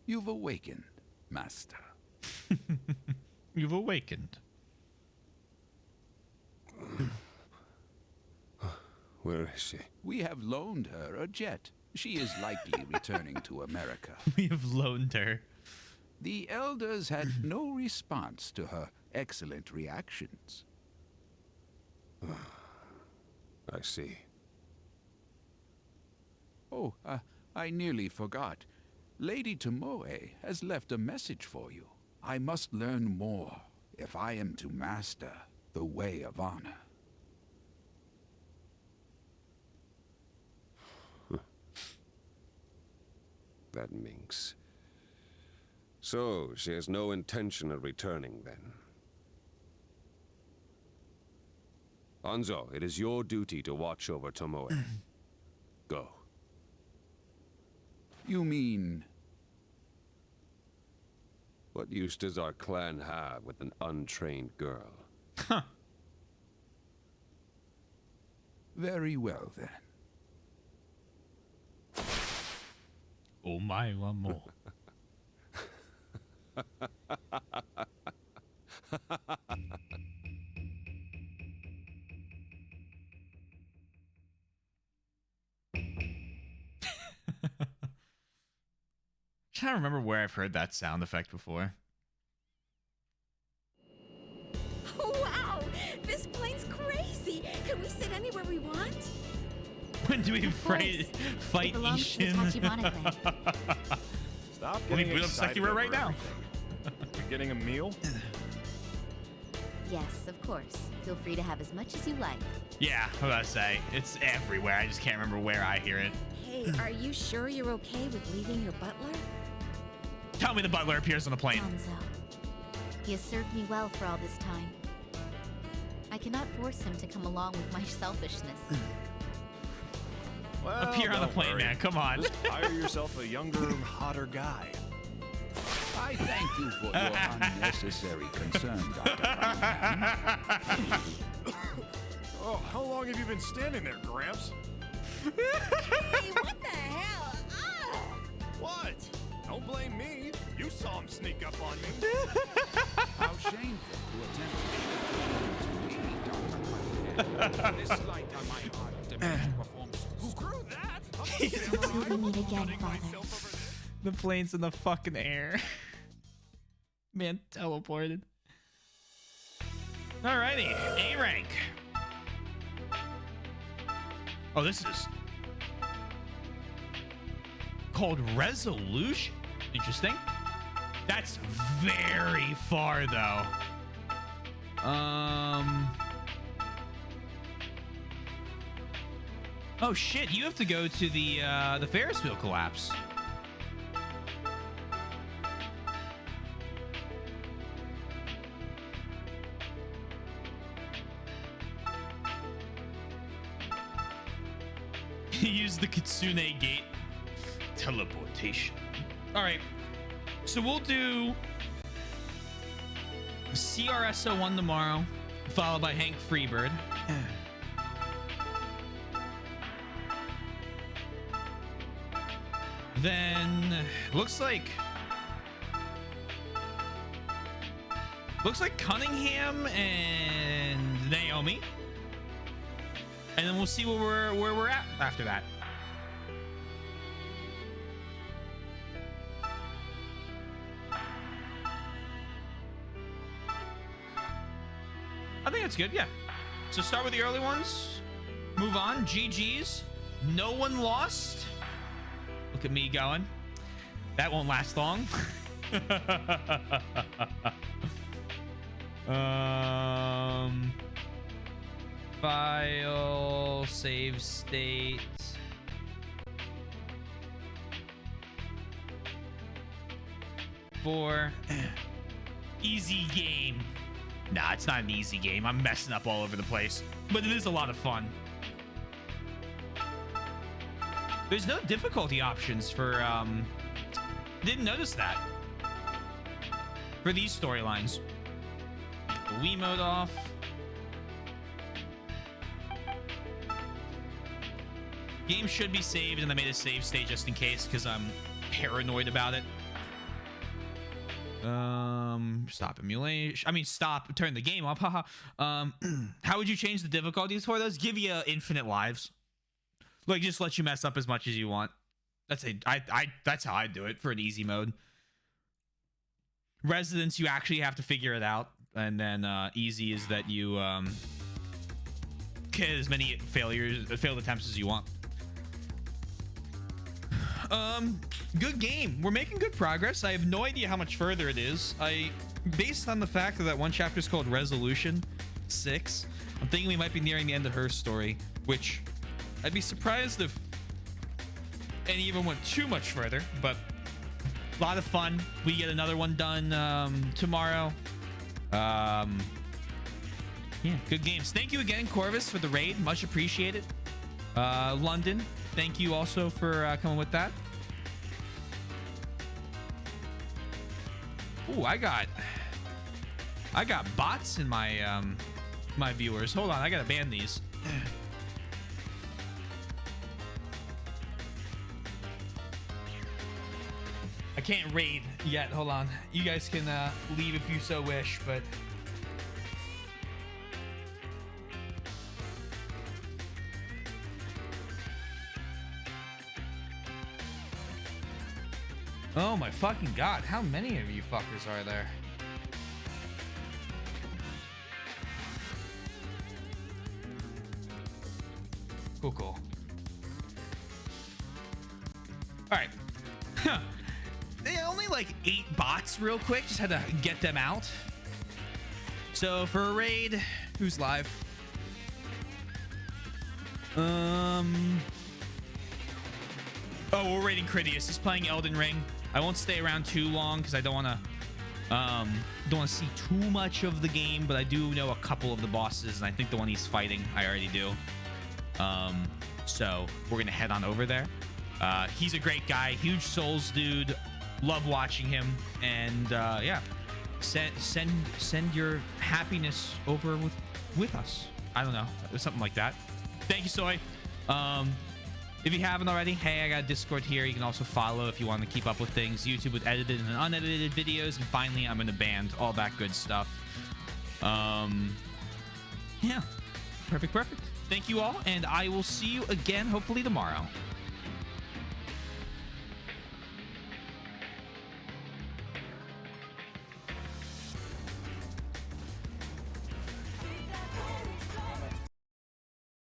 You've awakened, Master. You've awakened. Where is she? We have loaned her a jet. She is likely returning to America. We have loaned her. The elders had no response to her excellent reactions. I see. Oh, I nearly forgot. Lady Tomoe has left a message for you. I must learn more if I am to master the way of honor. That minx. So, she has no intention of returning, then. Anzo, it is your duty to watch over Tomoe. Go. You mean... What use does our clan have with an untrained girl? Huh. Very well, then. Oh my, one more. Trying to remember where I've heard that sound effect before. Wow! This plane's crazy! Can we sit anywhere we want? When do we fight Ishin? Stop Let me getting boot up excited Sekiro right over now. everything. You're getting a meal? Yes, of course. Feel free to have as much as you like. Yeah, I was about to say, it's everywhere. I just can't remember where I hear it. Hey, are you sure you're okay with leaving your butler? Tell me the butler appears on the plane. Hanzo. He has served me well for all this time. I cannot force him to come along with my selfishness. Well, Appear on the don't plane, worry. man. Come on. Just hire yourself a younger, hotter guy. I thank you for your unnecessary concern, Dr. Oh, how long have you been standing there, Gramps? Hey, what the hell? What? Don't blame me. You saw him sneak up on me. How shameful to attempt to this light on my heart of diminished performance. Screw that! Until we meet again, Father. The plane's in the fucking air. Man, teleported. Alrighty, A rank. Oh, this is called Resolution. Interesting. That's very far though. Oh shit, you have to go to the Ferris wheel collapse. Use the Kitsune Gate teleportation. All right, so we'll do CRSO1 tomorrow, followed by Hank Freebird. Then looks like Cunningham and Naomi, and then we'll see where we're at after that. I think that's good, yeah. So start with the early ones, move on. GG's, no one lost. Look at me going. That won't last long. File, save state. For easy game. Nah, it's not an easy game. I'm messing up all over the place, but it is a lot of fun. There's no difficulty options for, didn't notice that. For these storylines. Wii mode off. Game should be saved, and I made a save state just in case, because I'm paranoid about it. Stop emulation. I mean, turn the game off. Haha. How would you change the difficulties for those? Give you infinite lives. Like, just let you mess up as much as you want. That's how I do it for an easy mode. Residence, you actually have to figure it out, and then easy is that you get as many failed attempts as you want. Good game. We're making good progress. I have no idea how much further it is. Based on the fact that one chapter is called Resolution 6, I'm thinking we might be nearing the end of her story, which I'd be surprised if any even went too much further, but a lot of fun. We get another one done tomorrow. Yeah, good games. Thank you again, Corvus, for the raid. Much appreciated. London, thank you also for coming with that. Ooh, I got bots in my my viewers. Hold on, I gotta ban these. can't raid yet. Hold on. You guys can leave if you so wish, but oh my fucking god, how many of you fuckers are there? Cool, cool. All right. Only like 8 bots real quick. Just had to get them out. So for a raid, who's live? Oh, we're raiding Critias. He's playing Elden Ring. I won't stay around too long because I don't want to see too much of the game, but I do know a couple of the bosses, and I think the one he's fighting I already do. So we're gonna head on over there. He's a great guy, huge Souls dude. Love watching him, and yeah, send your happiness over with us. I don't know, something like that. Thank you, Soy. If you haven't already, hey, I got a Discord here. You can also follow if you want to keep up with things. YouTube with edited and unedited videos, and finally, I'm in a band. All that good stuff. Yeah, perfect. Thank you all, and I will see you again hopefully tomorrow.